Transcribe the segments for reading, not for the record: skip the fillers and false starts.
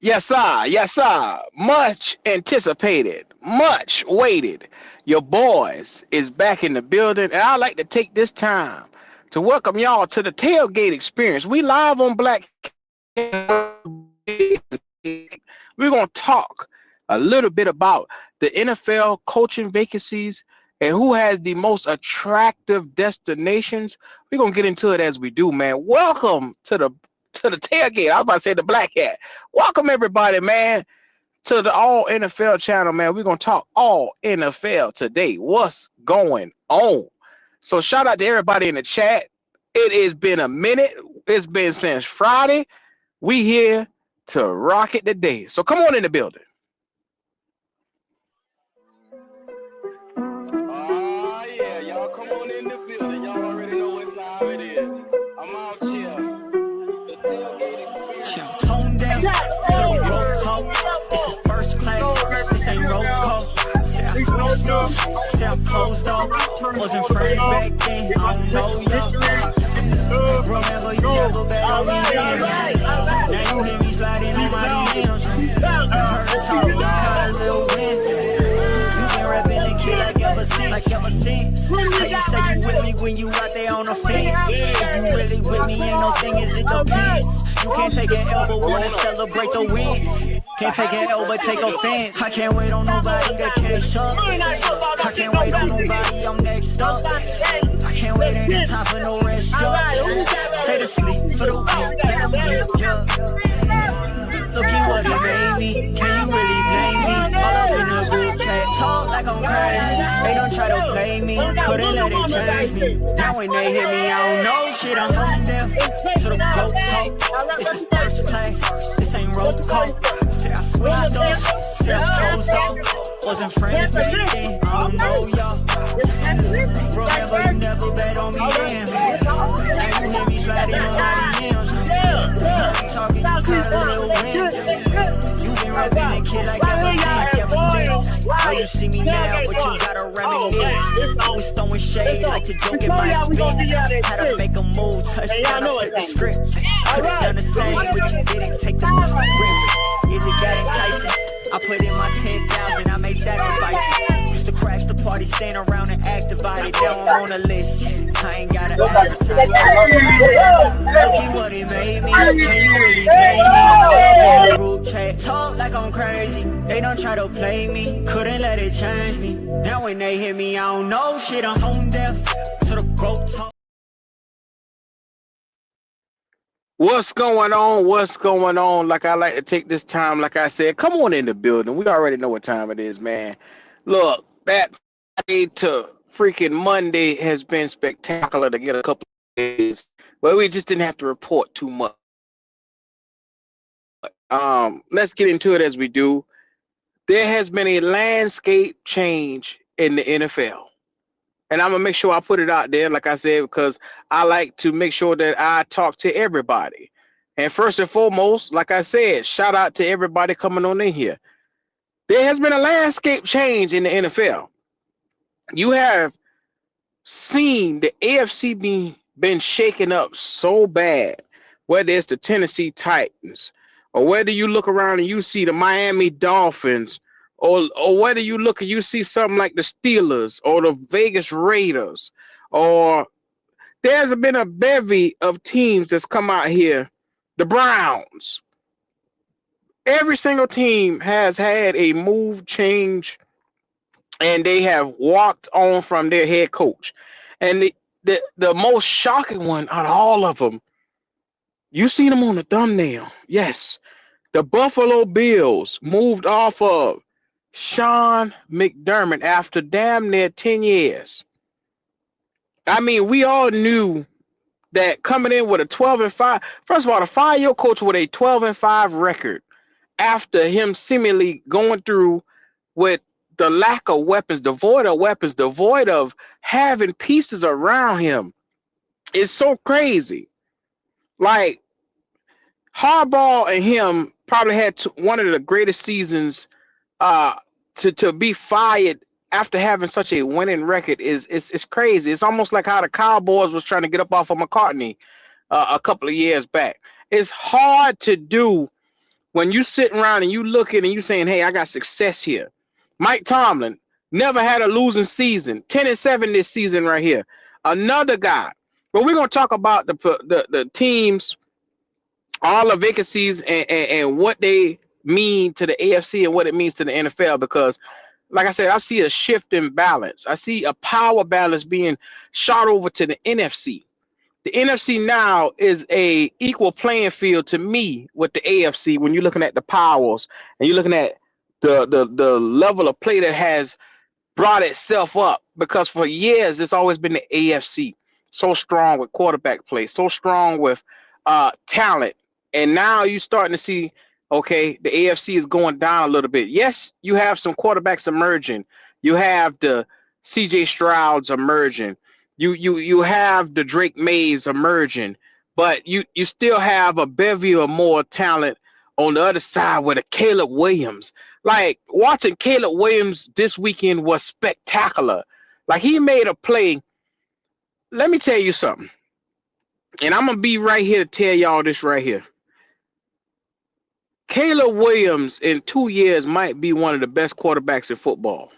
Yes, sir. Yes, sir. Much anticipated, much waited. Your boys is back in the building, and I'd like to take this time to welcome y'all to the tailgate experience. We live on Black. We're gonna talk a little bit about the NFL coaching vacancies and who has the most attractive destinations. We're gonna get into it as we do, man. Welcome to the tailgate. I was about to say the black hat. Welcome everybody, man, to the All NFL channel, man. We're gonna talk all NFL today. What's going on? So shout out to everybody in the chat. It has been a minute. It's been since Friday. We here to rock it today. So come on in the building. Oh yeah, y'all come on in the building. Y'all already know what time it is. I'm out here. The tailgate She toned down, so roll talk. This is first class, this ain't roll call. Say I switched up, say I closed off. Wasn't friends back then, I don't know y'all. Remember you never bet on me then. Now you hear me sliding on my DMs. Heard talk, you caught a little wind. You been rapping the kid like ever since. How you say you with me when you out there on the fence? If you really with me, ain't no thing is it depends. You can't take an L but wanna celebrate the wins. Can't take an L but take offense. I can't wait on nobody to catch up. I can't wait on nobody, I'm next up. I can't wait, ain't no time for no rest up. Say to sleep for the week, let them get up. Look at what he made me, can you really blame me? All up in the group chat, talk like I'm crazy. They don't try to play me, couldn't let it change me. Now when they hit me, I don't know shit, I'm home deaf. To the road talk, this is first class, this ain't roll call. Say I switched up, say I closed off. Wasn't friends back then, I don't know y'all. Remember you never bet on me then. Now you hear me sliding on my DMs. Talking, you caught a little wind. You been rapping the kid like ever since. Now you see me now, but you gotta reminisce. Always throwing shade like the joke in my expense. Had to make a move, touchdown, I flip the script. Could've done the same, but you didn't take the risk. Is it that enticing? I put in my 10,000, I made sacrifices. Used to crash the party, stand around and act divided. Now I'm on the list, I ain't gotta advertise. Look at what it made me, can you really blame me? All up in the group chat, talk like I'm crazy. They don't try to play me, couldn't let it change me. Now when they hear me, I don't know shit, I'm home deaf. To the broke talk. What's going on? What's going on? Like I like to take this time, like I said, come on in the building. We already know what time it is, man. Look, that Friday to freaking Monday has been spectacular to get a couple of days, but we just didn't have to report too much. Let's get into it as we do. There has been a landscape change in the NFL. And I'm gonna make sure I put it out there, like I said, because I like to make sure that I talk to everybody. And first and foremost, like I said, shout out to everybody coming on in here. There has been a landscape change in the NFL. You have seen the AFC been shaken up so bad, whether it's the Tennessee Titans, or whether you look around and you see the Miami Dolphins, or whether you look and you see something like the Steelers or the Vegas Raiders, or there's been a bevy of teams that's come out here, the Browns. Every single team has had a move change, and they have walked on from their head coach. And the most shocking one out of all of them, you seen them on the thumbnail. Yes, the Buffalo Bills moved off of Sean McDermott after damn near 10 years. I mean, we all knew that coming in with a 12-5, first of all, the 5-year coach with a 12-5 record after him seemingly going through with the lack of weapons, devoid of having pieces around him, is so crazy. Like, Harbaugh and him probably had one of the greatest seasons. To be fired after having such a winning record is crazy. It's almost like how the Cowboys was trying to get up off of McCartney a couple of years back. It's hard to do when you sitting around and you looking and you saying, "Hey, I got success here." Mike Tomlin never had a losing season. 10-7 this season right here. Another guy. But we're gonna talk about the teams, all the vacancies, and what they mean to the AFC and what it means to the NFL. Because, like I said, I see a shift in balance. I see a power balance being shot over to the NFC. The NFC now is a equal playing field to me with the AFC when you're looking at the powers and you're looking at the level of play that has brought itself up, because for years it's always been the AFC so strong with quarterback play, so strong with talent, and now you're starting to see, okay, the AFC is going down a little bit. Yes, you have some quarterbacks emerging. You have the CJ Strouds emerging. You have the Drake Mays emerging, but you still have a bevy of more talent on the other side with a Caleb Williams. Like, watching Caleb Williams this weekend was spectacular. Like, he made a play. Let me tell you something, and I'm gonna be right here to tell y'all this right here. Caleb Williams in 2 years might be one of the best quarterbacks in football.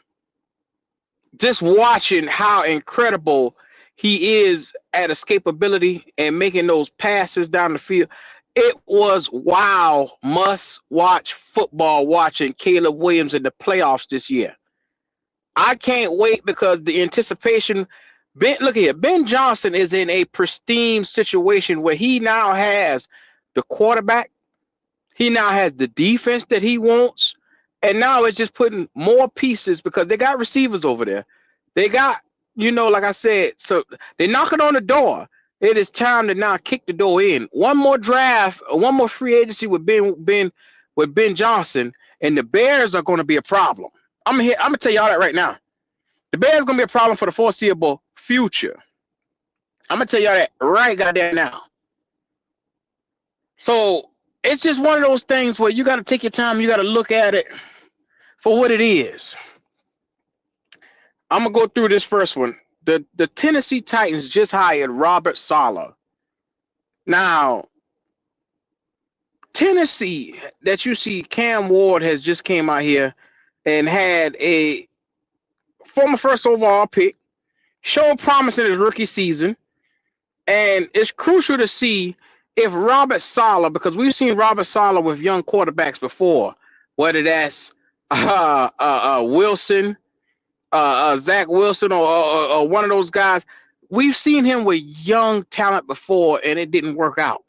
Just watching how incredible he is at escapability and making those passes down the field. It was wow, must watch football watching Caleb Williams in the playoffs this year. I can't wait because the anticipation. Look here, Ben Johnson is in a pristine situation where he now has the quarterback, he now has the defense that he wants, and now it's just putting more pieces because they got receivers over there. They got, like I said, so they're knocking on the door. It is time to now kick the door in. One more draft, one more free agency with Ben Johnson, and the Bears are going to be a problem. I'm gonna tell y'all that right now. The Bears are going to be a problem for the foreseeable future. I'm gonna tell y'all that right goddamn now. So it's just one of those things where you got to take your time. You got to look at it for what it is. I'm gonna go through this first one. The Tennessee Titans just hired Robert Saleh. Now, Tennessee, that you see, Cam Ward has just came out here and had a former first overall pick, showed promise in his rookie season, and it's crucial to see if Robert Saleh, because we've seen Robert Saleh with young quarterbacks before, whether that's Wilson, Zach Wilson, or one of those guys. We've seen him with young talent before, and it didn't work out.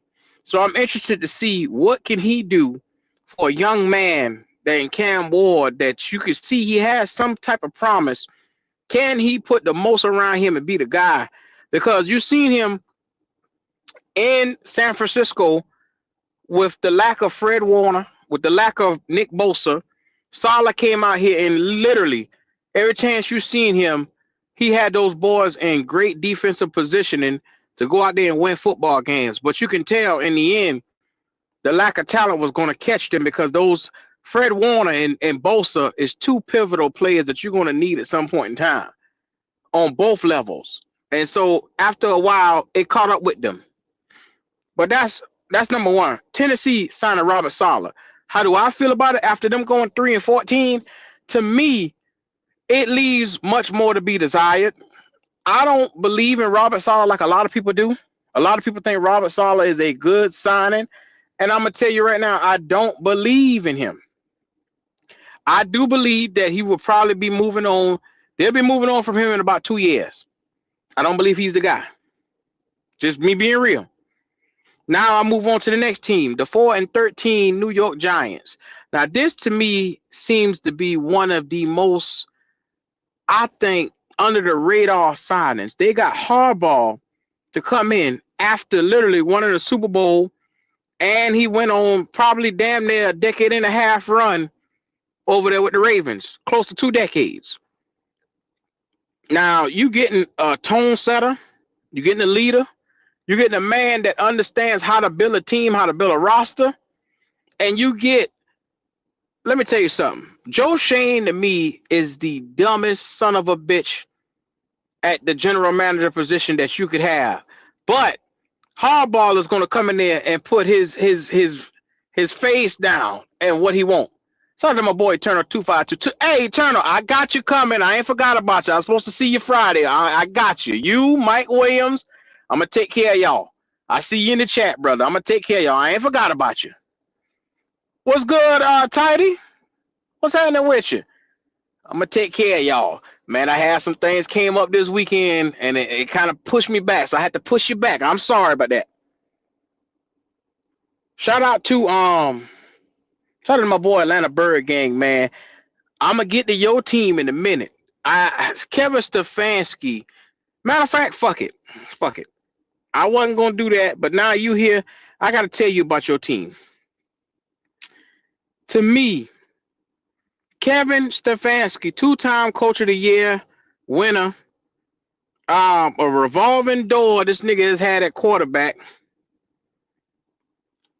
So I'm interested to see what can he do for a young man named Cam Ward that you can see he has some type of promise. Can he put the most around him and be the guy? Because you've seen him in San Francisco with the lack of Fred Warner, with the lack of Nick Bosa. Saleh came out here and literally every chance you've seen him, he had those boys in great defensive positioning to go out there and win football games. But you can tell in the end, the lack of talent was going to catch them because those Fred Warner and Bosa is two pivotal players that you're going to need at some point in time on both levels. And so after a while, it caught up with them. But that's number one. Tennessee signed a Robert Saleh. How do I feel about it after them going 3-14? To me, it leaves much more to be desired. I don't believe in Robert Saleh like a lot of people do. A lot of people think Robert Saleh is a good signing. And I'm going to tell you right now, I don't believe in him. I do believe that he will probably be moving on. They'll be moving on from him in about 2 years. I don't believe he's the guy. Just me being real. Now I'll move on to the next team, the 4-13 New York Giants. Now, this to me seems to be one of the most, I think, under the radar signings. They got Harbaugh to come in after literally winning the Super Bowl, and he went on probably damn near a decade and a half run over there with the Ravens, close to 2 decades. Now, you getting a tone setter, you're getting a leader, you're getting a man that understands how to build a team, how to build a roster, and you get, let me tell you something. Joe Shane, to me, is the dumbest son of a bitch at the general manager position that you could have. But Harbaugh is going to come in there and put his his face down and what he want. Shout out to my boy Turner 2522. Hey Turner, I got you coming. I ain't forgot about you. I was supposed to see you Friday. I got you. You, Mike Williams, I'm gonna take care of y'all. I see you in the chat, brother. I'm gonna take care of y'all. I ain't forgot about you. What's good, Tidy? What's happening with you? I'm gonna take care of y'all. Man, I had some things came up this weekend and it kind of pushed me back. So I had to push you back. I'm sorry about that. Shout out to my boy Atlanta Bird Gang, man. I'm gonna get to your team in a minute. Kevin Stefanski. Matter of fact, fuck it. Fuck it. I wasn't gonna do that, but now you here. I gotta tell you about your team. To me, Kevin Stefanski, 2-time Coach of the Year winner. A revolving door this nigga has had at quarterback.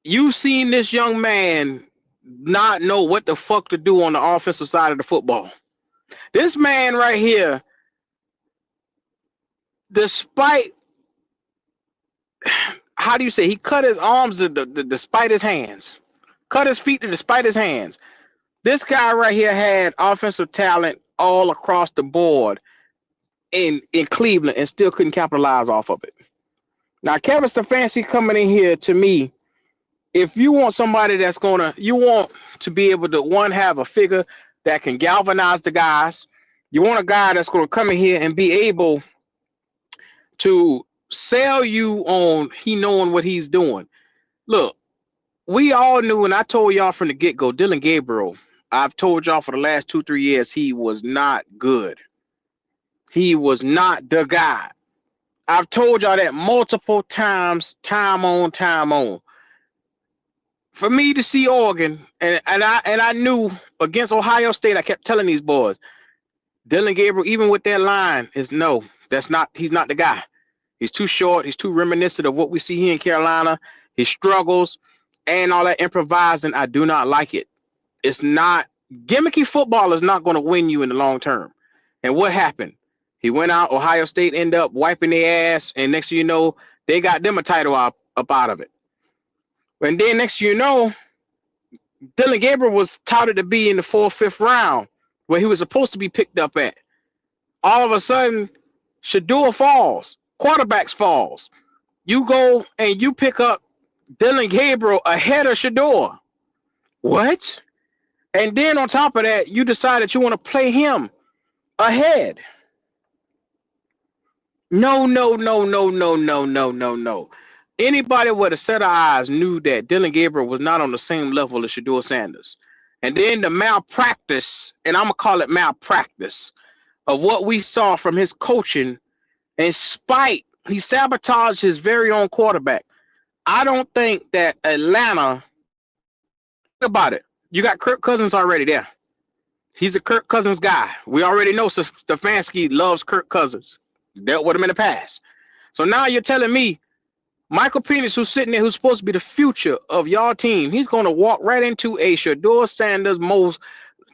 You've seen this young man not know what the fuck to do on the offensive side of the football. This man right here, despite, how do you say, he cut his arms despite his hands, cut his feet despite his hands. This guy right here had offensive talent all across the board in Cleveland and still couldn't capitalize off of it. Now, Kevin Stefanski coming in here, to me, if you want somebody that's you want to be able to, one, have a figure that can galvanize the guys. You want a guy that's going to come in here and be able to sell you on he knowing what he's doing. Look, we all knew, and I told y'all from the get-go, Dylan Gabriel, I've told y'all for the last 2-3 years, he was not good. He was not the guy. I've told y'all that multiple times, time on. For me to see Oregon, and I knew against Ohio State, I kept telling these boys, Dylan Gabriel, even with that line, he's not the guy. He's too short. He's too reminiscent of what we see here in Carolina. He struggles and all that improvising. I do not like it. It's not, gimmicky football is not going to win you in the long term. And what happened? He went out, Ohio State ended up wiping their ass, and next thing you know, they got them a title up out of it. And then next thing you know, Dylan Gabriel was touted to be in the 4th, 5th round where he was supposed to be picked up at. All of a sudden, Shador falls, quarterbacks falls. You go and you pick up Dylan Gabriel ahead of Shador. What? And then on top of that, you decide that you want to play him ahead. No. Anybody with a set of eyes knew that Dylan Gabriel was not on the same level as Shador Sanders. And then the malpractice, and I'm going to call it malpractice, of what we saw from his coaching, in spite, he sabotaged his very own quarterback. I don't think that Atlanta, think about it, you got Kirk Cousins already there. He's a Kirk Cousins guy. We already know Stefanski loves Kirk Cousins. Dealt with him in the past. So now you're telling me Michael Penix, who's sitting there, who's supposed to be the future of y'all team, he's going to walk right into a Shador Sanders most.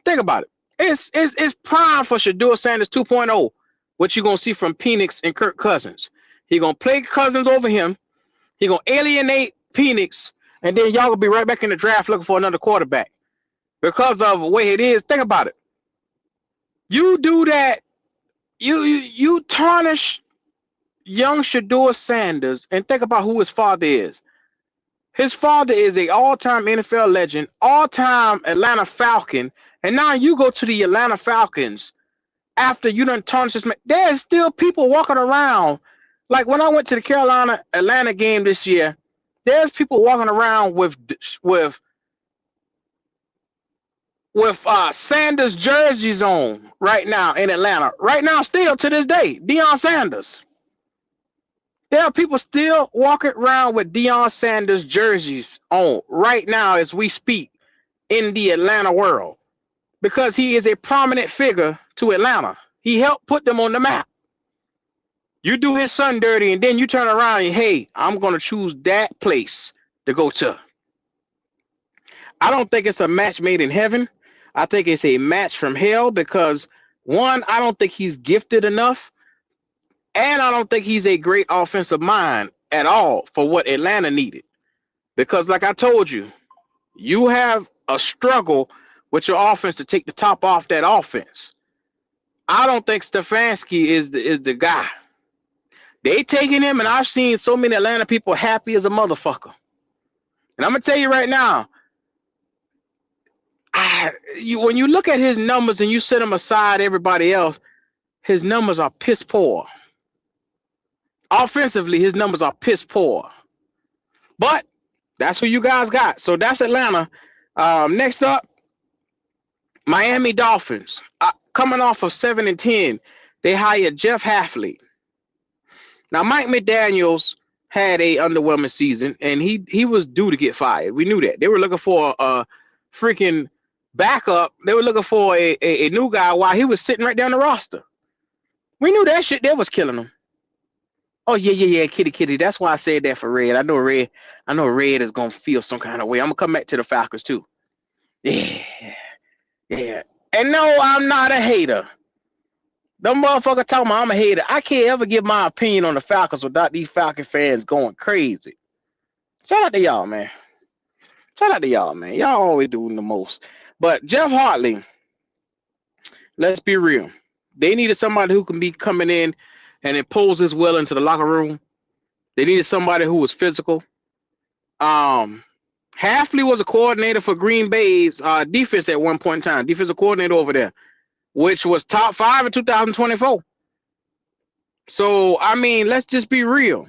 Think about it. It's prime for Shador Sanders 2.0. What you're going to see from Penix and Kirk Cousins. He's going to play Cousins over him. He's going to alienate Penix. And then y'all will be right back in the draft looking for another quarterback. Because of the way it is, think about it. You do that, you tarnish young Shador Sanders, and think about who his father is. His father is an all-time NFL legend, all-time Atlanta Falcon, and now you go to the Atlanta Falcons after you done tarnished this man. There's still people walking around. Like when I went to the Carolina Atlanta game this year, there's people walking around with Sanders jerseys on right now in Atlanta. Right now, still to this day, Deion Sanders. There are people still walking around with Deion Sanders jerseys on right now as we speak in the Atlanta world because he is a prominent figure to Atlanta. He helped put them on the map. You do his son dirty and then you turn around and, hey, I'm going to choose that place to go to. I don't think it's a match made in heaven. I think it's a match from hell because, one, I don't think he's gifted enough. And I don't think he's a great offensive mind at all for what Atlanta needed. Because like I told you, You have a struggle with your offense to take the top off that offense. I don't think Stefanski is the guy. They taking him, and I've seen so many Atlanta people happy as a motherfucker. And I'm gonna tell you right now, when you look at his numbers and you set him aside everybody else, his numbers are piss poor. Offensively, his numbers are piss poor. But that's who you guys got. So that's Atlanta. Next up, Miami Dolphins. Coming off of 7-10, they hired Jeff Hafley. Now, Mike McDaniels had a underwhelming season, and he was due to get fired. We knew that. They were looking for a freaking backup. They were looking for a new guy while he was sitting right there on the roster. We knew that shit there was killing him. Oh, yeah, kitty. That's why I said that for Red. I know Red is going to feel some kind of way. I'm going to come back to the Falcons, too. Yeah. And no, I'm not a hater. Them motherfucker talking about I'm a hater. I can't ever give my opinion on the Falcons without these Falcon fans going crazy. Shout out to y'all, man. Y'all always doing the most. But Jeff Hartley, let's be real. They needed somebody who can be coming in and impose his will into the locker room. They needed somebody who was physical. Hafley was a coordinator for Green Bay's defense at one point in time, defensive coordinator over there, which was top 5 in 2024. So, I mean, let's just be real.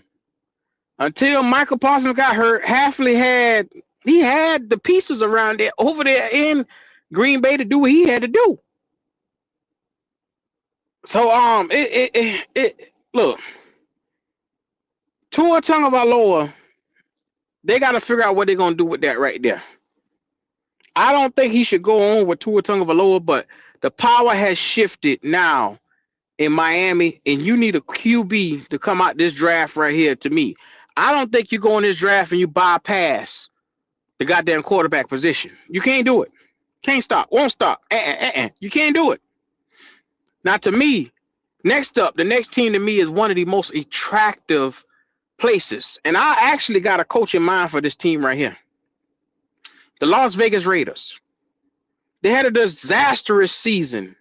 Until Michael Parsons got hurt, Hafley had the pieces around there over there in Green Bay to do what he had to do. So, look, Tua Tagovailoa, they got to figure out what they're going to do with that right there. I don't think he should go on with Tua Tagovailoa, but the power has shifted now in Miami, and you need a QB to come out this draft right here to me. I don't think you go in this draft and you bypass the goddamn quarterback position. You can't do it. Can't stop. Won't stop. You can't do it. Now, to me, next up, the next team to me is one of the most attractive places. And I actually got a coach in mind for this team right here. The Las Vegas Raiders. They had a disastrous season.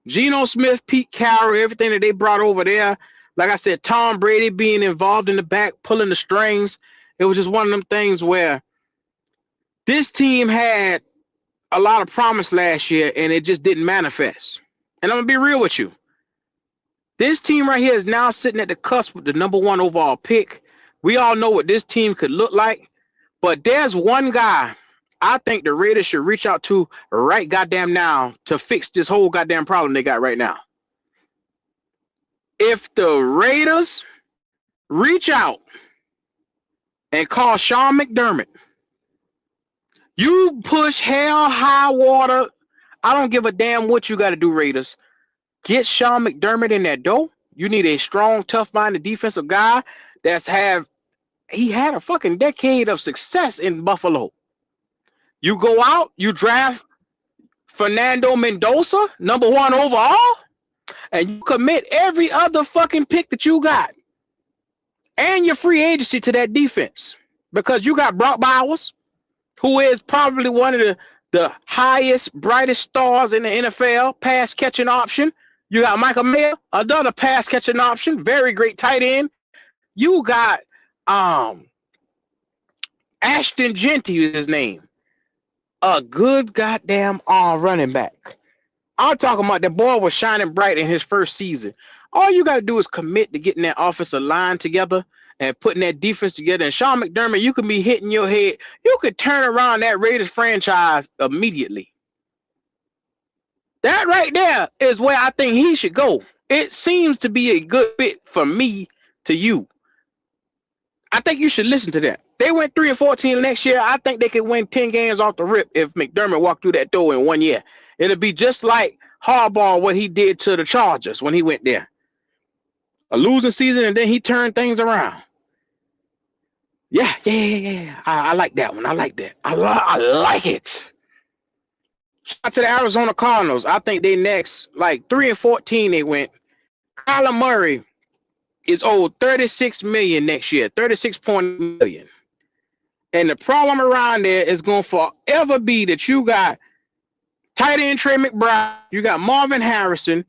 Geno Smith, Pete Carroll, everything that they brought over there. Like I said, Tom Brady being involved in the back, pulling the strings. It was just one of them things where this team had a lot of promise last year, and it just didn't manifest. And I'm going to be real with you. This team right here is now sitting at the cusp of the #1 overall pick. We all know what this team could look like. But there's one guy I think the Raiders should reach out to right goddamn now to fix this whole goddamn problem they got right now. If the Raiders reach out and call Sean McDermott, you push hell, high water. I don't give a damn what you got to do, Raiders. Get Sean McDermott in that door. You need a strong, tough-minded defensive guy he had a fucking decade of success in Buffalo. You go out, you draft Fernando Mendoza, #1 overall, and you commit every other fucking pick that you got and your free agency to that defense, because you got Brock Bowers, who is probably one of the highest, brightest stars in the NFL, pass catching option. You got Michael Mayer, another pass catching option, very great tight end. You got Ashton Genty is his name, a good goddamn running back. I'm talking about that boy was shining bright in his first season. All you got to do is commit to getting that offensive line together and putting that defense together. And Sean McDermott, you can be hitting your head. You could turn around that Raiders franchise immediately. That right there is where I think he should go. It seems to be a good fit for me to you. I think you should listen to that. They went 3-14 next year. I think they could win 10 games off the rip if McDermott walked through that door in 1 year. It'll be just like Harbaugh, what he did to the Chargers when he went there. A losing season, and then he turned things around. Yeah. I like that one. I like that. I like it. Shout out to the Arizona Cardinals. I think they next, like 3-14 they went. Kyler Murray is owed $36 million next year, $36 million. And the problem around there is going to forever be that you got tight end Trey McBride, you got Marvin Harrison,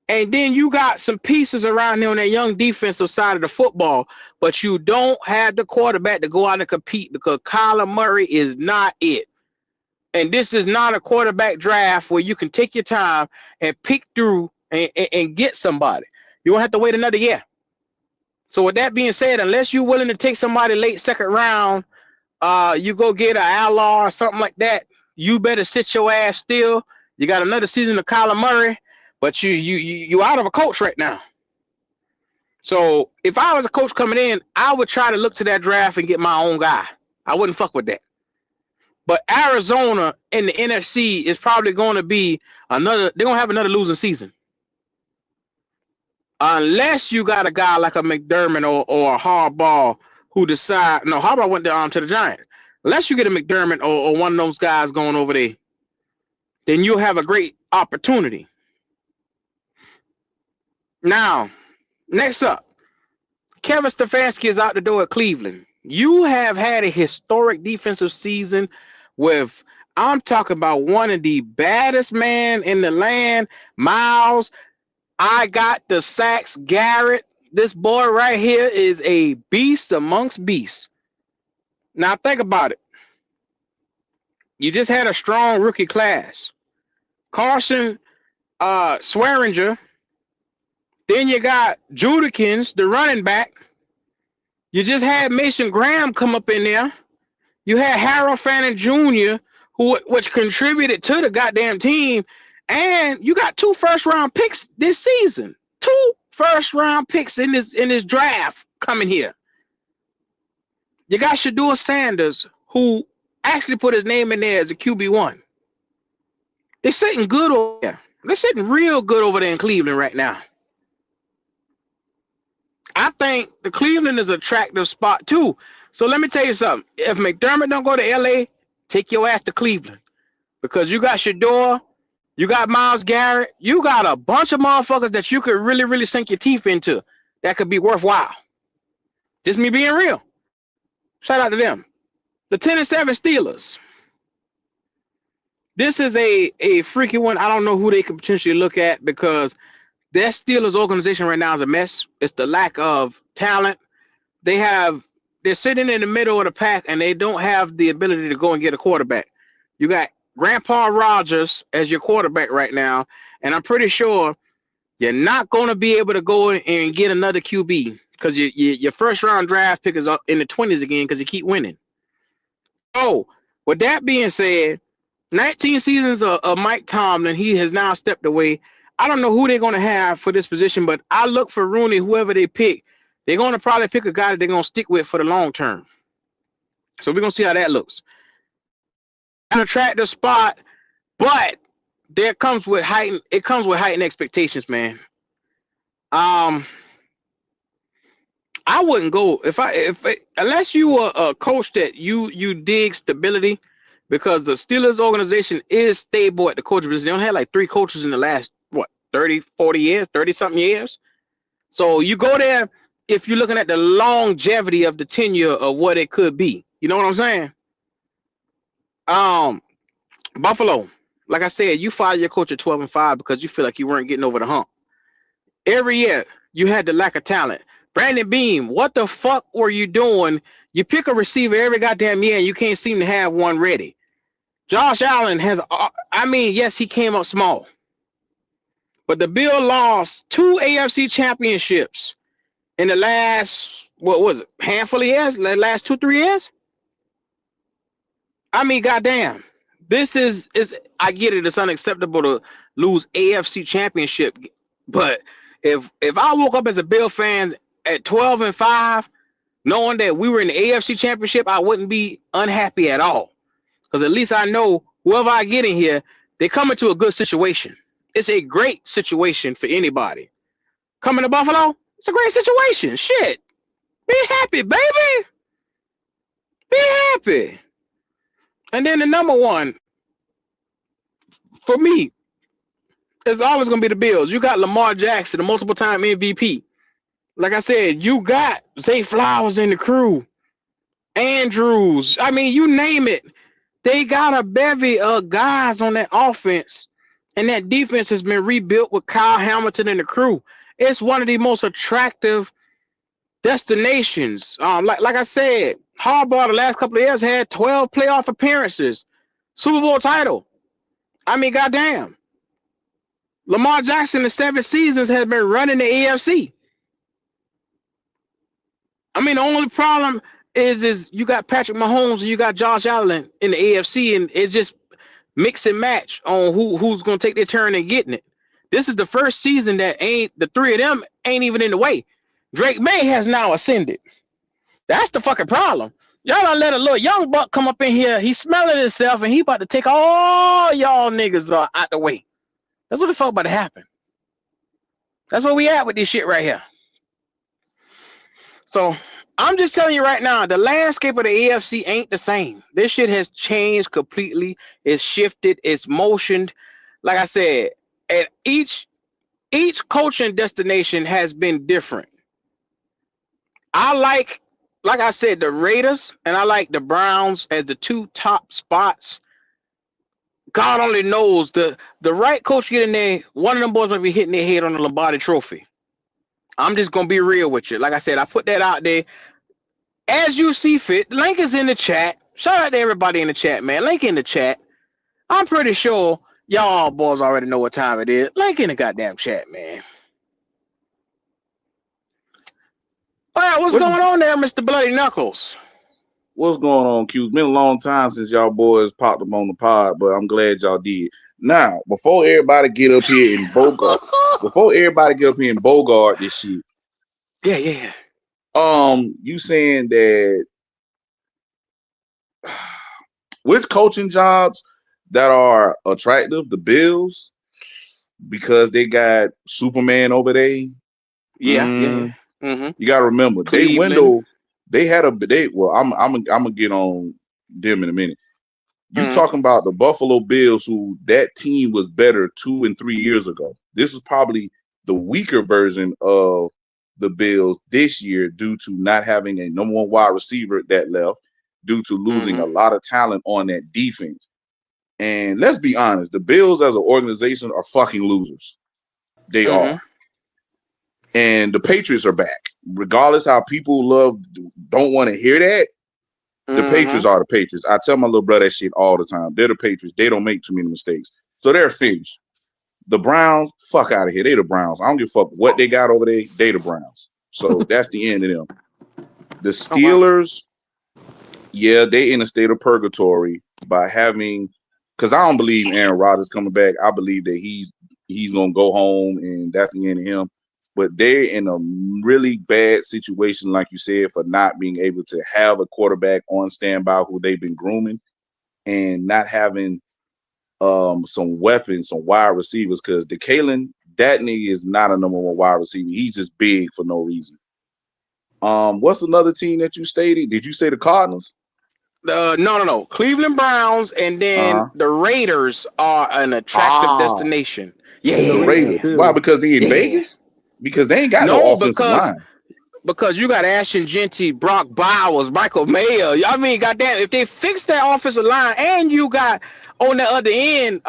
and then you got some pieces around there on that young defensive side of the football, but you don't have the quarterback to go out and compete because Kyler Murray is not it. And this is not a quarterback draft where you can take your time and pick through and get somebody. You won't have to wait another year. So with that being said, unless you're willing to take somebody late second round, you go get an Allard or something like that, you better sit your ass still. You got another season of Kyler Murray, but you out of a coach right now. So if I was a coach coming in, I would try to look to that draft and get my own guy. I wouldn't fuck with that. But Arizona in the NFC is probably going to be another. They're going to have another losing season. Unless you got a guy like a McDermott or a Harbaugh who decide. No, Harbaugh went to the Giants. Unless you get a McDermott or one of those guys going over there, then you'll have a great opportunity. Now, next up, Kevin Stefanski is out the door at Cleveland. You have had a historic defensive season with, I'm talking about one of the baddest men in the land, Miles. I got the sacks, Garrett. This boy right here is a beast amongst beasts. Now think about it. You just had a strong rookie class. Carson Swearinger. Then you got Judikins, the running back. You just had Mason Graham come up in there. You had Harold Fannin Jr., which contributed to the goddamn team. And you got 2 first-round picks this season. 2 first-round picks in this draft coming here. You got Shedeur Sanders, who actually put his name in there as a QB1. They're sitting good over there. They're sitting real good over there in Cleveland right now. I think the Cleveland is an attractive spot too. So let me tell you something. If McDermott don't go to LA, take your ass to Cleveland. Because you got Shedeur, you got Myles Garrett, you got a bunch of motherfuckers that you could really, really sink your teeth into that could be worthwhile. Just me being real. Shout out to them. The 10-7 Steelers. This is a freaky one. I don't know who they could potentially look at because their Steelers organization right now is a mess. It's the lack of talent. They're sitting in the middle of the pack and they don't have the ability to go and get a quarterback. You got Grandpa Rogers as your quarterback right now, and I'm pretty sure you're not going to be able to go and get another QB because your first round draft pick is up in the 20s again because you keep winning. So with that being said, 19 seasons of Mike Tomlin, he has now stepped away. I don't know who they're going to have for this position, but I look for Rooney, whoever they pick. They're going to probably pick a guy that they're going to stick with for the long term. So we're going to see how that looks. An attractive spot, but it comes with heightened expectations, man. I wouldn't go unless you were a coach that you dig stability, because the Steelers organization is stable at the coaching position. They don't have like 3 coaches in the last 30, 40 years, 30 something years. So you go there if you're looking at the longevity of the tenure of what it could be. You know what I'm saying? Buffalo, like I said, you fired your coach at 12-5 because you feel like you weren't getting over the hump. Every year you had the lack of talent. Brandon Beam, what the fuck were you doing? You pick a receiver every goddamn year and you can't seem to have one ready. Josh Allen yes, he came up small. But the Bill lost 2 AFC championships in the last, handful of years? The last 2-3 years? I mean, goddamn. This is I get it, it's unacceptable to lose AFC championship. But if I woke up as a Bill fan at 12-5, knowing that we were in the AFC championship, I wouldn't be unhappy at all. Because at least I know whoever I get in here, they come into a good situation. It's a great situation for anybody. Coming to Buffalo, it's a great situation. Shit. Be happy, baby. Be happy. And then the number one, for me, is always going to be the Bills. You got Lamar Jackson, a multiple-time MVP. Like I said, you got Zay Flowers in the crew. Andrews. I mean, you name it. They got a bevy of guys on that offense, and that defense has been rebuilt with Kyle Hamilton and the crew. It's one of the most attractive destinations. Like I said, Harbaugh the last couple of years had 12 playoff appearances, Super Bowl title. I mean, goddamn. Lamar Jackson in 7 seasons has been running the AFC. I mean, the only problem is you got Patrick Mahomes and you got Josh Allen in the AFC, and it's just mix and match on who's gonna take their turn in getting it. This is the first season that ain't the three of them ain't even in the way. Drake May has now ascended. That's the fucking problem. Y'all done let a little young buck come up in here. He's smelling himself, and he about to take all y'all niggas out the way. That's what the fuck about to happen. That's where we at with this shit right here. So I'm just telling you right now, the landscape of the AFC ain't the same. This shit has changed completely. It's shifted. It's motioned. Like I said, and each coaching destination has been different. I like I said, the Raiders and I like the Browns as the two top spots. God only knows the right coach get in there. One of them boys might be hitting their head on the Lombardi Trophy. I'm just gonna be real with you. Like I said, I put that out there as you see fit. Link is in the chat. Shout out to everybody in the chat, man. Link in the chat. I'm pretty sure y'all boys already know what time it is. Link in the goddamn chat, man. All right, what's going on there, Mr. Bloody Knuckles? What's going on, Q? It's been a long time since y'all boys popped up on the pod, but I'm glad y'all did. Now, before everybody get up here and Bogart this shit. Yeah. You saying that which coaching jobs that are attractive? The Bills, because they got Superman over there. Yeah. Mm-hmm. You gotta remember, Cleveland. Well, I'm gonna get on them in a minute. You talking about the Buffalo Bills, who that team was better 2 and 3 years ago. This was probably the weaker version of the Bills this year due to not having a number one wide receiver that left, due to losing a lot of talent on that defense. And let's be honest, the Bills as an organization are fucking losers. They are. And the Patriots are back. Regardless how people don't want to hear that, the Patriots are the Patriots. I tell my little brother that shit all the time. They're the Patriots. They don't make too many mistakes. So they're finished. The Browns, fuck out of here. They the Browns. I don't give a fuck what they got over there. They the Browns. So that's the end of them. The Steelers, they in a state of purgatory by having, because I don't believe Aaron Rodgers coming back. I believe that he's going to go home and that's the end of him. But they're in a really bad situation, like you said, for not being able to have a quarterback on standby who they've been grooming and not having some weapons, some wide receivers. Because DeKalen, that nigga is not a number one wide receiver. He's just big for no reason. What's another team that you stated? Did you say the Cardinals? No. Cleveland Browns, and then the Raiders are an attractive destination. Yeah, the Raiders. Why? Because they in Vegas? Because they ain't got no offensive line. Because you got Ashton Genty, Brock Bowers, Michael Mayer. I mean, goddamn, if they fix that offensive line, and you got on the other end,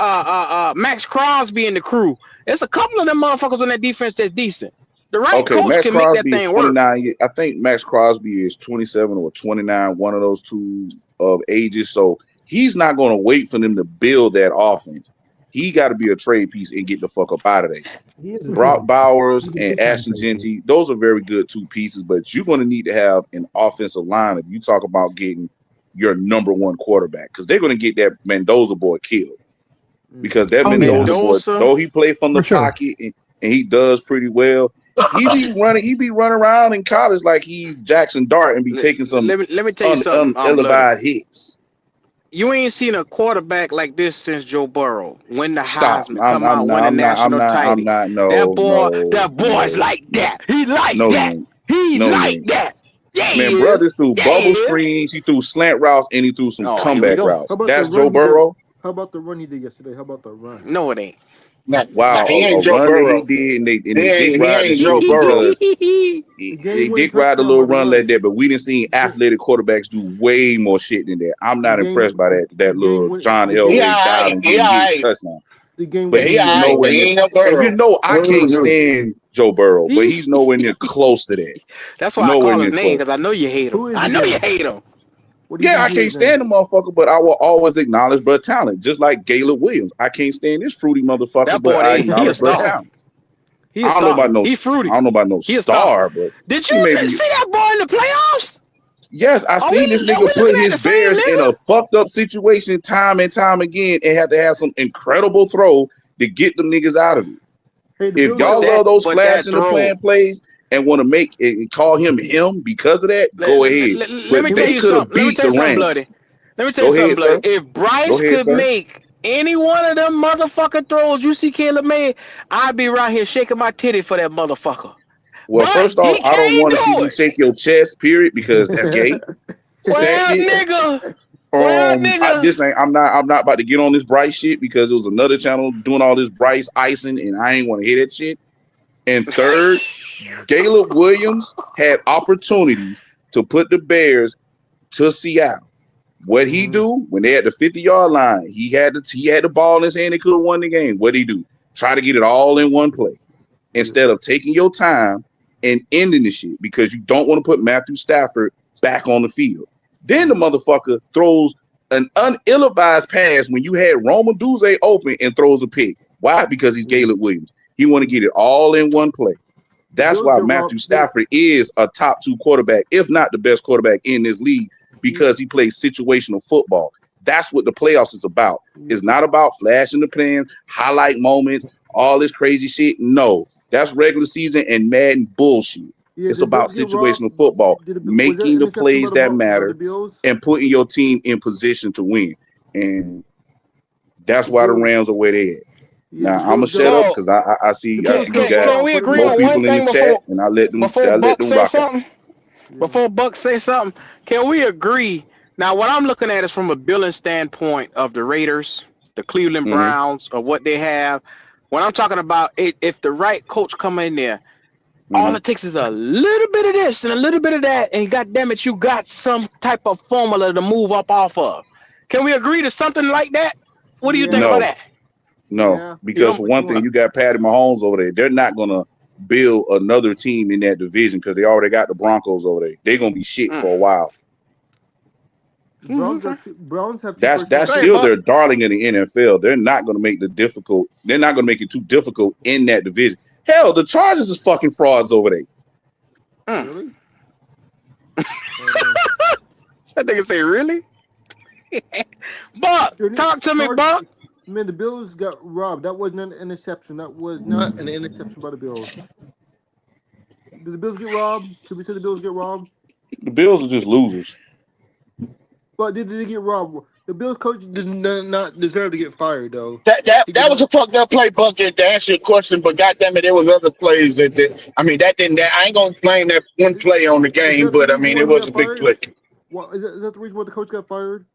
Max Crosby and the crew. There's a couple of them motherfuckers on that defense that's decent. The right coach Max can Crosby make that thing is 29. Work. I think Max Crosby is 27 or 29, one of those two of ages. So he's not going to wait for them to build that offense. He got to be a trade piece and get the fuck up out of there. Brock Bowers and Ashton Genty, those are very good two pieces, but you're going to need to have an offensive line if you talk about getting your number one quarterback, because they're going to get that Mendoza boy killed. Because that Mendoza boy, though he played from the pocket and he does pretty well, he be running around in college like he's Jackson Dart and be taking some let me tell you something, unelevated hits. You ain't seen a quarterback like this since Joe Burrow. Win the Heisman, come out, win a national title. That boy's like that. He like that. He like that. Yeah, man, bro, just threw bubble screens. He threw slant routes and he threw some comeback routes. That's Joe Burrow. How about the run he did yesterday? How about the run? No, it ain't. Wow, he ain't a Joe run that he Burrow. did, and they dick He ride the ain't Joe shit Burrow. because The they game winning dick ride a touchdown little by the run run. like that. But we didn't see athletic quarterbacks do way more shit than that. I'm The not game, impressed by the, that the game little win, John the He game, Elway alright. diving, He getting hit alright. touchdown. the game But Yeah, winning he he's field alright, goal. but nowhere he near. ain't no And you Burrow. know, I can't stand Joe Burrow, but he's nowhere near close to that. That's why I Nowhere call his near name, close. because I know you hate him. Who is I it know you then? hate him. What do you Yeah, think I he can't is then? stand the motherfucker, but I will always acknowledge Bud talent, just like Caleb Williams. I can't stand this fruity motherfucker, That but boy, I he a acknowledge Bud star. talent. He a I don't know star. about no, He fruity. I don't know about no He a star. star, but Did he you may be. see that boy in the playoffs? Yes, I seen this Are we nigga put looking at his the same Bears in nigga? a fucked up situation time and time again, and had to have some incredible throw to get them niggas out of it. Hey, the If Bills But y'all got love that, those but that flashing and throw. playing plays and want to make it and call him because of that, Let, go let, ahead. let, let But me him. tell they you could have something. Let me beat tell the you something, bloody. Rams. Let me tell you Go something, ahead, bloody. sir. If Go Bryce ahead, could sir. make any one of them motherfucking throws you see Caleb made, I'd be right here shaking my titty for that motherfucker. Well, But first off, he I don't can't want to see do you it. shake your chest, period, because that's gay. Well, Second, nigga. Well, nigga. this ain't. I'm not about to get on this Bryce shit because it was another channel doing all this Bryce icing, and I ain't want to hear that shit. And third, Caleb Williams had opportunities to put the Bears to Seattle. What he do when they at the 50-yard line? He had the ball in his hand. He could have won the game. What he do? Try to get it all in one play instead of taking your time and ending the shit because you don't want to put Matthew Stafford back on the field. Then the motherfucker throws an ill-advised pass when you had Roma Duze open and throws a pick. Why? Because he's Caleb Williams. He want to get it all in one play. The That's Bills why get Matthew robbed. Stafford is a top 2 quarterback, if not the best quarterback in this league, because he plays situational football. That's what the playoffs is about. It's not about flashing the pan, highlight moments, all this crazy shit. No, that's regular season and Madden bullshit. Yeah, It's did the about Bills get robbed? situational football, Was that making the interception plays that by the matter Bills? and putting your team in position to win. And that's The why the Bills. Rams are where they at. Yeah, Now the I'm gonna Bills got shut up So because I the see Bills you got got can robbed we for the agree more on one people in the thing chat, and I let them Buck say rock out. something? Before Buck say something, can we agree? Now, what I'm looking at is from a billing standpoint of the Raiders, the Cleveland Mm-hmm, Browns, of what they have. When I'm talking about it, if the right coach come in there, all mm-hmm. it takes is a little bit of this and a little bit of that, and God damn it, you got some type of formula to move up off of. Can we agree to something like that? What do you think Yeah, about No, that? no, yeah. You because don't. for one thing, you got Patty Mahomes over there. They're not gonna build another team in that division because they already got the Broncos over there. They're gonna be shit Mm. for a while. Browns Okay. Browns have two That's first round Go ahead, still picks. Buck. their darling in the NFL. They're not gonna make the difficult. They're not gonna make it too difficult in that division. Hell, the Chargers is fucking frauds over there. Mm. Really? Uh, That nigga say, really? Buck, talk to me, Buck. Man, the Bills got robbed. That wasn't an interception. That was not an interception by the Bills. Did the Bills get robbed? Could we say the Bills get robbed? The Bills are just losers. But did they get robbed? The Bills coach did not deserve to get fired, though. That was a fucked up play, Bucket, to answer your question. But goddamn it, there was other plays that I mean, that didn't. That, I ain't gonna blame that one play on the Is game, that the but I reason mean, why it he was got a big fired? play. What is that the reason why the coach got fired?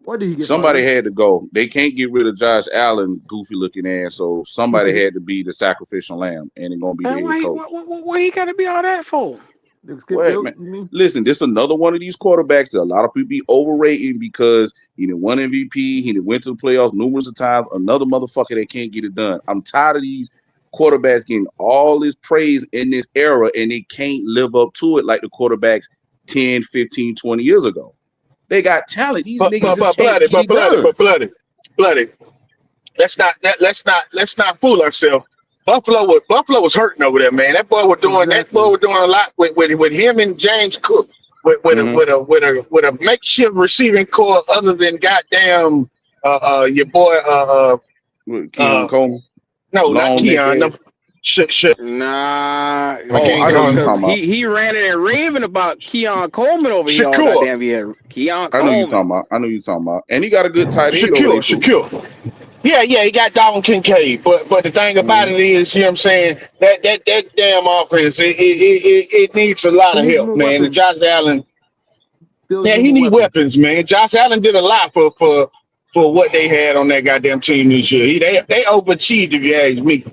Why did he get Somebody fired? had to go. They can't get rid of Josh Allen, goofy looking ass. So somebody had to be the sacrificial lamb, and it's gonna be the Man, head coach. what he got to be all that for? Skip What, Bayless, man? you mean? Listen, this is another one of these quarterbacks that a lot of people be overrating because he done won MVP, he done went to the playoffs numerous of times. Another motherfucker that can't get it done. I'm tired of these quarterbacks getting all this praise in this era and they can't live up to it like the quarterbacks 10, 15, 20 years ago. They got talent. These But niggas just can't bloody, get it done. bloody. Let's not fool ourselves. Buffalo was hurting over there, man. That boy was doing Exactly. a lot with him and James Cook with a makeshift receiving core other than goddamn your boy Keon Coleman, no, not long neck Keon, ass. no, shit. Nah, I Oh, can't I know who you because talking about. he ran it and raving about Keon Coleman over here all Shakur. goddamn year. Keon I know you Coleman. talking about. I know you talking about. And he got a good tight end over there too. Shakur. Yeah, he got Dalvin Kincaid, but the thing about it is, you know what I'm saying, that damn offense, it needs a lot He of needs help, more man. And weapons. Josh Allen, Bills yeah, need he more need weapons. weapons, man. Josh Allen did a lot for for what they had on that goddamn team this year. They overachieved, if you ask me.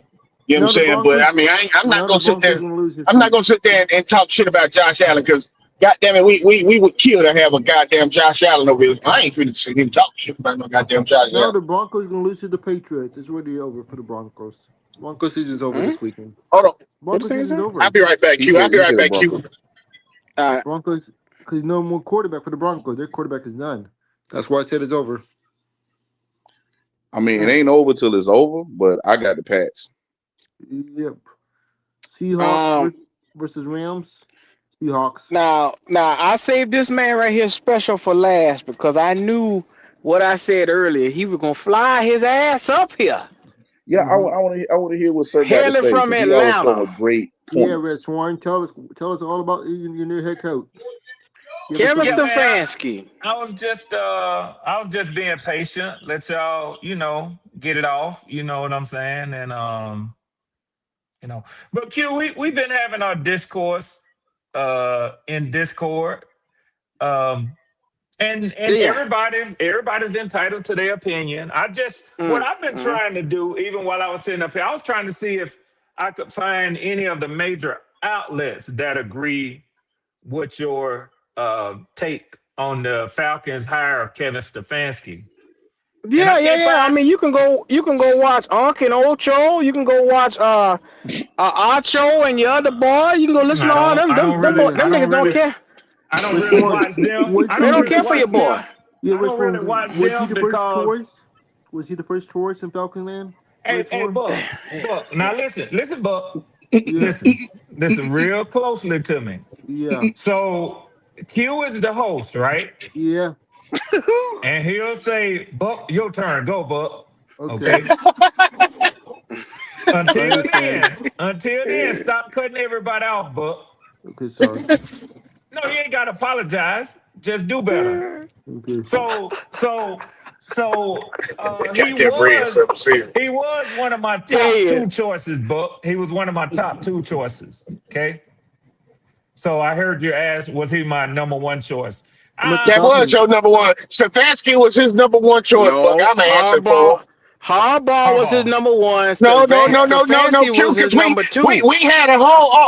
You know what I'm Now the saying? But Broncos. I mean, I'm not Now the gonna sit Broncos there. gonna lose this I'm not week. gonna sit there and talk shit about Josh Allen because goddamn it, we would kill to have a goddamn Josh Allen over here. I ain't finna sit here and talk shit about no goddamn Josh Now Allen. the Broncos gonna lose to the Patriots. It's already over for the Broncos. Broncos season's over Hmm? this weekend. Hold on, What the Broncos thing season's say? I'll over. be right back, He Q. I'll said be he right said the back, Broncos. Q. Broncos, because no more quarterback for the Broncos. Their quarterback is done. That's why I said it's over. I mean, it ain't over till it's over, but I got the Pats. Yep. Seahawks Um, versus Rams. Seahawks. now I saved this man right here special for last because I knew what I said earlier. He was gonna fly his ass up here, Yeah, I Mm-hmm. want to hear what Sir got to hailing say from because he always come Atlanta. with great Yeah, Red points. Swan. Tell us all about your new head coach. Give us Kevin some. Yeah, man. Stefanski. I was just being patient. Let y'all, get it off. You know what I'm saying? And but Q, we've been having our discourse in Discord. Um, and Yeah. everybody's entitled to their opinion. What I've been Mm. trying to do, even while I was sitting up here, I was trying to see if I could find any of the major outlets that agree with your take on the Falcons hire of Kevin Stefanski. And I Yeah, yeah, can't yeah. I find mean, you can go watch Unc and Ocho. You can go watch Acho and your other boy. You can go listen to all them. I Them don't them, boy, really Yeah. I them don't niggas don't really care. I don't Which really one? watch them. Which I They don't don't one? really care for your watch boy. them. Yeah, I which don't really one? watch Was he them the first choice? because Was he the first choice in Falcon Land? hey, Red hey, Swan? Buck. Now listen, Buck. Yeah. Listen real closely to me. Yeah. So Q is the host, right? Yeah. And he'll say, Buck, your turn, go, Buck. Okay. Okay. I understand. Until then, stop cutting everybody off, Buck. Okay, sorry. No, you ain't gotta apologize. Just do better. Okay. So he Goddamn red, was something serious. he was one of my top Yeah, two choices, Buck. He was one of my top two choices. Okay. So I heard you ask, was he my number one choice? I'm at the That Um, was Falcons. your number one. Stefanski was his number one choice, Buck. no, I'm answering for him. Harbaugh was his Harbaugh. number one. No, Stefanski Q, was his because number two.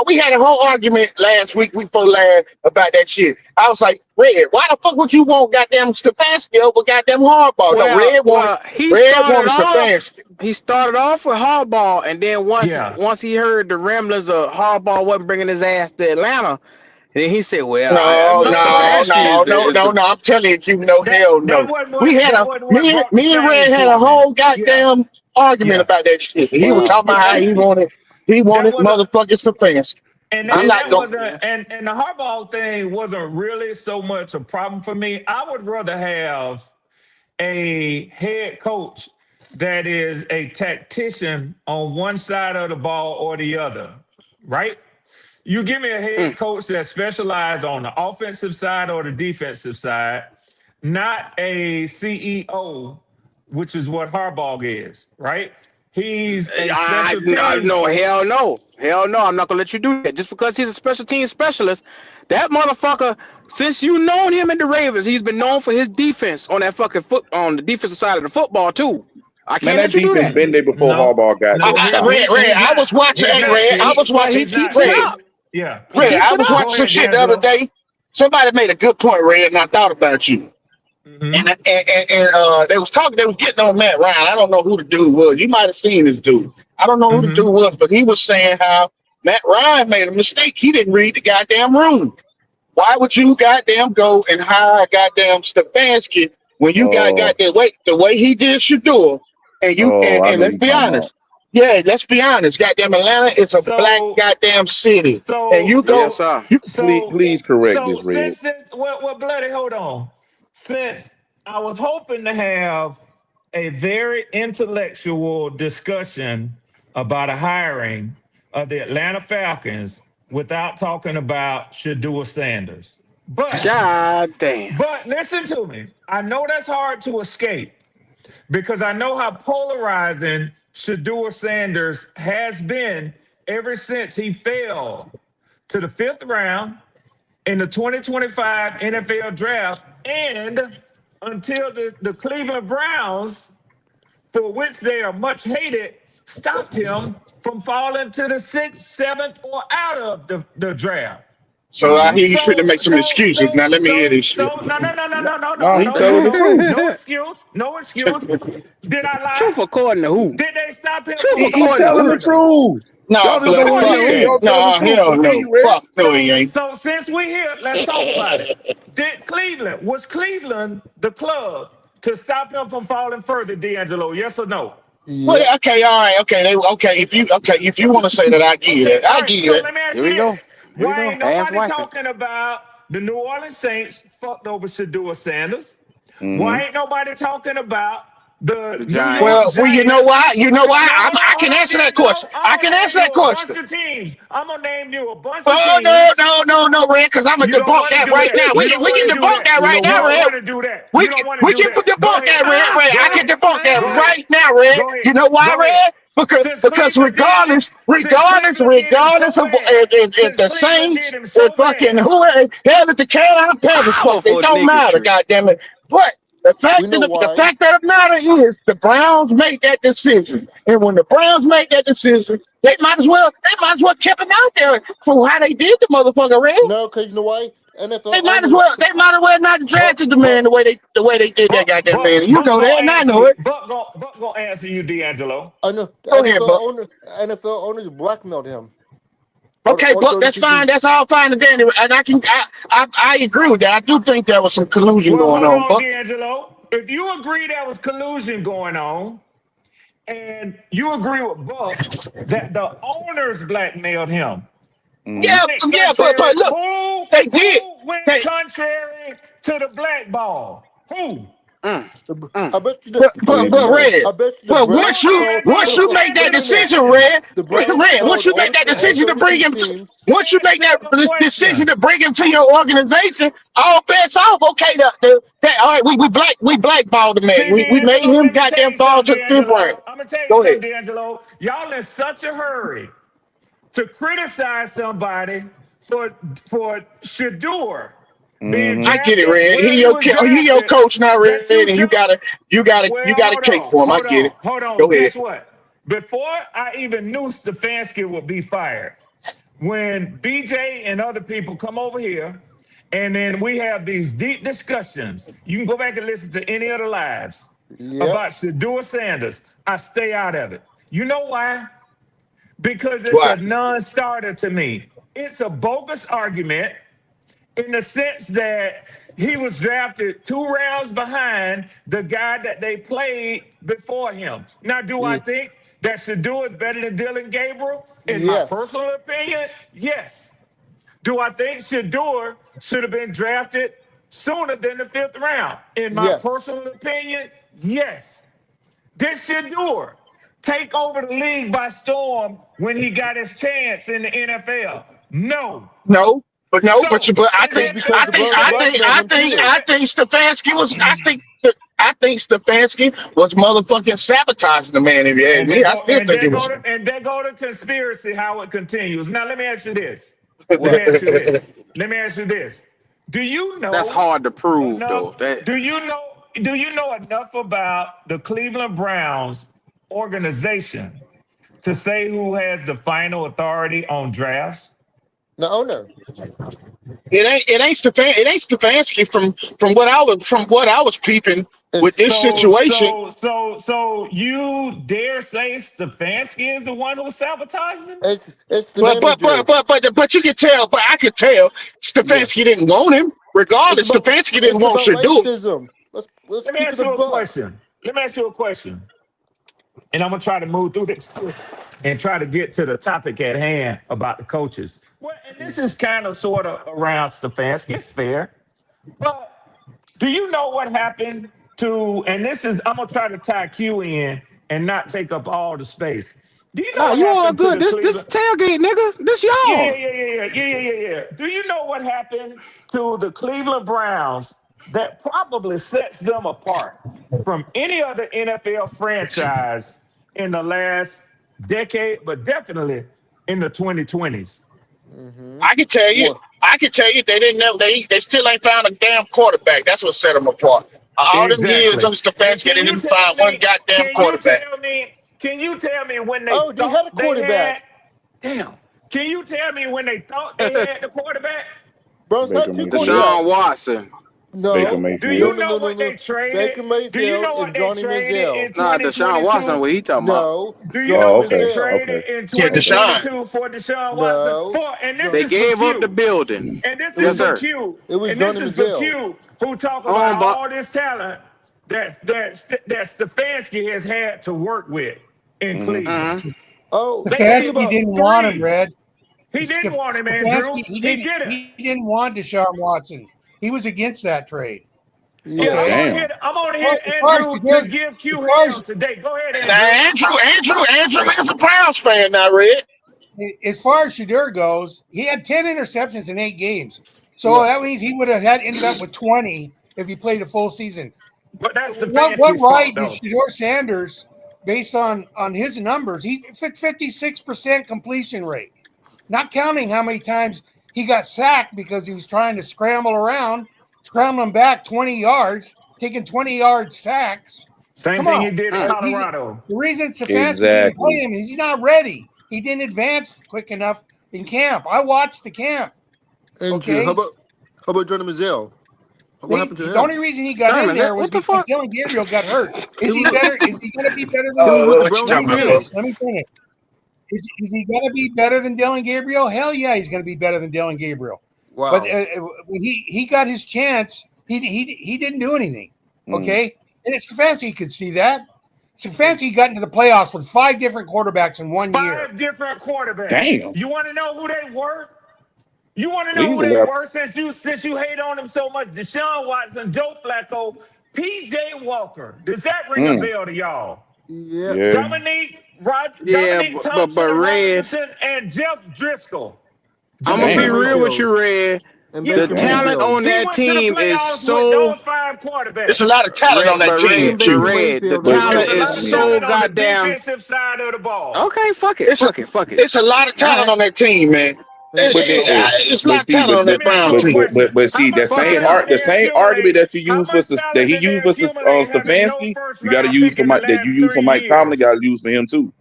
we had a whole argument last week before last about that shit. I was like, Red, why the fuck would you want goddamn Stefanski over goddamn Harbaugh? No, Well, well, Red wanted Stefanski. he started off with Harbaugh, and then once Yeah. once he heard the ramblings of Harbaugh wasn't bringing his ass to Atlanta, then he said, "Well, No, Mr. No, no, Stefanski is no, the no, is no, the no. I'm telling you, no, hell that no. wasn't We what had that a wasn't what broke the me and Red chains had a for me. whole Yeah, goddamn argument yeah. about that shit. He was Wow. talking about Yeah, how he that wanted wasn't motherfuckers Stefanski. I'm and not that going. wasn't and the Harbaugh thing wasn't really so much a problem for me. I would rather have a head coach that is a tactician on one side of the ball or the other, right? You give me a head mm, coach that specializes on the offensive side or the defensive side, not a CEO, which is what Harbaugh is, right? He's a special teams. no, hell no, hell no. I'm not gonna let you do that. Just because he's a special team specialist, that motherfucker. Since you known him in the Ravens, he's been known for his defense on that fucking foot on the defensive side of the football too. I Man, can't let that you do defense that. been there before No, Harbaugh got no, there. Stop. Red, he's I not. was watching. He's Hey, not. Red, I was But watching. he He's not. keeps it Red, up. Yeah. He Red, keeps I it was up. Go watching some ahead, shit the other D'Angelo. day. Somebody made a good point, Red, and I thought about you. Hmm. And they was talking. They was getting on Matt Ryan. I don't know who the dude was. You might have seen this dude. I don't know who the Hmm. dude was, but he was saying how Matt Ryan made a mistake. He didn't read the goddamn room. Why would you goddamn go and hire goddamn Stefanski when you got Oh, goddamn the way he did Shador and you oh, I and know let's you be talking about. honest. Yeah, let's be honest. Goddamn Atlanta is a black So, goddamn city. And so, you go Yes, so, sir. you so, Please correct so, this, Red. well, bloody, hold on. Since I was hoping to have a very intellectual discussion about a hiring of the Atlanta Falcons without talking about Shadua Sanders. But, God damn. but listen to me. I know that's hard to escape because I know how polarizing Shadua Sanders has been ever since he fell to the fifth round in the 2025 NFL draft and until the Cleveland Browns, for which they are much hated, stopped him from falling to the 6th, 7th, or out of the draft. So I hear you finna So, make some so, excuses. Now so, let me hear so, this shit. so, no, no, no, no, no, no, No, no, he no, telling no, the no, truth. no excuse, no excuse. Did I Truth lie? according to who? Did they stop him Truth from He according to falling telling the who? further? truth. Nah, Y'all just don't blood, want to According to fuck hear it. who? that. Y'all telling the Nah, truth. hell no. Continue, Red. Fuck no, he ain't. So since we're here, let's talk about it. Was Cleveland the club to stop him from falling further, D'Angelo? Yes or no? Well, Yep. okay, all right, okay, if you want to say that, I give you Okay, that. all I right. give you So that. let me ask Here you we this: go. Here we why go. ain't Ask nobody wifey. talking about the New Orleans Saints fucked over Shadua Sanders? Mm-hmm. Why ain't nobody talking about the The New York Giants. Well, you know Giants? why? You know why? No, I hold can on, answer that D'Angelo. question. I'm I gonna can name answer you that a bunch question. of teams. I'm gonna name you a bunch of Oh no, teams. no, no, no, Red, because I'm gonna You don't debunk want to that do right that. now. You don't We want can to do debunk that. that You right know You now, don't why? Red. want to do that. We You can, don't want to we do can that. Go debunk ahead. that, Red. Red, Go I can ahead. debunk that Go ahead. right now, Red. Go ahead. You know why, Go ahead. Red? Because Since because Cleveland did him, regardless, since regardless, Cleveland did him so regardless of bad, if since the Cleveland Saints, did him if so fucking bad, who, hell, if the Carolina Panthers fuck, it Powerful don't matter. niggatry. God damn it. But the We fact know of the why. fact of the matter is, the Browns make that decision, and when the Browns make that decision, they might as well kept him out there for how they did the motherfucker, Red. No, because you know why? NFL owners. They might as well not drafted Buck, the man Buck, the way they did that goddamn man. You Buck know that, gonna and I answer know you. it. Buck gonna answer you, D'Angelo. I know the Go ahead, NFL Buck. owner. NFL owners blackmailed him. Okay, All Buck, that's 32 fine. teams. That's all fine and dandy, and I agree with that. I do think there was some collusion Well, going hold on, on, Buck. D'Angelo. If you agree there was collusion going on, and you agree with Buck that the owners blackmailed him, who Mm-hmm. went Yeah, but contrary? look, they did. Who went They, contrary to the black ball? Who? Mm, mm. I bet you but I Who bet you you but the know? Red. I bet you the But Browns called. once Hold you on, make Answer that the wait a minute. decision, question. Red, The Browns Red. Once called you make all that all decision to bring 32 him, teams. once you make Answer that the decision question. to bring him to your organization, all bets off. Okay, all right, we blackballed the man. See, We made D'Angelo, him let me tell goddamn you fall something, to the fifth round. D'Angelo. I'm gonna tell you Go ahead. something, D'Angelo. Y'all in such a hurry to criticize somebody for Shador being Mm-hmm. I get it, drafted Red. where he was He your drafted coach now, Red, that you and you took. gotta you Well, got a cake for him. I get it. hold on. Go ahead. Guess what? Before I even knew Stefanski would be fired, when BJ and other people come over here, and then we have these deep discussions. You can go back and listen to any of the lives Yep. about Shadua Sanders. I stay out of it. You know why? Because it's Why? a non-starter to me. It's a bogus argument in the sense that he was drafted 2 rounds behind the guy that they played before him. Now, do I Ye- think that Shadua is better than Dylan Gabriel? In my Yes. personal opinion, yes. Do I think Shador should have been drafted sooner than the 5th round? In my Yes. personal opinion, yes. Did Shador take over the league by storm when he got his chance in the NFL? No. No, So but is it Because fair the to Browns say? blackmailed him Is it too. I fair? think Stefanski was I think Stefanski was motherfucking sabotaging the man. If you ask And me, they I go still think it was. and they go to conspiracy how it continues. Now let me ask you this. Let me What? ask you this. Let me ask you this. Do you That's know hard to prove, enough? though. That Do you know enough about the Cleveland Browns organization to say who has the final authority on drafts? The owner. It ain't Stefanski from what I was peeping It's with this situation. So you dare say Stefanski is the one who sabotages him? it's the But manager. you can tell. But I could tell Yeah. Stefanski didn't want him. It's Regardless, about Stefanski didn't it's want about Shador. racism. Let's Let me keep ask it a you a buck. question. Let me ask you a question. And I'm gonna try to move through this and try to get to the topic at hand about the coaches. Well, and this is kind of sort of around Stefanski. It's fair. But do you know what happened to, and this is, I'm going to try to tie Q in and not take up all the space. Do you know nah, what you all happened to good. the This Cleveland? tailgate, nigga. This y'all. Yeah. Do you know what happened to the Cleveland Browns that probably sets them apart from any other NFL franchise in the last decade, but definitely in the 2020s? Mm-hmm. I can tell you. What? I can tell you they didn't know they still ain't found a damn quarterback. That's what set them apart. All them years Exactly. under And Stefanski, they didn't find one goddamn quarterback. Can you tell me when they Oh, they had a thought they quarterback. had, damn, can you tell me when they thought they had the quarterback? Browns Baker had two Mayfield. quarterbacks. Deshaun Watson. Baker No, Do you Mayfield. know what they traded? Baker Do you know Mayfield what and they Johnny traded Manziel. in Nah, Deshaun Watson. 2022? What he talking about? No, Do you know Johnny Oh, what they okay. Manziel. traded Okay. in Yeah, Deshaun. 2022 for Deshaun Watson? No, And this They is for gave up the Q. building. And this it Yes, is was for sir. Q. it was And this Johnny is for Manziel. Q who talk Hold about on, Bob. all this talent that Stefanski has had to work with in Cleveland. Oh, They gave Stefanski up didn't want him, 3. Red. He didn't want him, Andrew. Stefanski, He didn't. he didn't want Deshaun Watson. He was against that trade. Yeah, yeah. Okay. I'm on Well, here, as far as Andrew, Shador, to give as Q far hell today. Go ahead, Now, Andrew. Andrew is a Browns fan now, Red. as far as Shador goes, he had 10 interceptions in 8 games. So that means he would have ended up with 20 if he played a full season. But that's What Stefanski's right fault, did though. Shador Sanders, based on his numbers, he 56% completion rate, not counting how many times he got sacked because he was trying to scramble around, scrambling back 20 yards, taking 20-yard sacks. Same Come thing on. he did in Colorado. The reason Stefanski didn't play Exactly. him is he's not ready. He didn't advance quick enough in camp. I watched the camp. Andrew, Okay. how about Johnny Manziel? What happened to The him? only reason he got Damn, in is there that- was what the because fuck? Dylan Gabriel got hurt. Is he better? Is he going to be better than? It was with the What you Browns talking Let me about, defense. finish. Let me finish. Is he going to be better than Dylan Gabriel? Hell yeah, he's going to be better than Dylan Gabriel. Wow. But when he got his chance, he didn't do anything. Okay, and it's Stefanski could see that. Stefanski got into the playoffs with 5 different quarterbacks in 1 year. 5 different quarterbacks. Damn. You want to know who they were? You want to know Please who they elaborate. were since you hate on them so much? Deshaun Watson, Joe Flacco, P.J. Walker. Does that ring a bell to y'all? Yeah. Yeah. Dominique Yeah, Thompson but Red, Robinson and Jeff Driscoll. I'm gonna be Damn. real with you, Red. And Yeah. The Baker talent Mayfield. on He that went to the team is playoffs with so those 5 quarterbacks. It's a lot of talent on that team, But Q. Red. The Mayfield. talent There's a lot is of so talent on the goddamn. defensive side of the ball. Okay, fuck it, It's a- fuck it, fuck it. It's a lot of talent on that team, man. But It's a but lot of see, talent on Let that me ask you Browns a team. question. but see, How much talent the did they same accumulate? argument that you How use much for talent that he did they used for accumulate having no Stefanski, first you got to round use pick for in the Mike that last you use for 3 Mike Tomlin. years? Got to use for him too.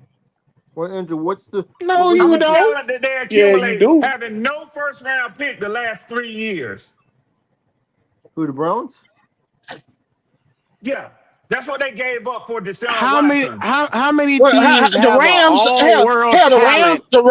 Well, Andrew, what's the No, what you How was much the- don't. talent did they Yeah, you accumulate do. having no first round pick the last 3 years? who the Browns? Yeah. That's what they gave up for Deshaun How many? Watson. How many Well, teams the have an Rams, all-world hell, talent? the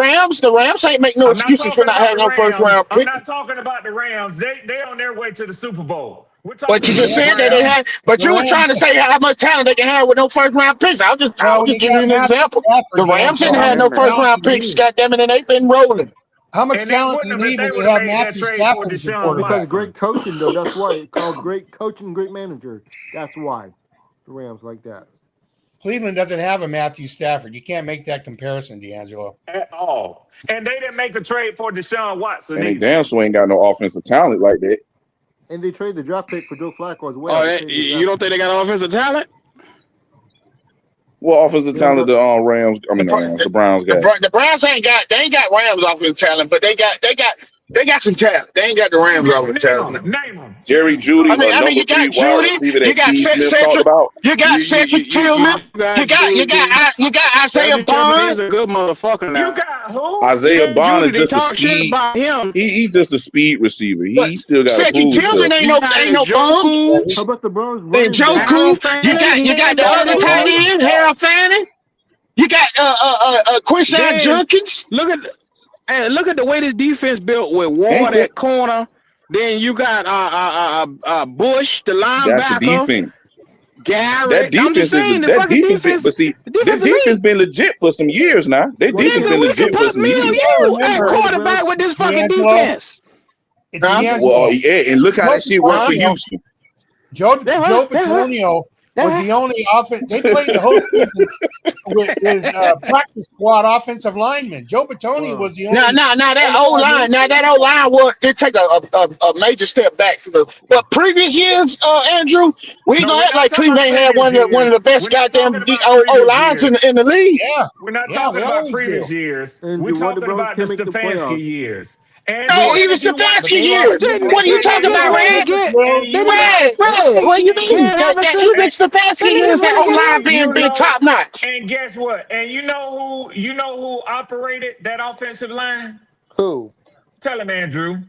Rams ain't make no I'm not excuses for talking not about having the no first Rams. round I'm pick. not talking about the Rams. They on their way to the Super Bowl. We're talking But you about just the said that they Browns. had. But you were trying to say how much talent they can have with no first round picks. I was just Well, giving you an example. The Rams didn't have no first round picks. Goddamn it, and they've been rolling. How much And they talent do you wouldn't have if need they when you would have have made that Matthew trade for Stafford as your Deshaun quarterback? Because Watson. great coaching, though. That's why it's called great coaching, great manager. That's why the Rams like that. Cleveland doesn't have a Matthew Stafford. You can't make that comparison, D'Angelo. At all. And they didn't make a trade for Deshaun Watson And they either. damn sure ain't got no offensive talent like that. And they traded the draft pick for Joe Flacco as well. Oh, They traded the you don't think they got offensive talent? What offensive talent the Rams? I mean, the Browns got. The Browns ain't got Rams offensive talent, but they got some talent. They ain't got the Rams offensive talent. Name them. Jerry Judy, I mean, number you 3 got wide Judy, receiver that you got Steve Smith talked about. You got Cedric Tillman, you got Isaiah Bond. He's a good motherfucker now. You got who? Isaiah Bond is They just a talk shit speed. about him. He's just a speed receiver. But He still got to Cedric prove Tillman himself. ain't no bum. How about the Browns And running back? Joku, you got the other tight end, Harold Fanning. You got Quinshon Junkins. Look at the way this defense built with Ward at corner. Then you got Bush, the linebacker. That's the defense. Garrett. That defense but see, this defense been legit for some years now. They defense been legit for some years. At quarterback with this fucking defense. Well, yeah, and look how that shit worked for Houston. Joe Patonio was the only offense. They played the whole season with practice squad offensive linemen. Joe Patonio was the only. Now that old line was did take a major step back from the. But previous years, Andrew, we gonna act like Cleveland ain't had one of the best goddamn O lines in the league. Yeah, we're not talking about previous years. And We're the talking Browns about the can't make the Stefanski playoffs. years. No, and even if you watch, Stefanski lost years. Super What are you and They talking just about, you went and Red? get. Bowl. and They you just know, Red, what do you mean? can't have a Even They Stefanski years just went that and O get line him. you been know, top notch. and guess what? And you know who operated that offensive line? Who? Tell him, Andrew.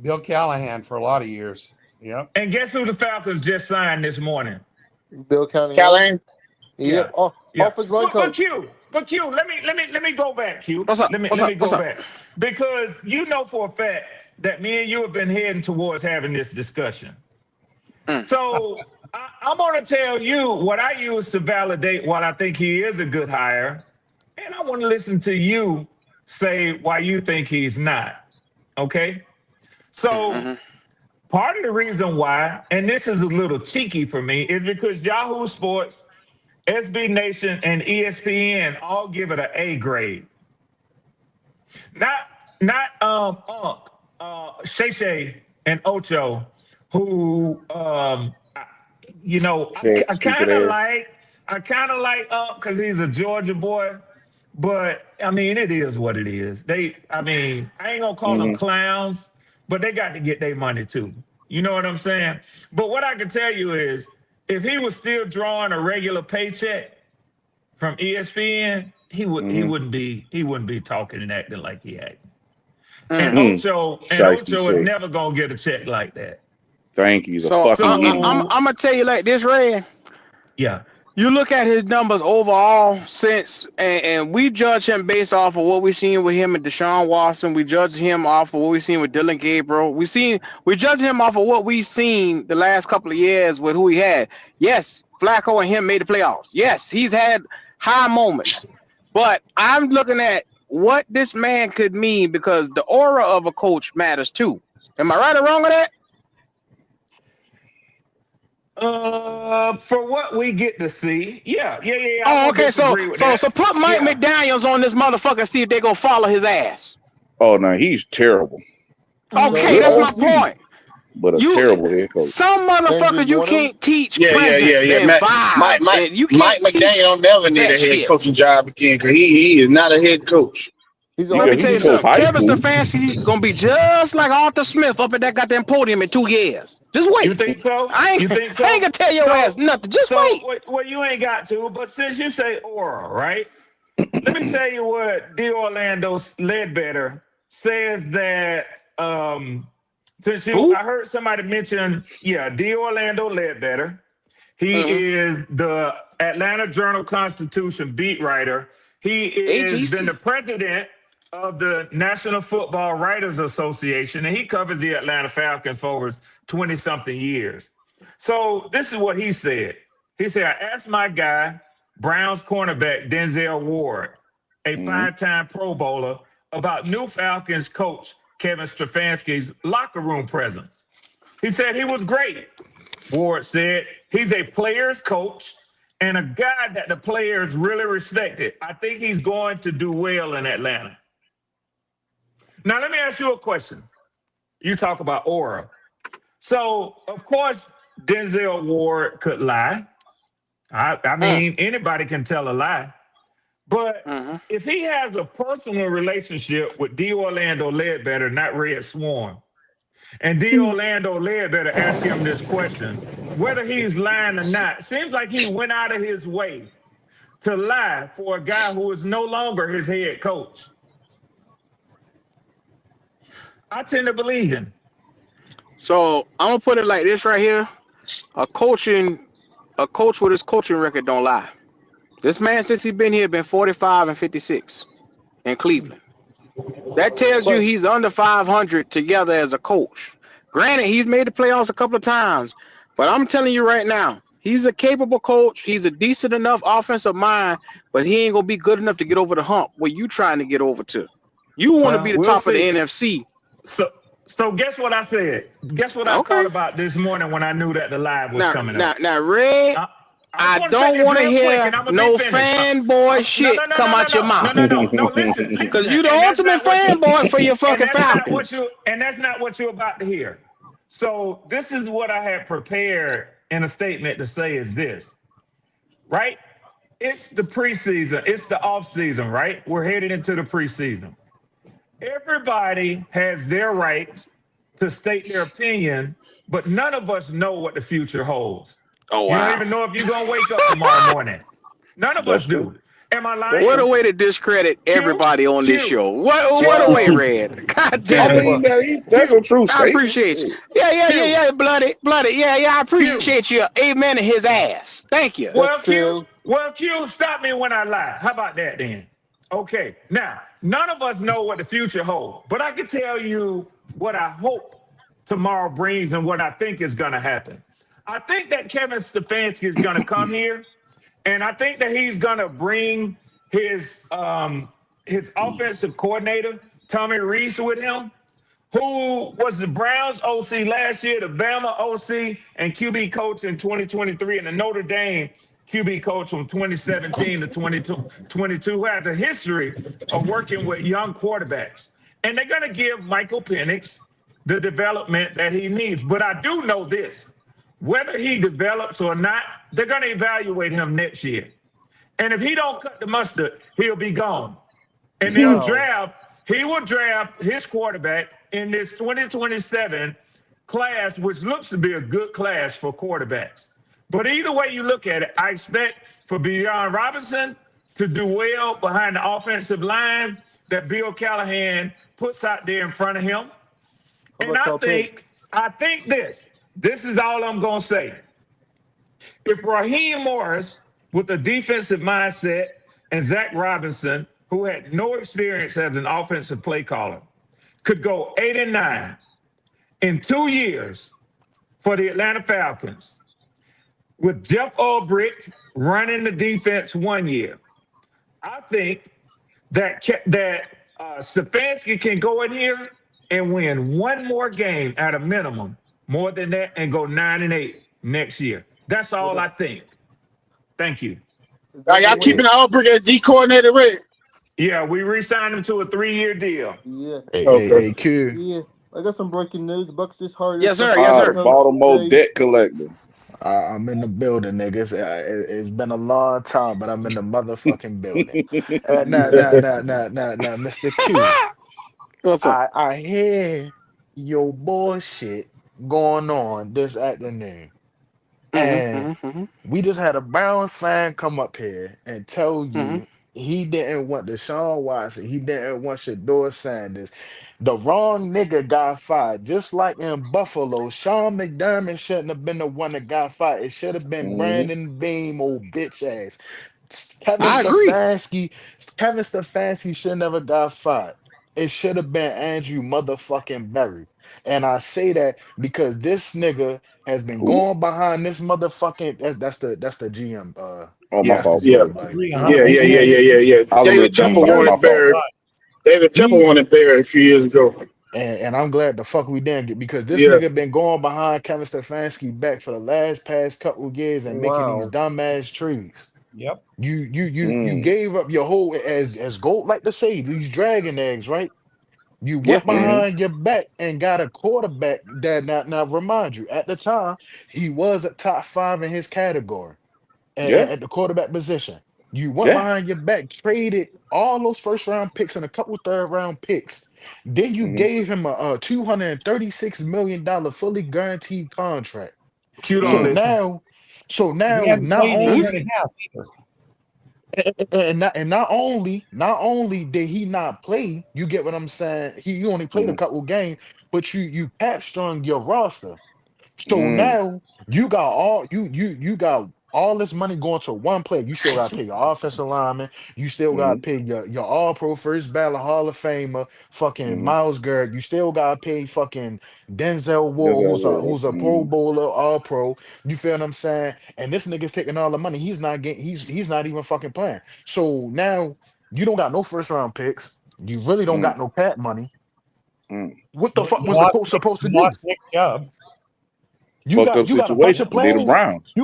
Bill Callahan for a lot of years. Yep. And guess who the Falcons just signed this morning? Bill Callahan. Callahan. Yep. Yeah, Oh, yeah. offensive line coach. But Q, let me go back, Q. What's up? Let me What's let up? me What's go up? back because you know for a fact that me and you have been heading towards having this discussion. Mm. So I'm going to tell you what I use to validate what I think he is a good hire, and I want to listen to you say why you think he's not. Okay, so. Mm-hmm. Part of the reason why, and this is a little cheeky for me, is because Yahoo Sports, SB Nation, and ESPN all give it an A grade. Not Unc, Shay Shay, and Ocho, who Fat, I stupid kind of ass. like Unc because he's a Georgia boy. But I mean, it is what it is. I ain't gonna call them Mm-hmm. clowns, but they got to get their money too. You know what I'm saying? But what I can tell you is, if he was still drawing a regular paycheck from ESPN, he Mm-hmm. wouldn't be talking and acting like he acting. And Mm. Mm. Shiesty Ocho is say. never gonna get a check like that. Thank you. He's a So fucking I'm idiot. I'm So I'm gonna tell you like this, Ray. yeah, You look at his numbers overall since, and we judge him based off of what we seen with him and Deshaun Watson. We judge him off of what we seen with Dylan Gabriel. We judge him off of what we seen the last couple of years with who he had. Yes, Flacco and him made the playoffs. Yes, he's had high moments, but I'm looking at what this man could mean because the aura of a coach matters too. Am I right or wrong with that? for what we get to see, yeah. I Oh, won't okay. So disagree with so that. so put Mike Yeah. McDaniels on this motherfucker. See if they gonna follow his ass. Oh no, he's terrible. Okay, Good that's my OC, point. but a You terrible head coach. some Andrew, motherfuckers you you want him? can't teach Yeah. presence and Mike, Mike, vibe, Mike, and you Mike can't McDaniel teach don't never need that a head shit. coaching job again because he is not a head coach. He's Let me always tell He you been coached something. high Kevin school. Stefanski gonna be just like Arthur Smith up at that goddamn podium in 2 years. Just You wait. think so? I ain't You think I ain't so? gonna tell your ass nothing. Just wait. Well, you ain't got to. But since you say aura, right? Let me tell you what D. Orlando Ledbetter says that. Who? I heard somebody mention, yeah, D. Orlando Ledbetter. He Mm-hmm. is the Atlanta Journal-Constitution beat writer. He has been the AGC. president of the National Football Writers Association, and he covers the Atlanta Falcons for over 20-something years. So this is what he said. He said, I asked my guy, Browns cornerback Denzel Ward, a Mm-hmm. five-time Pro Bowler, about new Falcons coach Kevin Stefanski's locker room presence. He said he was great. Ward said he's a player's coach and a guy that the players really respected. I think he's going to do well in Atlanta. Now, let me ask you a question. You talk about aura. So, of course, Denzel Ward could lie. I mean, anybody can tell a lie. But Mm-hmm. if he has a personal relationship with D. Orlando Ledbetter, not Red Swarm, and D. Orlando Ledbetter asked him this question, whether he's lying or not, seems like he went out of his way to lie for a guy who is no longer his head coach. I tend to believe him. So I'm gonna put it like this right here. A coach with his coaching record don't lie. This man, since he's been here, been 45 and 56 in Cleveland. That tells you But he's under 500 together as a coach. Granted, he's made the playoffs a couple of times, but I'm telling you right now, he's a capable coach. He's a decent enough offensive mind, but he ain't gonna be good enough to get over the hump where you trying to get over to. You want to be Well, the we'll top of the see. NFC. So guess what I said? Guess what I thought Okay. about this morning when I knew that the live was coming up? Now, Red. I I just want to say don't this want to real quick, hear and I'm gonna be no finished. fanboy No, shit come out your mouth. No. Listen, Because you the and that's ultimate not what you. fanboy for your And fucking that's not what Falcons. you. And that's not what you're about to hear. So this is what I had prepared in a statement to say is this, right? It's the preseason. It's the off season, right? We're headed into the preseason. Everybody has their right to state their opinion, but none of us know what the future holds. Oh You don't wow. even know if you're gonna wake up tomorrow morning. None of That's us true. do. Am I That's What lying? a true. way to discredit Q, everybody on this Q, show. What a way, Q, Red. God I damn it. Q, mean, that's a Q, true I statement. appreciate you. Shit. Q, Bloody. Yeah, I Q. appreciate you. Amen to his ass. Thank you. That's Well, Q, true. well, Q, stop me when I lie. How about that then? Okay. Now, none of us know what the future holds, but I can tell you what I hope tomorrow brings and what I think is going to happen. I think that Kevin Stefanski is going to come here, and I think that he's going to bring his offensive coordinator Tommy Reese with him, who was the Browns OC last year, the Bama OC, and QB coach in 2023, and the Notre Dame QB coach from 2017 to 2022, who has a history of working with young quarterbacks. And they're going to give Michael Penix the development that he needs. But I do know this, whether he develops or not, they're going to evaluate him next year. And if he don't cut the mustard, he'll be gone. And Wow. he will draft his quarterback in this 2027 class, which looks to be a good class for quarterbacks. But either way you look at it, I expect for Bijan Robinson to do well behind the offensive line that Bill Callahan puts out there in front of him. How And about Kyle Pitts? I think this is all I'm going to say. If Raheem Morris, with a defensive mindset, and Zach Robinson, who had no experience as an offensive play caller, could go 8-9 in 2 years for the Atlanta Falcons, with Jeff Ulbrich running the defense 1 year, I think that Stefanski can go in here and win one more game at a minimum, more than that, and go 9-8 next year. That's What all up? I think. Thank you. Is Are that the y'all one? keeping the Albrecht as D coordinator, Red? Yeah, we re-signed him to a 3-year deal. Yeah. Okay. Q. Yeah. I got some breaking news. Bucks just hired their Yes, sir. special Yes, Ah, the sir. coach Baltimore today. debt collector. I'm in the building, niggas. It's been a long time, but I'm in the motherfucking building. Now, Mr. Q. What's up? I hear your bullshit going on this afternoon, and Mm-hmm. we just had a Browns fan come up here and tell Mm-hmm. you he didn't want Deshaun Watson, he didn't want Shador Sanders. The wrong nigga got fired. Just like in Buffalo, Sean McDermott shouldn't have been the one that got fired. It should have been Hmm. Brandon Beam, old bitch ass. Kevin I agree. Stefanski, Kevin Stefanski should never got fired. It should have been Andrew motherfucking Berry. And I say that because this nigga has been Who? going behind this motherfucking that's the GM. Oh, my Yeah. That's the fault. Yeah. GM, buddy. Agree Mm-hmm. Yeah, 100%. yeah, He yeah, he yeah, yeah, yeah. I was a little David too he Tepper far. he My wanted fault. Barrett. David Tepper he wanted Barrett a few years ago. and I'm glad the fuck we didn't get because this Yeah. nigga been going behind Kevin Stefanski back for the last past couple years and making these Wow. dumbass trees. Yep. You Mm. gave up your whole as Gold like to say these dragon eggs, right? You Yeah. went Hmm. behind your back and got a quarterback that now remind you at the time he was a top five in his category Yeah. at the quarterback position. You went Yeah. behind your back, traded all those first round picks and a couple third round picks. Then you Hmm. gave him a $236 million fully guaranteed contract. Q don't So Mm. listen. now, so And he now hadn't not played a Mm-hmm. year only and a half either. and not only did he not play, you get what I'm saying. He you only played a Mm. couple games, but you hamstrung your roster. So Mm. now you got all this money going to one player. You still gotta pay your offensive lineman. You still gotta Mm. pay your all pro first ballot Hall of Famer, fucking Mm. Miles Garrett. You still gotta pay fucking Denzel Yes, Ward, I who's a will. who's a pro Mm. bowler, all pro. You feel what I'm saying? And this nigga's taking all the money. He's not even fucking playing. So now you don't got no first round picks. You really don't Mm. got no cap money. Mm. What the You, fuck you was the lost coach supposed to you do? lost Nick Chubb. You Fucked got up you got a bunch situation. of They the players. Browns.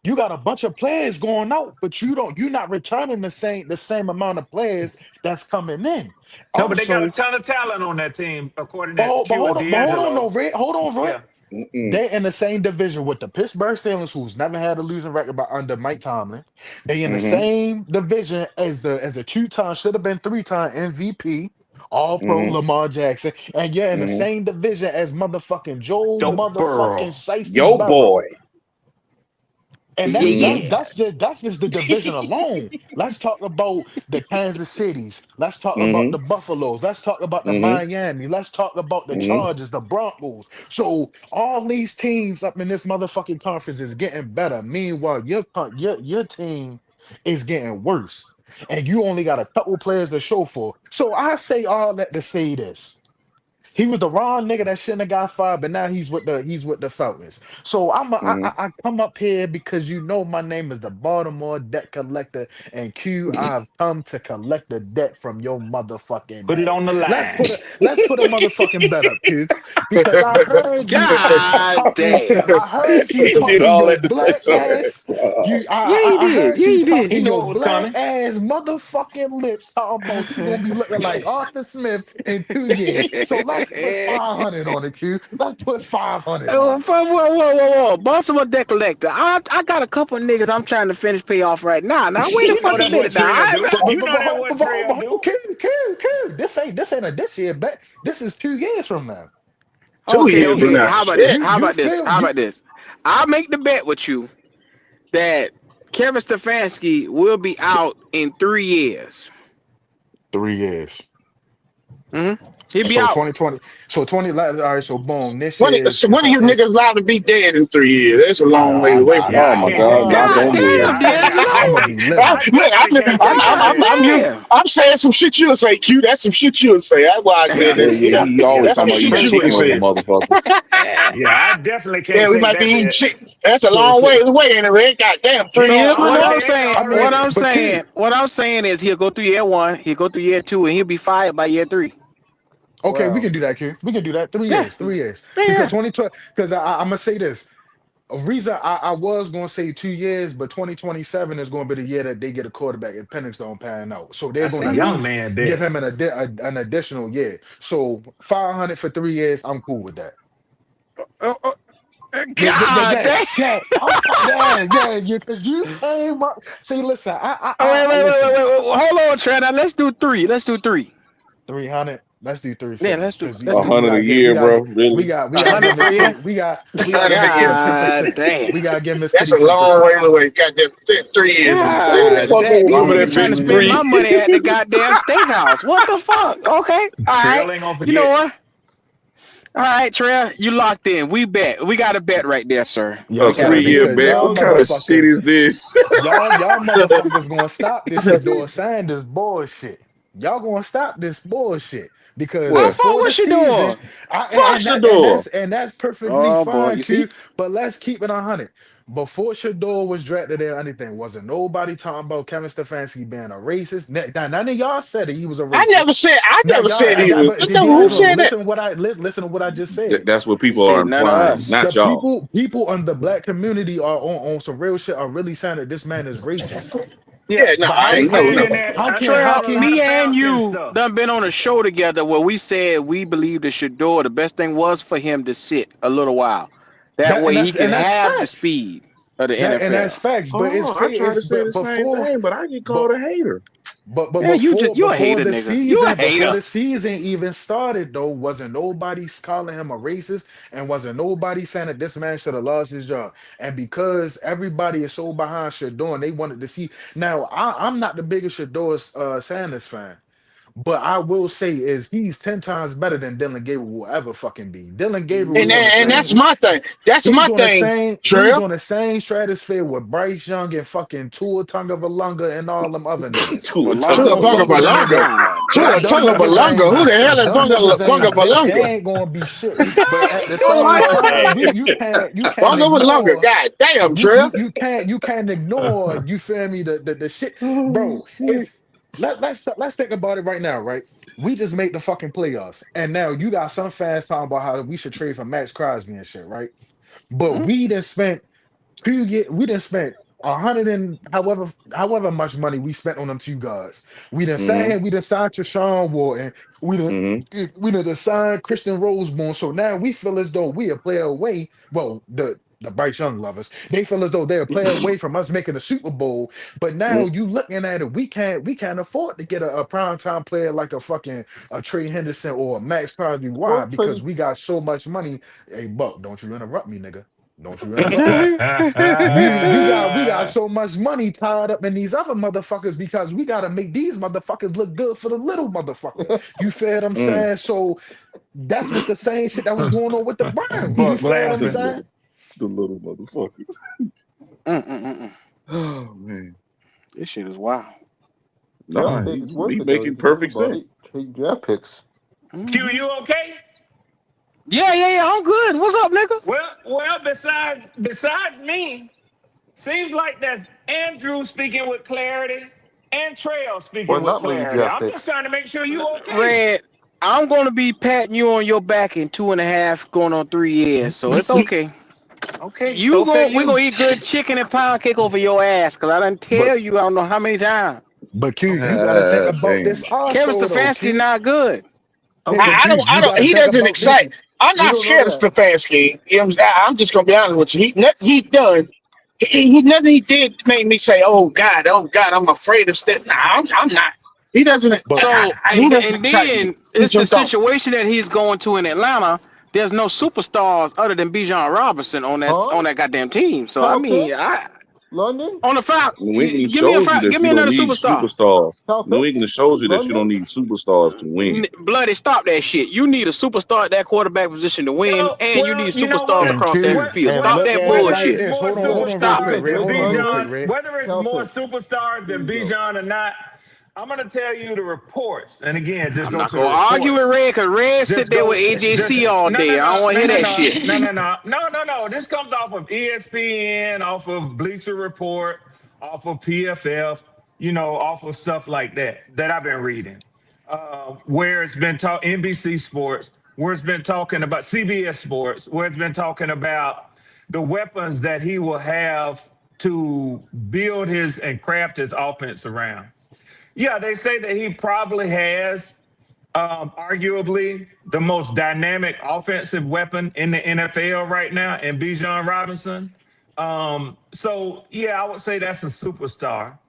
You got a bunch of players going out, but you're not returning the same amount of players that's coming in. No, but they got a Also, ton of talent on that team, according but to hold, but Q hold and on, but hold on, D'Angelo. no, Red. Hold on, Red. Yeah. Mm-mm. They're in the same division with the Pittsburgh Steelers, who's never had a losing record by under Mike Tomlin. They in the Mm-hmm. same division as the two-time, should have been three-time MVP All pro Mm-hmm. Lamar Jackson, and you're in the Mm-hmm. same division as motherfucking Joe Joe motherfucking Burrow. Shiesty Yo, Burrow. boy. And Yeah, that's Mm-hmm. that's yeah. that's just that's just the division alone. Let's talk about the Kansas Cities. Let's talk about Mm-hmm. the Buffaloes. Let's talk about the Mm-hmm. Miami. Let's talk about the Mm-hmm. Chargers, the Broncos. So all these teams up in this motherfucking conference is getting better. Meanwhile, your team is getting worse, and you only got a couple players to show for. So I say all that to say this. He was the wrong nigga that shouldn't have got fired, but now he's with the Falcons. So Mm-hmm. I come up here because you know my name is the Baltimore debt collector, and Q, I've come to collect the debt from your motherfucking Put it ass. on the line. Let's put a motherfucking bet up, Q, because I heard you God talking. damn. I heard you Did talking all your that to say black your ass. ass. Yeah, he I did. heard Yeah, you he did. He talking knew your it was black coming. ass motherfucking lips talking about you gonna be looking like Arthur Smith in 2 years. So let's put 500 on it, Q. Let's put 500 Whoa, on it. whoa. Baltimore debt collector. I got a couple of niggas I'm trying to finish pay off right now. Now, wait a You know fucking that's what minute now. Trill do. You know that's what Trill Hold do. Q. This ain't a this year bet. This is 2 years from now. 2 years from Okay. now. How about this? Shit. How You about this? feel How you about this? I'll make the bet with you that Kevin Stefanski will be out in 3 years. 3 years. He'll be So out. 2020. So 20. All right. So boom. This When, year is when it's are a you it's niggas allowed to be dead in 3 years? That's a long way away from Yeah, Oh I my can't uh God, take that knock God on bet. wood. damn, I'm D'Angelo. gonna be living. Look, I definitely can't take God that bet. damn. I'm saying some shit you'll say, Q. That's some shit you'll say. That's why I said Yeah, that. yeah, he Yeah, always That's some talking about shit eating you definitely would chicken can't with a say. take. motherfucker. Yeah, I definitely Yeah, can't we take might be that eating bet. shit. That's a So long shit. way away, ain't it, Red? Goddamn, You 3 years know, from What now? I'm already there, saying, I mean, what already. I'm but Q. saying, what I'm saying is he'll go through year one, he'll go through year two, and he'll be fired by year three. Okay, we Wow. can do that, Q. We can do that. Three Yeah, years, 3 years. Because yeah. 2020, because I'm gonna say this. A reason I was gonna say 2 years, but 2027 is gonna be the year that they get a quarterback if Penix don't pan out. So they're That's a gonna at young least man give bet. him an additional year. So 500 for 3 years, I'm cool with that. Oh, oh, Yeah, yeah, yeah, God yeah, damn. yeah. Yeah. Because you ain't see. Listen, Oh, listen. Hold on, Trent. Now let's do three. Let's do three. 300. Let's do Yeah, 350 let's do because let's A do we hundred three. a gotta get we year, gotta bro. get Really? we A gotta hundred give for Miss you? Kitty we gotta give Miss Kitty God 10%. damn. We gotta give Miss That's Kitty a long 10%. way away. Goddamn, 3 years is God Fuck damn. old These woman niggas that trying to bitch spend my three. money at the goddamn steakhouse. What the fuck? Okay. All right. Trill ain't gonna You know forget. what? All right, Trey, you locked in. We bet. We got a bet right there, sir. A We Yes, got a sir. 3 year bet. Because bet. y'all What kind of shit motherfuckers, is this? y'all motherfuckers gonna stop this Shador Sanders bullshit. Y'all gonna stop this bullshit because How What? far before the was she season, doing? Fuck Shador. and that's perfectly Oh boy, fine, you Q. see? But let's keep it 100. Before Shador was drafted or anything, wasn't nobody talking about Kevin Stefanski being a racist. None of y'all said that he was a racist. I Now never y'all, said he was. but Who D'Angelo, said that? listen to what I just said. That's what He people are said none of implying, us. not The y'all. people on the black community are on some real shit are really saying that this man is racist. Yeah, Yeah, no, But I they how ain't know, how saying no. in can that. how I can saw how Trey, a can lot me of and Falcon you stuff. done been on a show together where we said we believe the Shador, the best thing was for him to sit a little while. That that way he can and that's have the facts. speed of the That's NFL. facts. But Hold it's on. I crazy. try It's to say but the same before thing, but I get but called a hater. Yeah, you a before hater, the nigga. You a season hater. even started though, wasn't nobody calling him a racist and wasn't nobody saying that this man should have lost his job. And because everybody is so behind Shador, and they wanted to see. Now I'm not the biggest Shador Sanders fan. But I will say is he's 10 times better than Dylan Gabriel will ever fucking be. Dylan Gabriel was on the And that's same. Mm, my thing. That's He my was on the thing, same. He was Trail. on the same stratosphere with Bryce Young and fucking Tua Tunga and all them other niggas. To a I Tua tongue don't of a fuck with them lunga. niggas. God Tua damn. Them niggas Balunga. ain't. Who the hell is Them niggas ain't. They Balunga? ain't gonna be shit. But at the Oh same my time, God. you can't Balunga. ignore. God damn, You Trail. you you can't you can't ignore. You feel me? The shit, Oh bro. shit. It's let's think about it right now, right? We just made the fucking playoffs, and now you got some fans talking about how we should trade for Max Crosby and shit, right? But Mm, we done spent 2 years. We done spent 100 and however much money we spent on them two guys. We done sat Mm-hmm. here, we done signed Treshaun Wharton, we done Mm-hmm. we done signed Christian Roseborn. So now we feel as though we a player away. Well, the Bryce Young lovers, they feel as though they're a player away from us making a Super Bowl. But now you looking at it, we can't afford to get a prime time player like a fucking a Trey Henderson or a Max Crosby. Why? Well, Because Trey, we got so much money. Hey, Buck, don't you interrupt me, nigga. Don't you interrupt me. We got so much money tied up in these other motherfuckers because we gotta make these motherfuckers look good for the little motherfucker. You feel what I'm Mm. saying? So that's what the same shit that was going on with the Browns. You Buck feel what I'm The laughing. saying? little motherfuckers. Oh man. This shit is wild. Nah, draft pick is worth he it though. making If you think perfect about it, sense. trade draft picks. Q, you okay? Yeah. I'm good. What's up, nigga? Well, besides me, seems like that's Andrew speaking with clarity and Trail Well, speaking with not really clarity. draft I'm just picks. trying to make sure you okay. Red, I'm gonna be patting you on your back in 2.5, going on 3 years, so it's okay. Okay, so say We you. gonna eat good chicken and pound cake over your ass, cause I done But tell you I don't know how many times. but Q, you gotta think about Damn. this Kevin also though, Stefanski Q. not good. Hey, Okay. Q, you gotta He think doesn't about excite. this. I'm We not don't know scared of that. Stefanski. You know what I'm saying? I'm just gonna be honest with you. Nothing he done. He nothing he did made me say, oh God, I'm afraid of Steph. Nah, I'm not. He doesn't. But So He doesn't and excite me. then He it's the just don't. situation that he's going to in Atlanta. There's no superstars other than Bijan Robinson Huh? on that goddamn team. So I Kyle mean, Pitts? London? on the Falcons, New England give me a shows you that give me you don't another need superstar. superstars. Kyle New Pitts? England shows you that you don't London? need superstars to win. Bloody, stop that shit. You need a superstar at that quarterback position to win, No, and you need well, you know superstars what? and across that Q, field. and Stop look that at it Whether like it's bullshit. this. more Hold on real Stop quick, it. Pitts, Red. Ray Hold on real quick, London? Bijan, Red. whether it's Kyle more Pitts. superstars There than you go. Bijan or not, I'm gonna tell you the reports. And again, just I'm go not to the gonna argue with reports. Red because Red sit Just there with go. Just AJC all no, day. no, I don't no, want to no, hear no, that no, shit. no, no, no, no, no, no. This comes off of ESPN, off of Bleacher Report, off of PFF. Off of stuff like that I've been reading. Where it's been taught NBC Sports, where it's been talking about CBS Sports, where it's been talking about the weapons that he will have to build his and craft his offense around. Yeah, they say that he probably has arguably the most dynamic offensive weapon in the NFL right now in Bijan Robinson. So yeah, I would say that's a superstar,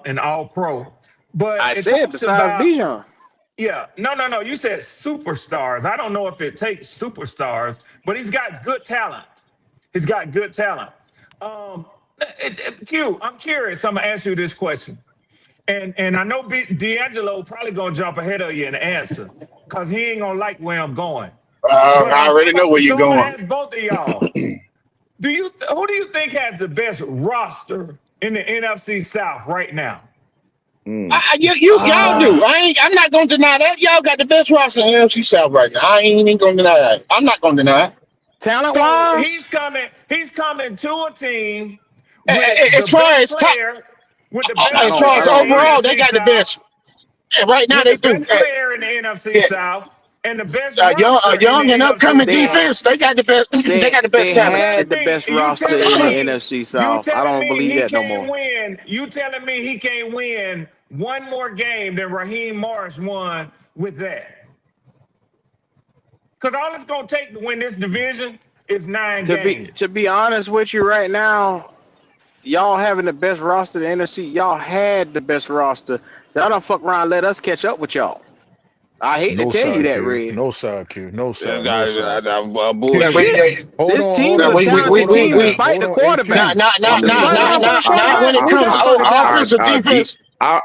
an all pro. But I it said talks besides about, Bijan. yeah, no. You said superstars. I don't know if it takes superstars, but he's got good talent. He's got good talent. Um, Q, I'm curious. I'm gonna ask you this question, and I know D'Angelo probably gonna jump ahead of you in the answer because he ain't gonna like where I'm going. But I already know where you're so I'm gonna going. ask both of y'all. Who do you think has the best roster in the NFC South right now? Mm. Y'all do. I'm not gonna deny that. Y'all got the best roster in the NFC South right now. I ain't even gonna deny that. I'm not gonna deny it. Talent So wise, he's coming to a team with the As far best as top, player, with the I best as don't far player I as in the don't agree. overall, they NFC got the South, best. Right now, with they the do. best player in the NFC They South, and the best roster in the Young and NFC upcoming they South. defense, they got the best. They got the best they You talent. had telling the me, best roster in the NFC you South. I telling don't me believe he that no can't more. win, you telling me he can't win one more game than Raheem Morris won with that. Because all it's going to take to win this division is 9 To games. be honest with you right now, y'all having the best roster in the NFC. Y'all had the best roster. Y'all don't fuck around and let us catch up with y'all. I hate to No tell you side that, Q. Red. No side Q. No Yeah, side. No guys, side. Q. bullshit. Hold This on, team hold is a on, Q. Hold talented on team now. despite Hold the on. Hey quarterback. Q. I mean, Despite Not having a quarterback, when it we comes to motherfucking talented. offensive defense.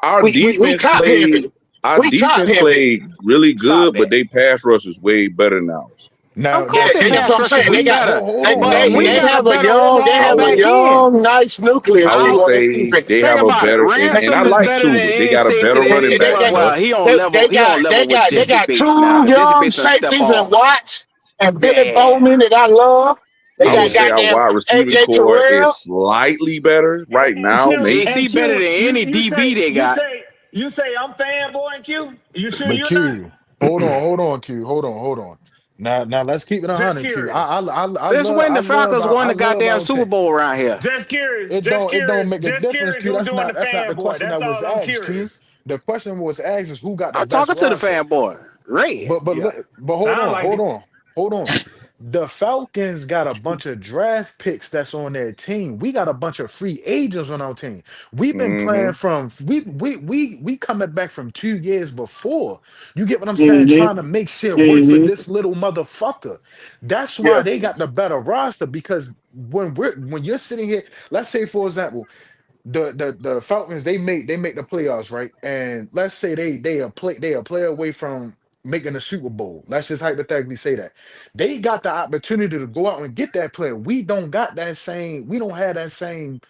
our We defense top heavy. played our We top defense heavy. played really Stop good, but that. they pass rush is way better than ours. Of Now course, their That's Q. what pass I'm rushers saying. is They got better, Hold You know on. what I but we mean? got a better overall I would back end. nice nucleus I on would Our that say defense. they Think have a about it. better and I Ransom is like better than Tua. They any got a safety better that running back than well, us. he on level with They Jesse got Bates now, two because Jesse young Bates done step safeties and off. Watts and Billy Yeah, Bowman that I love. They I would got yeah. say our goddamn wide receiving AJ core is Terrell. slightly better right And now, Q, maybe. and AC better Q, than any you DB say, they you got. say, you say I'm fanboy and Q? You sure But you're not? Q. Hold on. Hold on, Q. Hold on. Hold on. Now let's keep it Just 100. Q. curious. Since when I the love Falcons won I the love goddamn our Super team. Bowl around here? Just curious. It Just don't curious. make a Just difference, curious. Q. Who doing the That's not the fanboy? question That's that was all I'm asked, Q. curious. The question was asked is who got the I'm best talking to the roster. fanboy. Red. Yeah. But Sound like it. hold on. The Falcons got a bunch of draft picks that's on their team. We got a bunch of free agents on our team. We've been playing Mm-hmm. from we coming back from 2 years before. You get what I'm saying? Trying to Mm-hmm. make shit work for Mm-hmm. this little motherfucker. That's why Yeah. they got the better roster because when you're sitting here, let's say for example the Falcons they make the playoffs, right? And let's say they a player away from making the Super Bowl. Let's just hypothetically say that. They got the opportunity to go out and get that player. We don't have that same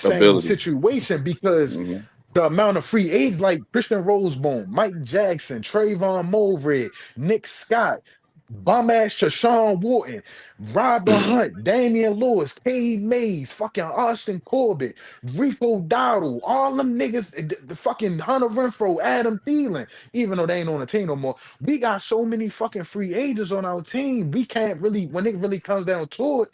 Ability. situation because Mm-hmm. the amount of free agents like Christian Rosebone, Mike Jackson, Trayvon Mulray, Nick Scott, bum ass Shashawn Wharton, Robert Hunt, Damian Lewis, Cade Mays, fucking Austin Corbett, Rico Dowdle, all them niggas, the fucking Hunter Renfro, Adam Thielen, even though they ain't on the team no more. We got so many fucking free agents on our team. We can't really, when it really comes down to it,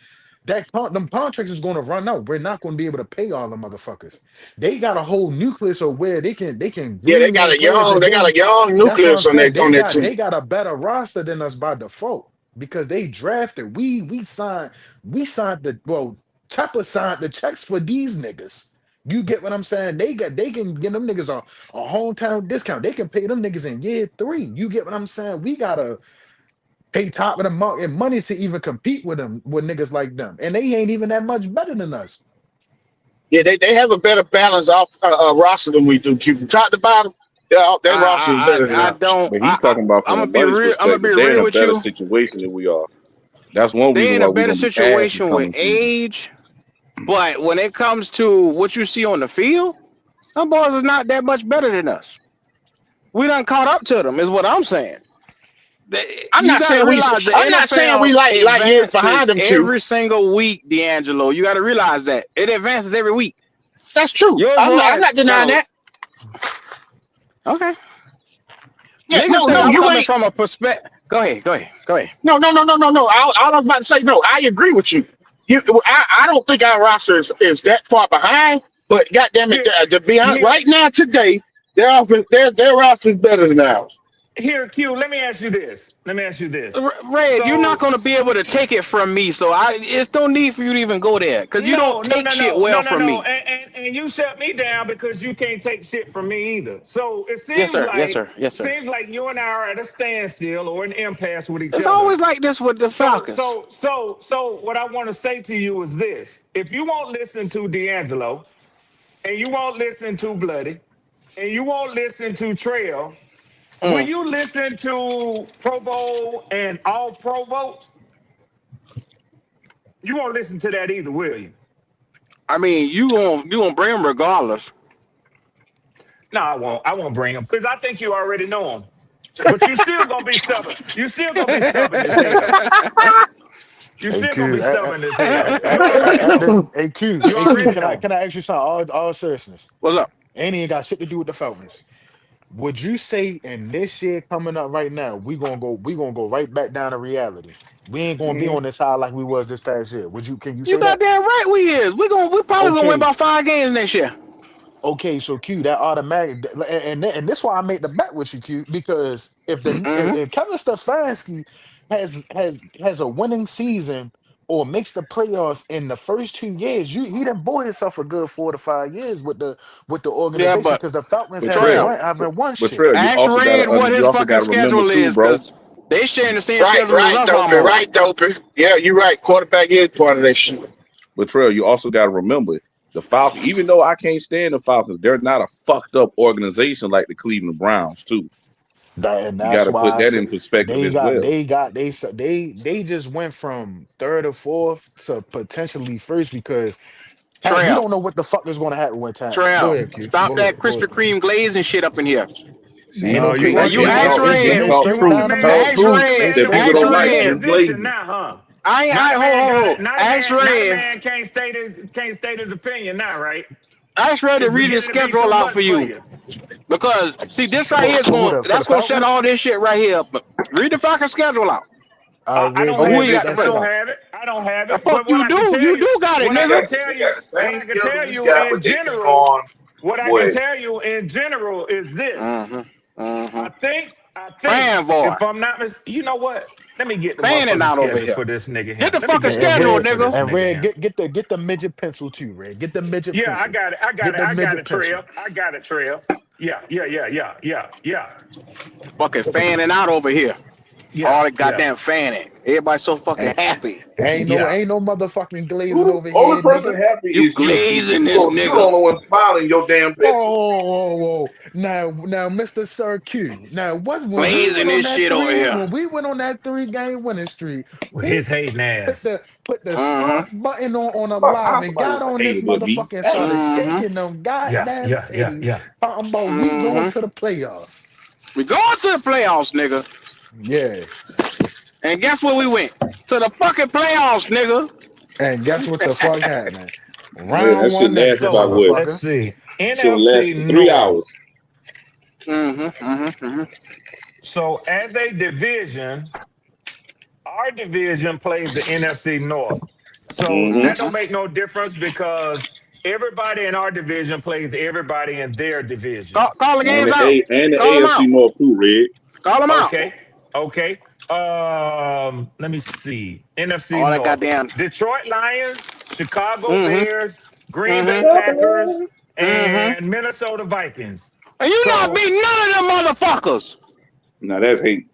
them contracts is going to run out. We're not going to be able to pay all the motherfuckers. They got a whole nucleus of where they can Yeah, they got greenlight a players young, and they got then a young that's what I'm nucleus on saying. that They on that got team. they got a better roster than us by default because they drafted. We signed Chopper signed the checks for these niggas. You get what I'm saying? They can get them niggas a hometown discount. They can pay them niggas in year 3. You get what I'm saying? We gotta pay top of the market money to even compete with niggas like them. And they ain't even that much better than us. Yeah, they have a better balance off roster than we do. Q from top to bottom, their roster is better than I ours. don't. But he talking about I'm from a gonna be money's real. I'm gonna be perspective. They're in real a with better you. situation than we are. That's one They reason in why a we're better gonna be ass this situation with coming season. age, but when it comes to what you see on the field, them boys is not that much better than us. We done caught up to them, is what I'm saying. I'm You not got to saying we. realize the I'm not saying we NFL like light years behind advances them. Q. every single week, D'Angelo. You got to realize that it advances every week. That's true. Yours I'm boy not got denying a that. okay. Yeah, Niggas no, think no, I'm you coming ain't. from a perspective. Go ahead. Go ahead. Go ahead. No, no, no, no, no, no. I was about to say no. I agree with you. I don't think our roster is that far behind. But goddamn it, Here, to be honest, here, right now today, their roster is better than ours. here, Q. Let me ask you this. Let me ask you this. Red, you're not So gonna be able to take it from me, so it's no need for you to even go there, cause you don't no, no, take no, shit no, no, well no, from no. me. And you shut me down because you can't take shit from me either. So it Yes, seems sir. Yes, like sir. Yes, sir. you and I are at a standstill or an impasse with each It's other. always like this with the So Falcons. so so so what I want to say to you is this. If you won't listen to D'Angelo and you won't listen to Bloody and you won't listen to Trail, will Mm. you listen to Pro Bowl and all pro votes? You won't listen to that either, will you? I mean, you gonna bring them regardless. No, I won't. I won't bring him because I think you already know him. But you still gonna be stubborn. You still gonna be stubborn as hell. You Hey still gonna Q, be stubborn as hell. You already know. hey Q, You hey Q, already can I know. can I ask you something? All seriousness. What's up? Ain't got shit to do with the Falcons. Would you say in this year coming up right now, we gonna go right back down to reality? We ain't gonna be Mm-hmm. on this high like we was this past year. Can you You say that? goddamn right we is. We probably gonna win Okay, about 5 games next year. okay, so Q, that automatic, and this why I made the bet with you, Q, because Hmm. if Kevin Stefanski has a winning season or makes the playoffs in the first 2 years, he done bought himself a good 4 to 5 years with the Yeah, organization but because the Falcons But haven't Trail, Trail, won haven't won but shit. Trail, ask Red what you his also fucking got to remember schedule too, is, bro. cause they sharing the same Right, schedule as right, us Dopey. almost. Right, Dopey. Yeah, you're right. Quarterback is part of that shit. But Trail, you also got to remember the Falcons. Even though I can't stand the Falcons, they're not a fucked up organization like the Cleveland Browns too. And You got that's to put why I that said in perspective they as got well. they got they just went from third or fourth to potentially first because we Trail, don't know what the fuck is going to happen with time. Go Trail, ahead, Q. stop Go that ahead. Go Krispy ahead. Kreme glazing shit up in here. See, Ain't No, no you Now it's you you it's ask want it's and Red, you talk you straight want truth. the down the man Talk middle. ask truth. It's Red, If straight people ask don't down the like it, middle. it's man's Red. listen glazing. now, huh? I hold on, hold on. Can't state his opinion now, right? Ask Red to It's read his beginning to be schedule too out for much for you. you. Because see, this right here is For who going the for the that's gonna shut Falcons? all this shit right here up. But read the fucking schedule out. All right, I Red, don't go Or who ahead, have you it. read got the that I shit first? don't out. have it. I don't have The it. fuck But what you I can do? tell You you, do got it, what I nigga. can tell They got you, the what same I can schedule tell we you got, in but they take general, on what I can what? tell you in general is this. I think, Fan boy. if I'm not you know what? Let me get the Fanning motherfucking out over schedule here. for this nigga Get here. the Let me fucking get the And schedule, schedule Red, for this nigga. and nigga Red, here. get the midget pencil too, Red. Get the midget Yeah, I pencil. got it. I got Get it. the I got midget it, pencil. Trail. I got it, Trail. Yeah, yeah, yeah, yeah, yeah, yeah, Fucking fanning out over here. yeah, All the yeah, goddamn fanning. Everybody so fucking And, happy. yeah. ain't no motherfucking Who glazing the over only here, person nigga. happy You is you, Key. glazing this You the nigga. only one smiling in your damn picture. Oh. Now, Mr. Sir Q. Now, when we Glazing went on this that shit over here. three-game winning streak, With who his hating ass. put the Mm-hmm. start button on a I'm about live time and somebody got was on this hating with me. motherfucker and Damn. started Mm-hmm. shaking them Yeah, goddamn yeah, yeah, titties, yeah. talking about we going Mm-hmm. to the playoffs. We going to the playoffs, nigga. Yeah. And guess where we went? To the fucking playoffs, nigga. And guess what the fuck happened? Man, that Round shit one exit, lasted about So what? let's motherfucker. see. Shit NFC lasted 3 hours. North. Mm-hmm. Mm-hmm. So as a division, our division plays the NFC North. So Mm-hmm. that don't Mm-hmm. make no difference because everybody in our division plays everybody in their division. Call the And games the out. A and the Call them AFC out. North too, Red. Call them out. Okay. Okay. Let me see. NFC All that North. goddamn. Detroit Lions, Chicago Mm-hmm. Bears, Green Bay Mm-hmm. Packers, Mm-hmm. and Minnesota Vikings. And you not So, beat none of them motherfuckers. Now that's hate.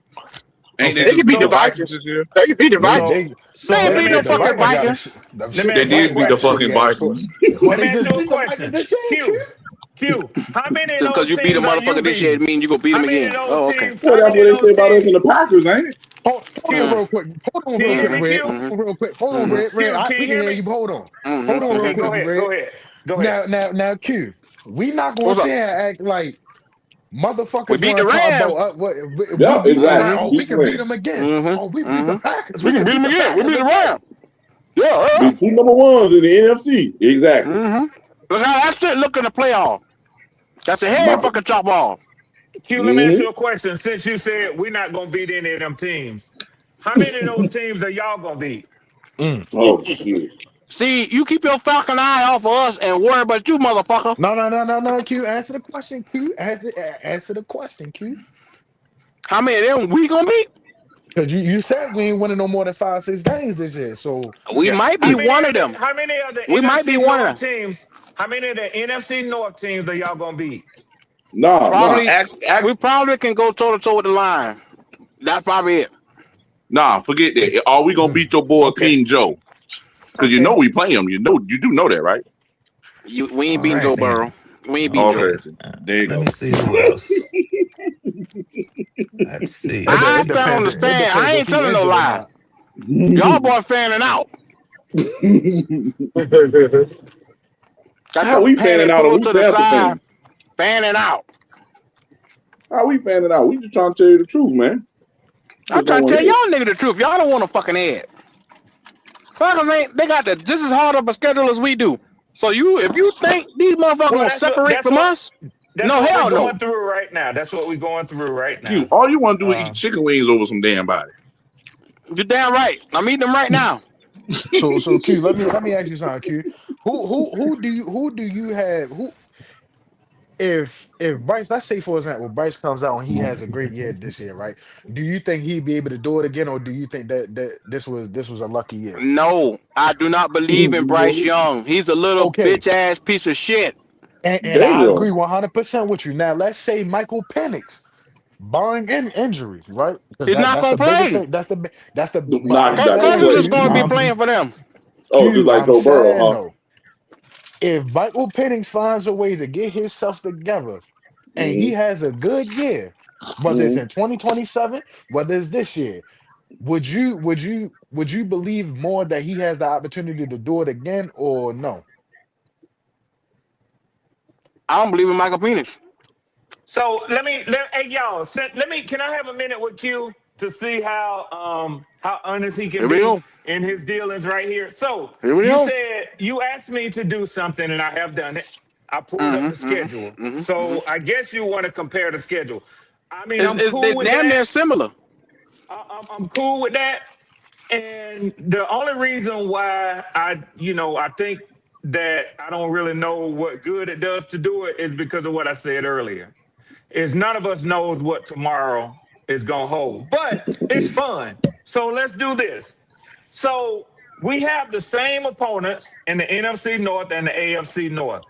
Ain't they okay. They can just beat beat the the So Vikings Vikings. this year? They can beat the They Vikings. so they They so ain't let they beat me no did ask the you a fucking Vikings got question. the Vikings. Let me shit They ask you a did Vikings beat the question. fucking shitty ass foot. Vikings. But Let me they ask just you a beat the Vikings question. this year, Q. Q. Q. How many of Just because those you beat a teams are you motherfucker this year, it beating? means you gonna beat How him many of again. those Oh, okay. teams? Well, How that's many what of they say those about us in teams? the Packers, ain't it? Hold on Q. real quick. Can you hear me, Red. Q? Mm-hmm. Hold on real quick. Hold on, Mm-hmm. Red. Q, can We you can hear hear me? you. But hold on. Hold Mm-hmm. on real Okay, Mm-hmm. quick, go ahead. Red. Go ahead. Go ahead. Now, Q. We not gonna What's sit up? here and act like We motherfuckers beat want the to talk about Rams. we Yeah, beat the exactly. Rams. Mm-hmm. Oh, we Beat the can beat Rams. them again. Oh, we Mm-hmm. beat the Mm-hmm. Packers. We We can can beat beat him the again. We Packers beat the again. Rams. Yeah. Beat two number ones in the NFC. Exactly. Mm-hmm. Look how that shit look in the playoff. That's a My, head fucking chop off. Q, let me ask mm-hmm. you a question. Since you said we're not gonna beat any of them teams, how many of those teams are y'all gonna beat? Mm. Oh shit. See, you keep your falcon eye off of us and worry about you, motherfucker. No, Q. Answer the question, Q. Answer the question, Q. How many of them we gonna beat? Because you said we ain't winning no more than 5, 6 games this year. So We Yeah. might be one of them. How many of the We might be NFC one of North them. teams? How many of the NFC North teams are y'all gonna beat? Nah. Probably, we probably can go toe to toe with the line. That's probably it. Forget that. Are we gonna beat your boy Okay. King Joe? Because you know Okay. we play him. You do know that, right? We ain't All beating right Joe then. Burrow. We ain't beating Joe. Okay, Okay. so there you Let go. me see who else. Let's see. I it don't depends. It understand. depends I if ain't he telling no injured or lie. not. Y'all boy fanning out. Got How the we fanning panty out and pulled we to the Panther side, fans? fanning out. How we fanning out? We just trying to tell you the truth, man. I'm Just don't trying to want tell to hear it. y'all nigga the truth. Y'all don't want to fucking head. Fuckers ain't. They got the just as hard of a schedule as we do. So if you think these motherfuckers Well, gonna separate that's from what us, that's no what we're hell going no. through right now. That's what we're going through right Q, now. all you want to do is eat Uh, chicken wings over some damn body. You're damn right. I'm eating them right now. So Q, let me ask you something, Q. Who do you have if Bryce, let's say for example, Bryce comes out and he has a great year this year, right? Do you think he'd be able to do it again, or do you think that this was a lucky year? No, I do not believe in Bryce Young. He's a little Okay. bitch ass piece of shit. And I Damn. agree 100% with you. Now let's say Michael Penix, barring injury, right? Because He's not that's gonna the biggest play. thing. That's the but Nah, I'm he's not gonna saying Cousins play. is Q, gonna be playing for them. Oh, just like I'm Joe Burrow, saying huh? though, if Michael Penix finds a way to get himself together and he Mm-hmm. has a good year, whether it's Mm-hmm. in 2027, whether it's this year, would you believe more that he has the opportunity to do it again or no? I don't believe in Michael Penix. so hey y'all, can I have a minute with Q to see how honest he can Here we be go. in his dealings right here. So Here we you go. said you asked me to do something and I have done it. I pulled up the Mm-hmm, schedule. mm-hmm, mm-hmm, mm-hmm. So I guess you want to compare the schedule. I mean, I'm It's they cool with damn that. near similar. I'm cool with that. And the only reason why I think that I don't really know what good it does to do it is because of what I said earlier. Is none of us knows what tomorrow is gonna hold, but it's fun. So let's do this. So we have the same opponents in the NFC North and the AFC North.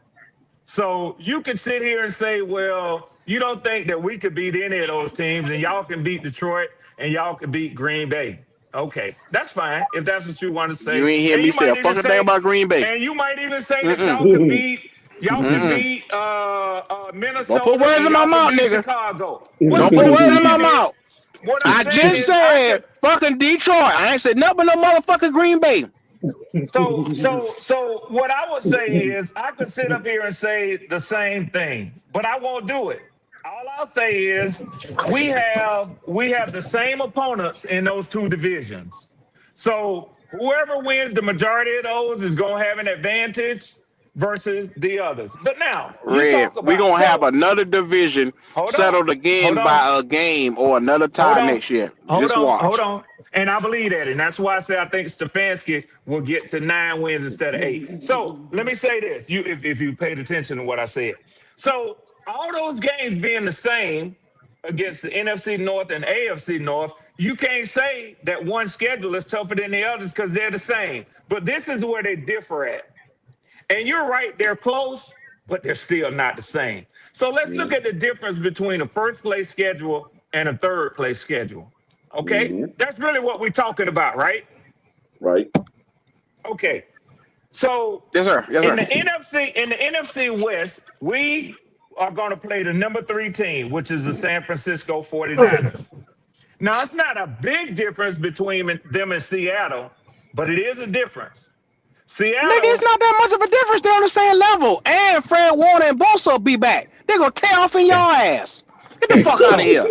So you can sit here and say, well, you don't think that we could beat any of those teams, and y'all can beat Detroit and y'all can beat Green Bay. Okay, that's fine if that's what you want to You say. ain't hear And me you say a might even fucking thing say, about Green Bay. and you might even say that Mm-mm. y'all could Mm-mm. beat Don't put Minnesota words and in my y'all could mouth, beat nigga. Chicago. Don't put What I'm words in my saying is, mouth. what I'm I saying just is, I said could. fucking Detroit. I ain't said nothing but no motherfucking Green Bay. So what I would say is I could sit up here and say the same thing, but I won't do it. All I'll say is we have the same opponents in those two divisions. So whoever wins the majority of those is gonna have an advantage versus the others. But now you Red, talk we about gonna have so another division hold on, settled hold again on. by a game or another Hold tie on. next year. Hold Just on. Hold watch. on. And I believe that. And that's why I say I think Stefanski will get to 9 wins instead of 8. So let me say this. If you paid attention to what I said. So all those games being the same against the NFC North and AFC North, you can't say that one schedule is tougher than the others because they're the same. But this is where they differ at. And you're right, they're close, but they're still not the same. So let's look at the difference between a first place schedule and a third place schedule. Okay? Mm-hmm. That's really what we're talking about, right? Right. Okay. So Yes, sir. Yes, in sir. the NFC West, we are going to play the number 3 team, which is the San Francisco 49ers. Now, it's not a big difference between them and Seattle, but it is a difference. Nigga, it's Seattle, not that much of a difference. They're on the same level. And Fred Warner and Bosa will be back. They're gonna tear off in your okay, ass. Get the okay. fuck out of So here.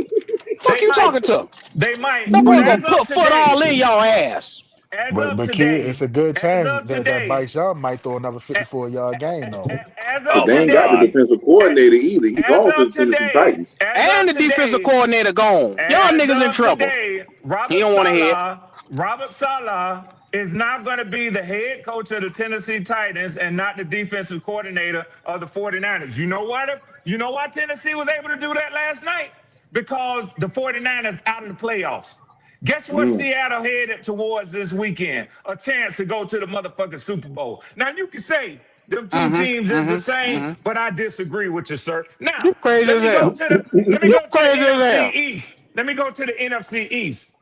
Fuck they you might, talking to? they might, That but boy gonna put foot all in your ass. as But of but kid, it's today, a good as chance of that today, Bryce Young might throw another a- 54-yard game though. as But of Oh they my ain't got the god. today, defensive a- coordinator either. He as gone to of the Tennessee today, Titans. as And of the defensive today, coordinator gone. Y'all as niggas in of trouble. today, He don't want to hear it. Robert Saleh is not going to be the head coach of the Tennessee Titans and not the defensive coordinator of the 49ers. You know what? You know why Tennessee was able to do that last night? Because the 49ers out of the playoffs. Guess what Mm. Seattle headed towards this weekend? A chance to go to the motherfucking Super Bowl. Now you can say them two teams is the same, but I disagree with you, sir. Now, You crazy let as me go hell. to the let me You go to the crazy as NFC hell. East. Let me go to the NFC East.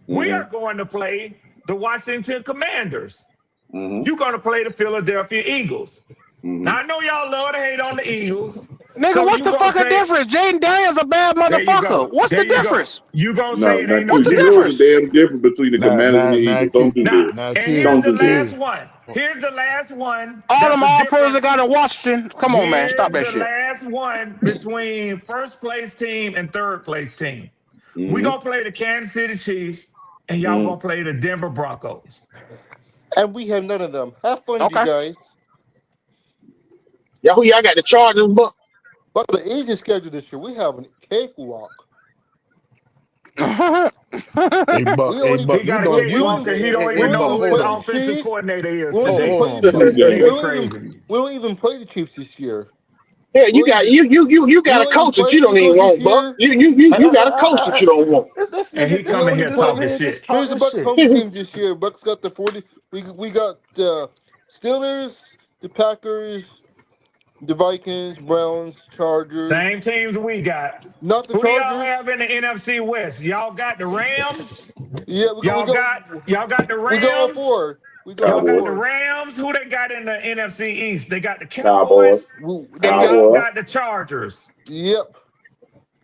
We Mm-hmm. are going to play the Washington Commanders. Mm-hmm. You're going to play the Philadelphia Eagles. Mm-hmm. Now I know y'all love to hate on the Eagles. Nigga, So what's you the gonna fucking say, difference? Jaden Daniels a bad there you motherfucker. go. What's There the you go. difference? You gonna No, say it now ain't no What's Q, the you difference. know the difference? damn difference between the Commanders and the Eagles. Don't do that. And here's Don't the do that. last one. Here's the last one. All That's them a all pros that difference. got in Washington. Come on, man. Stop Here's that the shit. last one between first place team and third place team. We're Mm-hmm. gonna play the Kansas City Chiefs, and y'all Mm-hmm. gonna play the Denver Broncos. And we have none of them. Have fun, you Okay. guys. Yeah, who y'all got the Chargers, but But the easy schedule this year, we have a cakewalk. We Hey, only He Buck, you got a know, we don't cakewalk even and he hey, don't hey, even we don't know Buck, who even his hold play the on. offensive Chiefs. coordinator is We don't even Hold today. play on. the This Yeah. nigga we don't crazy. even we don't even play the Chiefs this year. yeah, We you don't got even you we got a don't even coach that play you the don't even Eagles this want, Buck. year. You got a coach that you don't want. This And he nigga, this coming We here nigga just over play. talking here just shit. Here's the talking Bucks shit. home team this year. Bucks got the 40. We got the Steelers, the Packers, the Vikings, Browns, Chargers. Same teams we got. Not the Who do y'all Chargers. have in the NFC West? Y'all got the Rams. Yeah, Y'all got the we got all Rams. four. We got Y'all all got Cowboys. the four. Rams. Who they got in the NFC East? They got the Cowboys. Cowboys, That's and it. y'all Cowboys. got the Chargers. Yep.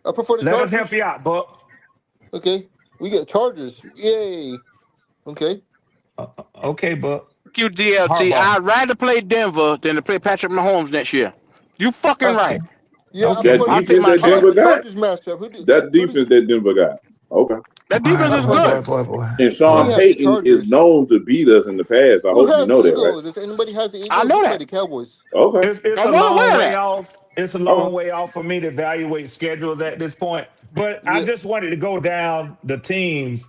I prefer the Let us help Chargers. you out, Buck. Okay. We got Chargers. Yay. Okay. Okay, Buck. You DLT. Harbaugh. I'd rather play Denver than to play Patrick Mahomes next year. You fucking Uh, right. yeah, I That Okay. prefer I'll the take defense my that I like chance. Denver the got. Chargers matchup. Who did That who did defense that Denver got. Okay. That All right, defense is boy, good. boy, boy, boy. And who Sean we Boy. have the Payton is Chargers? known to beat us in the past. I Who hope you has the know that, right? Eagles? Does anybody has the I Eagles? We know play that. the Cowboys. Okay. It's I'm a well long aware of way that. off. It's a long Okay. way off for me to evaluate schedules at this point. But I Yeah. just wanted to go down the teams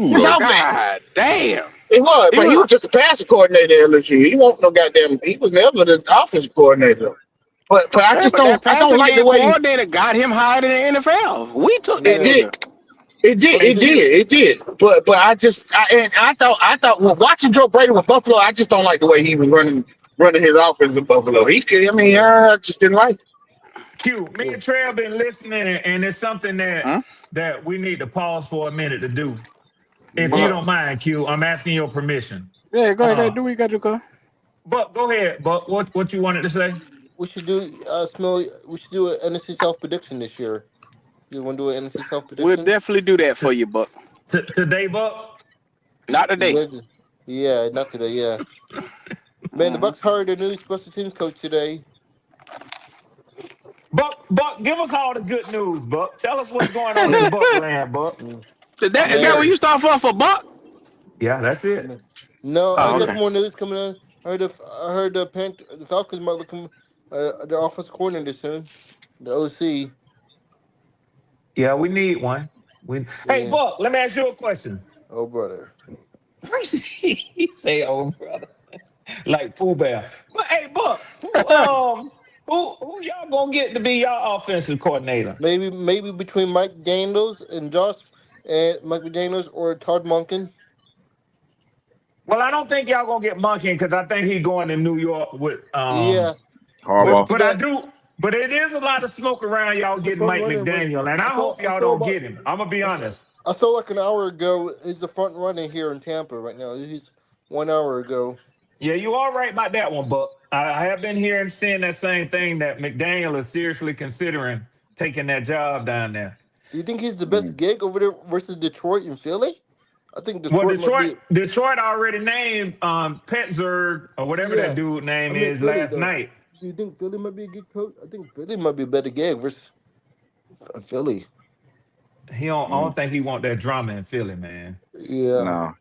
His dude. offense. God damn. It was, He but he was was just a passing coordinator at LSU. He wasn't no goddamn. He was never the offensive coordinator. But I yeah, just but that don't. I don't passing like the game way coordinator got him hired in the NFL. We took that it Yeah. did. nigga. It did, it did. But I thought well, watching Joe Brady with Buffalo, I just don't like the way he was running his offense with Buffalo. I just didn't like it. Q, me and Trey have been listening, and it's something Huh? that we need to pause for a minute to do. If What's you up? don't mind, Q, I'm asking your permission. Yeah, go Uh, ahead. Do what you got to do, cuz. but go ahead. But what you wanted to say? We should do Smell. We should do an NFC South prediction this year. You want to do an NFC South We'll prediction? definitely do that for T- you, Buck. today, Buck. Not You today. guys, yeah, not today. Yeah, man. The Hmm. Bucks hired a new special teams coach today. Buck, give us all the good news, Buck. Tell us what's going on in Buck land, Buck. Mm. Is that what Man, you start for Buck? Yeah, that's it. no, I Oh, got okay. more news coming in. I heard the Falcons might look their offense coordinator soon. The OC. Yeah, we need one. Hey, Yeah. Buck, let me ask you a question. Oh brother. He say, "Oh, brother," like Pooh Bear. But hey, Buck, who y'all gonna get to be your offensive coordinator? Maybe between Mike Daniels and Josh and Mike McDaniels or Todd Monken. Well, I don't think y'all gonna get Monken because I think he's going to New York with Yeah. But Harbaugh. but I do. But it is a lot of smoke around y'all He's the getting front Mike runner, but McDaniel, and I hope y'all don't get him. I'm gonna be honest. I saw like an hour ago. He's the front runner here in Tampa right now. He's 1 hour ago. Yeah, you all right about that one, Buck. I have been hearing saying that same thing that McDaniel is seriously considering taking that job down there. Do you think he's the best gig over there versus Detroit and Philly? I think Well, Detroit might be. Detroit already named Petzberg or whatever that Yeah, dude name I mean is Philly last though. night. Do you think Philly might be a good coach? I think Philly might be a better gig versus Philly. He don't. I don't think he want that drama in Philly, man. Yeah, Nah,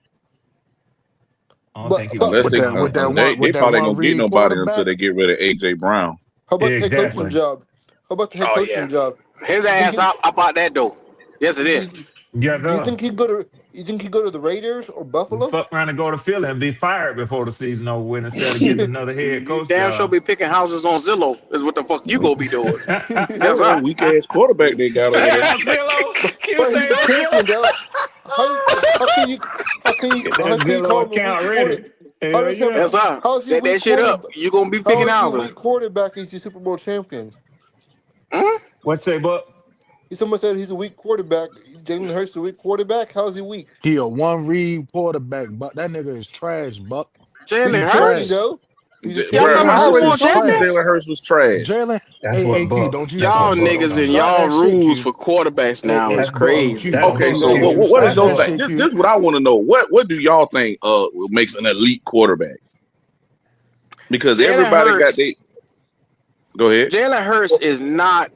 I don't but think he but want unless With that they that drama, with that bro. one they with that probably ain't one gonna get read nobody until quarterback. they get rid of AJ Brown. how about the head coaching Exactly. job? How about the head Oh coaching yeah. job? His You think ass he, up out that door. Yes, it is. do, Yeah, do you though. think he'd go to? You think he'd go to the Raiders or Buffalo? Fuck around and go to Philly and be fired before the season over with instead of getting another head You coach damn sure job. be picking houses on Zillow. Is what the fuck you gonna be doing? Yes, That sir. weak ass quarterback they got over Say there. on Zillow. Q But say he's a on champion, Zillow. though. Get that How can you Zillow call him a weak account quarter? ready. How Hell does him? Yes, yeah. sir. How is he a Set weak that shit up. quarterback? You gonna be How picking is he a houses. weak quarterback? He's the Super Bowl champion. Hmm? What say, Buck? Someone said he's a weak quarterback. Jalen Hurts is a weak quarterback. How is he weak? He a one read quarterback, but that nigga is trash, Buck. He's a He Jalen champion Hurts? trash. though. He's a Y'all Bruh, talking champion. about I Jalen Super Hurts already Bowl is told you champion? Jalen trash. Hurts was trash. Jalen, That's hey, what Q, Buck. don't you That's start Y'all what Buck don't niggas you and talking start about. y'all that shit, rules Q. for quarterbacks now Hey, is That's Buck. hey, crazy. Q, That's Okay, hey, Buck. so Q, Q. don't you what is start That's your that thing? Buck. shit, This Q. is what I want to know. What do y'all think makes an elite quarterback? Because Jalen everybody got Hurts, they go ahead. Jalen Hurts is not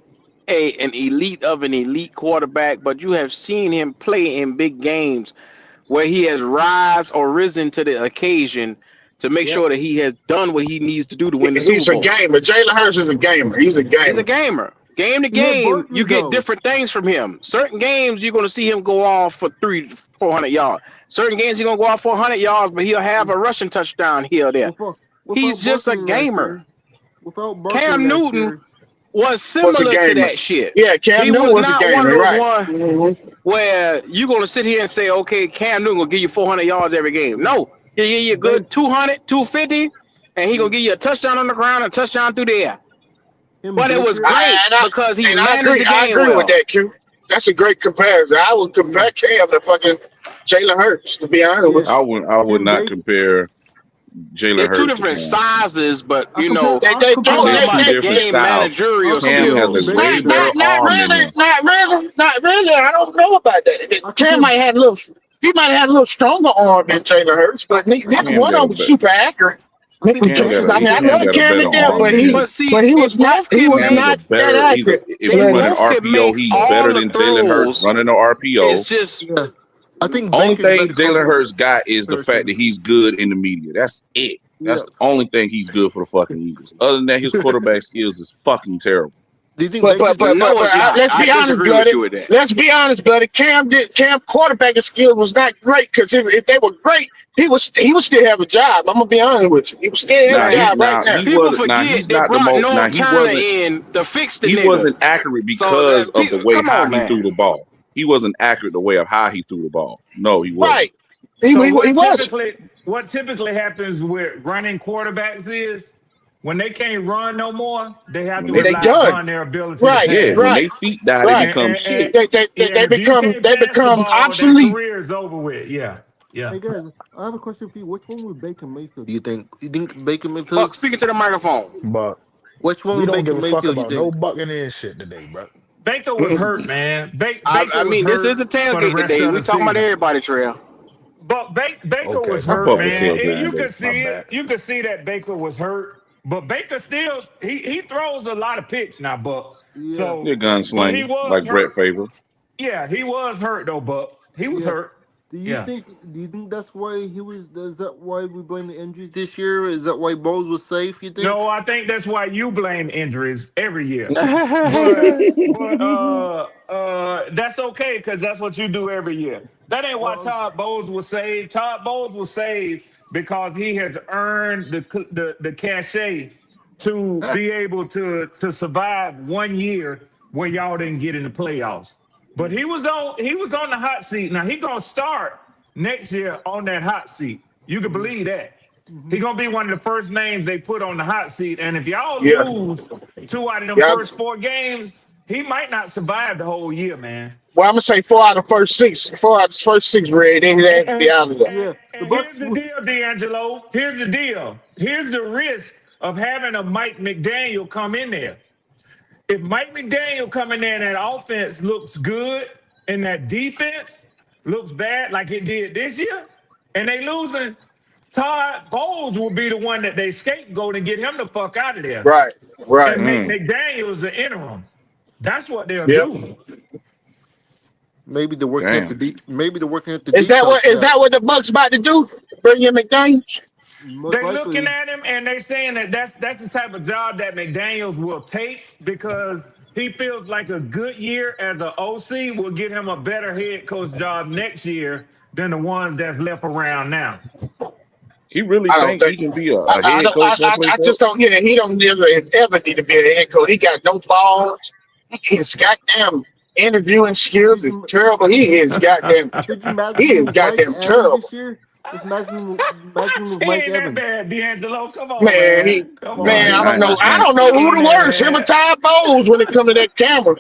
an elite of an elite quarterback, but you have seen him play in big games where he has rise or risen to the occasion to make Yep. sure that he has done what he needs to do to win the Super He's a Bowl. gamer. Jalen Hurts is a gamer. He's a He's a gamer. gamer. Game to He hit game, you Barkley get though. different things from him. Certain games, you're going to see him go off for 400 yards. Certain games, he's going to go off for 100 yards, but he'll have a rushing touchdown here or there. Without He's just a Barkley last gamer. year. Without Barkley Cam last Newton year. was Was a similar to gamer. that shit. Yeah, Cam He Newton was was a not one of gamer. those Right. one where you're going to sit here and say, okay, Cam Newton will give you 400 yards every game. No, he'll give you a Banks good 200, 250, and he's going to give you a touchdown on the ground and a touchdown through the air. him But it was Baker. great I, and I because he and I managed agree. the I game agree with well. that, Q. That's a great comparison. I would Yeah. compare Cam to fucking Jalen Hurts. To be honest Yeah. with you. I would Him not Baker. compare Jalen They're two Hurts to different Cam. sizes, but I compare I They I'm compare don't. talking They're him about two the different game styles. I managerial Cam compare him has to a skills. way Not, Baker. better not, not arm than really, him. not really, not really. I don't know about that. I Cam compare might have a little. He might have had a little stronger arm than Jalen Hurts, but neither Cam one got of a them was bet. super accurate. I think Cam got I a mean, I Cam love got a Cam better to death, arm Baker but than he, him. But see, but he if was not. both He can was Cam is make a not that better. accurate. If we if Yeah, run an both can RPO, make he's all better the than Jalen Hurts throws, running the RPO. it's just yeah. I think Only Baker's a thing better Jalen quarterback Hurts got is the fact that comparison. he's good in the media. That's it. Yeah. That's the only thing he's good for the fucking Eagles. Other than that, his quarterback skills is fucking terrible. Do you think but but Baker's but but no, but it's uh, not. let's I be honest, disagree with bloody. you with that. Let's be honest, bloody. Cam quarterbacking skill was not great because if they were great, he would still have a job. I'm gonna be honest with you. He would still have a Man, job right now. He people wasn't now forget he's they not the brought most Norv now Turner in to fix the he nigga. wasn't accurate So because that of the people, way come how on, he man. threw the ball. he wasn't accurate the way of how he threw the ball. No, he wasn't. Right. He So was. what typically happens with running quarterbacks is when they can't run no more, they have When to they They rely done. upon their ability to Right. Yeah, pass. when Right. they feet die, they Right. become shit. They And if you can't pass the ball, that obsolete. career is over with. Yeah. Hey guys, I have a question for you. Which one was Baker Mayfield? Do you think? You think Baker Buck, Mayfield? speaking to the microphone. But Which one we was don't Baker give a fuck Mayfield? You about no think? Buccaneers shit today, bro. Baker was hurt, man. Baker I was mean, this is hurt a for the tailgate rest today. of We the talking about season. everybody, Trail. But Baker Okay, was my I hurt, fuck with bad. man. You Tailgate could Day. My see it. bad. You could see that Baker was hurt. But Baker still he throws a lot of picks now, Buck. Yeah. You're a So, but he gunslinger was like Brett hurt. Favre. Yeah, he was hurt though, Buck. He was Yeah. hurt. Do you Yeah. think? Do you think that's why he was? Is that why we blame the injuries this year? Is that why Bowles was safe? You think? No, I think that's why you blame injuries every year. But that's okay because that's what you do every year. That ain't why Well, Todd Bowles was saved. Todd Bowles was saved because he has earned the cachet to be able to survive 1 year where y'all didn't get in the playoffs. But he was on the hot seat. Now he gonna start next year on that hot seat. You can believe that. He gonna be one of the first names they put on the hot seat. And if y'all Yeah. lose 2 out of them Yeah. first 4 games, he might not survive the whole year, man. Well, I'm gonna say 4 out of the first 6. 4 out of the first 6, Red. Then he has to be out of there. yeah. The And Bucks. here's the deal, D'Angelo. Here's the deal. Here's the risk of having a Mike McDaniel come in there. If Mike McDaniel come in there and that offense looks good and that defense looks bad like it did this year, and they losing, Todd Bowles will be the one that they scapegoat and get him the fuck out of there Right. Right. and make McDaniels the interim. That's what they'll Yep. do. Maybe they're working at the Damn. maybe they're working at the Is that details what is now. that what the Bucks about to do? Bring in McDaniels? Most They likely. looking at him and they saying that that's the type of job that McDaniels will take because he feels like a good year as an OC will get him a better head coach job next year than the ones that's left around now. He really I don't think he think. can be a I head don't. coach someplace I just else? don't get it. He don't ever need to be a head coach. He got no balls. His goddamn interviewing skills Did is you terrible. He is goddamn. did you imagine He him is with Mike goddamn Evans terrible. this year? Just imagine him with He Mike ain't that Evans. bad, D'Angelo. Come on, Man, man. Come on, Nah, man, I don't know. I I don't He know who ain't the that worst. Him or bad. Ty Bowles when it comes to that camera.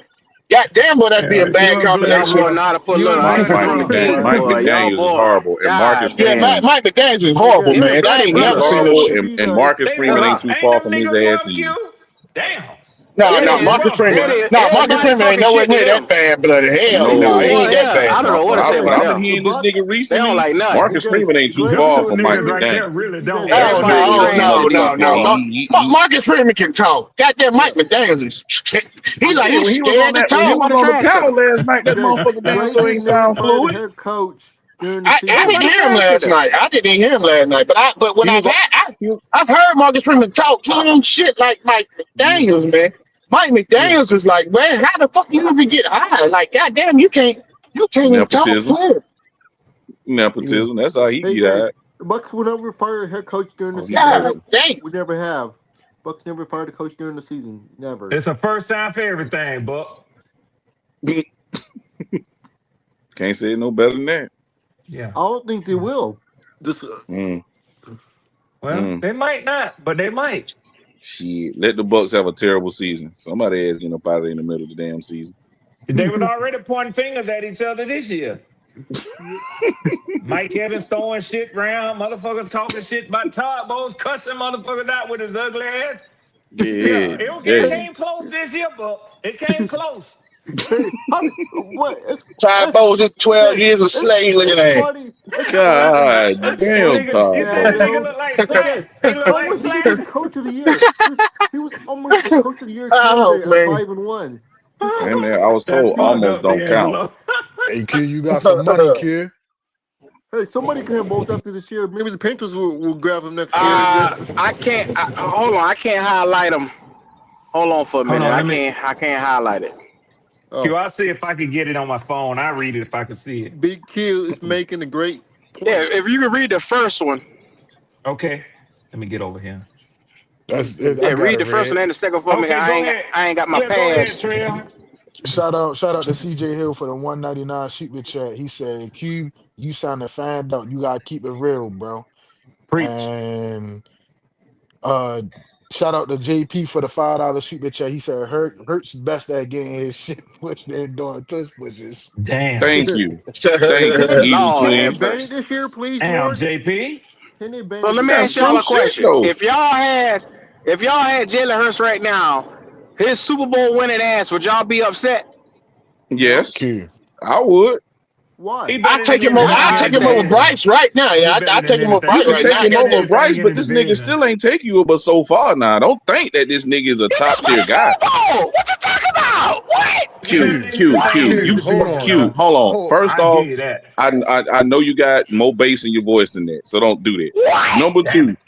Goddamn, boy, that'd be a Yeah, bad That combination. boy know how to put You little and Mike, icing Buddy Mike, on the Rose. McDaniel, cake, Mike boy. Y'all McDaniels is boy. horrible, and Marcus God Yeah, Freeman. damn. Mike McDaniels is Hey horrible, guys, Him and man. I Buddy ain't He's never brother. seen horrible, this if shit. you and guys, Marcus They Freeman rough. ain't Yeah. too Ain't far them from his niggas ass rough, either. Q? Damn. No, It no, is. Marcus It Freeman. is. No, Marcus Everybody Freeman ain't talking nowhere shit to near them. that bad blooded. Hell no, he Boy, ain't No, that yeah. bad. I don't know what to say what about I've been them. the hearing this Bucks, nigga They don't recently, like nothing. hey Marcus guys, Freeman ain't too Greg, Them far two from Mike niggas right Greg, there McDaniel. really you don't guys, got Oh it. Everybody no, trained no, up. no, no. Motherfucker, Marcus Freeman can talk. Goddamn, yeah, Mike McDaniels is. He like shit, he's scared to when he talk. was Somebody on the trash panel talk. last night, that guys, motherfucker damn Greg so ain't didn't never sound fire the fluid. head coach during the I didn't season. Everybody hear him trash to last them. night. I didn't hear him last night. But when He was on, he, I've heard Marcus Freeman talk him shit like Mike Yeah, McDaniels, man. Mike yeah. McDaniels is like, man, how the fuck you even get hired? Like, goddamn, you can't even talk nepotism, clear. Yeah. nepotism. That's how he Hey get guys, out. the Bucks will never fire a head coach during the Oh, he's season. hurt. God damn. We never have. Bucks never fired a coach during the season. Never. It's a first time for everything, Buck. Can't say it no better than that. Yeah. I don't think they will. This Mm, Well, mm. they might not, but they might. Shit, let the Bucks have a terrible season. Somebody ass getting up out of there in the middle of the damn season. They was already pointing fingers at each other this year. Mike Evans throwing shit around, motherfuckers talking shit about Todd Bowles cussing motherfuckers out with his ugly ass. Yeah, Yeah, it yeah. came close this year, but it came close. hey, what? Ty Bowles is 12 years a slave. Look at It's that. funny. It's funny. God It's damn, funny, Todd You said the nigga Bowles. look like Hey Platt. guys, He it's look funny like he became Platt. coach of the year. He was almost the coach of the year Oh candidate at man. 5-1. And then I was That's told fucked almost up, don't count. D'Angelo. Hey, Q, you got some money, Q. Hey, somebody can have both after this year. Maybe the Panthers will grab him next year. I can't. Hold on. I can't highlight them. Hold on for a Hold minute. on, I let me. can't highlight it. Q, I'll see if I can get it on my phone. I read it if I can see it. Big Q is making a great point. Yeah, if you can read the first one. Okay, let me get over here. I Yeah, got read it, the first Red. one and the second for me. Okay, go I ahead. ain't got my Yeah, go ahead, pads. Trail. Shout out to CJ Hill for the 199 super chat. He said, Q, you sounding fanned out. You gotta keep it real, bro. Preach. And uh shout out to JP for the $5 super chat. He said Hurts best at getting his shit pushed and doing tush pushes. Damn. Thank you. Thank you. Can they Evil Lord can they have twin. ban it mercy. this year, please, Damn, Lord? JP. Can they ban So it let this me That's ask year? y'all true a shit question. though. If y'all had Jalen Hurts right now, his Super Bowl winning ass, would y'all be upset? No. Yes, Q. I would. He Why? I better than take him. anything I in take his him over division. Bryce right now. He Yeah, better I than take him over anything. You Bryce can right take now. him Better than over Goddamn. Bryce, anything in but his this nigga division. still ain't take you but so far now. Don't think that this nigga is a He top just won tier the guy. Super Bowl. What you talking about? What? He better Q, than Q. Q, anything in Q. his Q. You Hold division on Q. now. now. Hold on. Hold First I off, give you that. I know you got more bass in your voice than that, so don't do that. What? Number Damn two, it.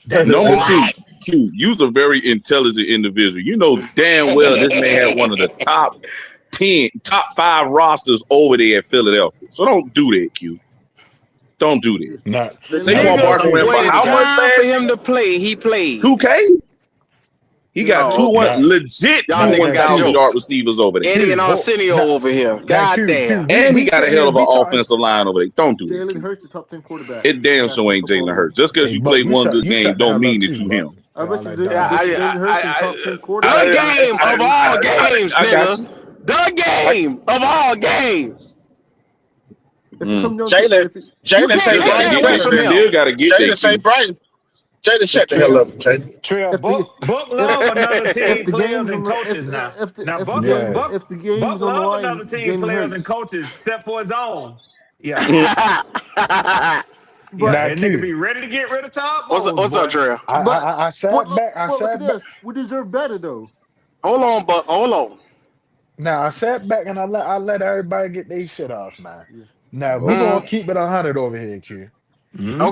Damn it, number Q. two, What? Q. You's a very intelligent individual. You know damn well this man had one of the top 5 rosters over there at Philadelphia. So don't do that, Q. Don't do that. Now, The Jalen now Hurts Saquon is look, nigga, Barkley top hey, ran ten for when it's how much quarterback. time for last him year? to play, he plays. 2K? He got Jalen Oh, two Hurts. one okay. now, legit Y'all two now, niggas now, got 1,000 Q. yard jokes. receivers over there. Eddie Q. and Hold Arsenio now, over here. now, God Q. damn. And he We got a sitting hell here, of an we talking. offensive line over there. Don't do that, Jalen Q. Hurts is top 10 quarterback It in the damn sure National ain't Football Jalen League. Hurts. Just because Hey, you Buck, played one good you game shut the don't hell up mean that too, you Buck. him. I All bet you that dumb I, shit. Jalen Hurts is top 10 the quarterback. game of all games, I got nigga. you. The I, game of all games. If it mm. comes down to Jalen. if it, You Jalen You can't say still take got to Bryce that get away that. better from You than him. still got to get that, Jalen say Q. Bryce. Jalen if shut the hell the up, Jalen. Trail, if the Buck love another if team the players game's and on the coaches now. Now Yeah. if the game's Buck on the love line, another team Jalen players and Hurts. coaches except for his own. Yeah. Mhm. Yeah. But Now, That nigga Q. be ready to get rid of Todd what's Bowles, what's up, boy. Trail? I but sat look, back. I but look at sat back. this. We deserve better though. Hold on, Buck. Hold on. Now I sat back and I let everybody get their shit off, man. Yeah. Now we Well, gonna Mm, keep it 100 over here, Q.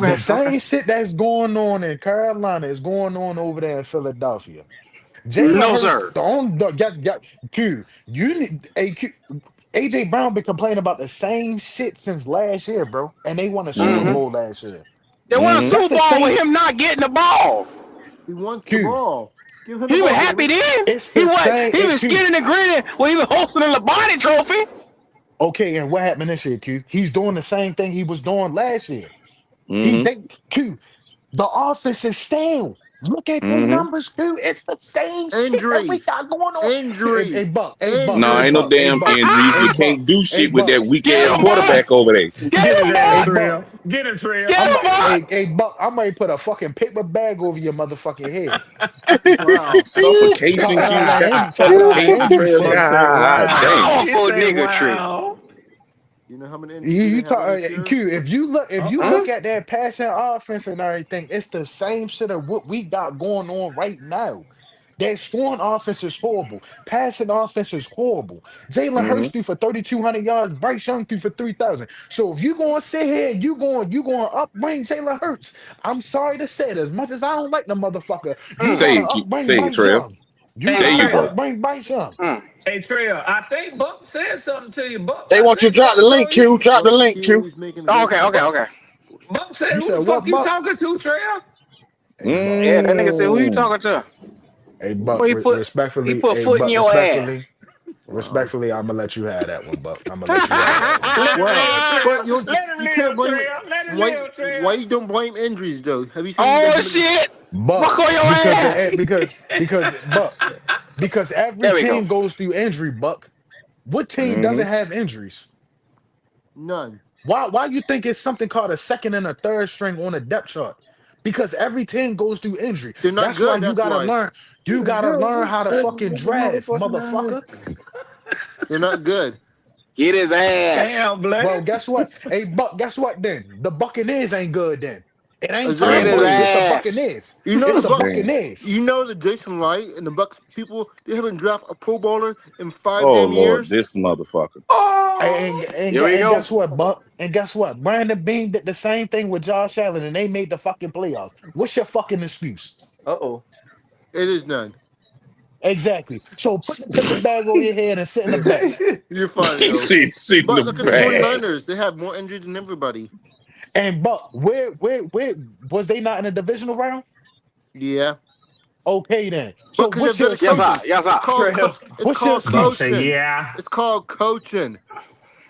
The okay, Mm-hmm. okay. same shit that's going on in Carolina is going on over there in Philadelphia. Jalen No, Hurts, sir. got Q. You need AJ Brown been complaining about the same shit since last year, bro. And they won a Super Mm-hmm. Mhm. Bowl last year. They won a Mhm. That's Super the Bowl with same him not getting the ball. he wants the Q. ball. Give him the He was ball, happy Jalen. then. It's the same He was Q. skinning and grinning when he was hosting the Lombardi Trophy. Okay, and what happened this year, Q? He's doing the same thing he was doing last year. He Mhm. they Q. The office is stale. Look at their Mhm. numbers, dude. It's the same shit that we Injury, got going on. Hey, injury, Buck, hey, Buck, Nah, hey, ain't no injury. Buck, hey, damn Buck, injuries. hey, You Buck, can't do hey, shit with Buck, that weak Get ass him, hey, Buck, Buck. quarterback over there. Get Get his him, ass, hey, Buck. Buck. Trail. Get him, Trail. Get him, Buck. Hey, Buck, I'm ready to put a fucking paper bag over your motherfucking head. Wow. Suffocation, Q. That Talking all that suffocation injury trail. Buck shit. said, God wow. damn. He Powerful said, nigga tree. wow. You know how many injuries You they talk, having this year? Q. If you Uh-oh. look Hmm? at that passing offense and everything, it's the same shit of what we got going on right now. That scoring offense is horrible. Passing offense is horrible. Jalen Mhm. Hurts threw for 3,200 yards. Bryce Young threw for 3,000. So if you going to sit here and you going to upbring Jalen Hurts, I'm sorry to say it. As much as I don't like the motherfucker, you Mm, Say got to it, Q. upbring Say it, Bryce Trail. Young. You Hey, There got you to Trail. go. upbring Bryce Young. mm. Hey, Trail. I think Buck said something to you, Buck. They I want you to think drop the Buck link, told you. Q. Drop the Buck link, Q. Keely's making a great Okay, okay, point. okay. Buck said, You who said the fuck what, you Buck? talking to, Trail? Hey, Buck. Yeah, that nigga said, who you Mm. talking to? Hey, Buck. Well, he Respectfully. put Hey, foot in Buck. your ass. Respectfully. Wow. Respectfully, I'm gonna let you have that one, Buck. I'm gonna let you have that one. Let him Wow. live, But Trail. Let him you can't live, blame it. Trail. Let him Why live, why Trail. you don't blame injuries though? Have you seen Oh him? shit! Buck, Buck on your because ass. because every There we go. team goes through injury, Buck. What team doesn't Mhm. have injuries? None. Why you think it's something called a second and a third string on a depth chart? Because every team goes through injury. They're not That's why good. you That's gotta why learn. You gotta learn how to fucking draft, motherfucker. they're not good. Get his ass. Damn, bloody. Well, guess what? Hey, Buck, guess what then? The Buccaneers ain't good then. It ain't Get Todd his Damn. Bowles, it's the ass. Buccaneers. You know It's the the Buck. Damn. Buccaneers. You know the Jason Light and the Bucks people. They haven't drafted a Pro Bowler in 5 Oh damn Lord, years. this motherfucker. Here we And go. guess what, Buck? And guess what? Brandon Bean did the same thing with Josh Allen, and they made the fucking playoffs. What's your fucking excuse? Uh-oh. It is none. Exactly. So put the paper bag over your head and sit in the back. You're fine He though. said sit in the But look at the bag. 49ers. They have more injuries than everybody. And Buck, where was they not in the divisional round? Yeah. Okay, then. So Because they're what's your better Yes, coaching. sir. Yes, It's called Trail. it's what's your called Buck say, coaching. yeah. It's called coaching.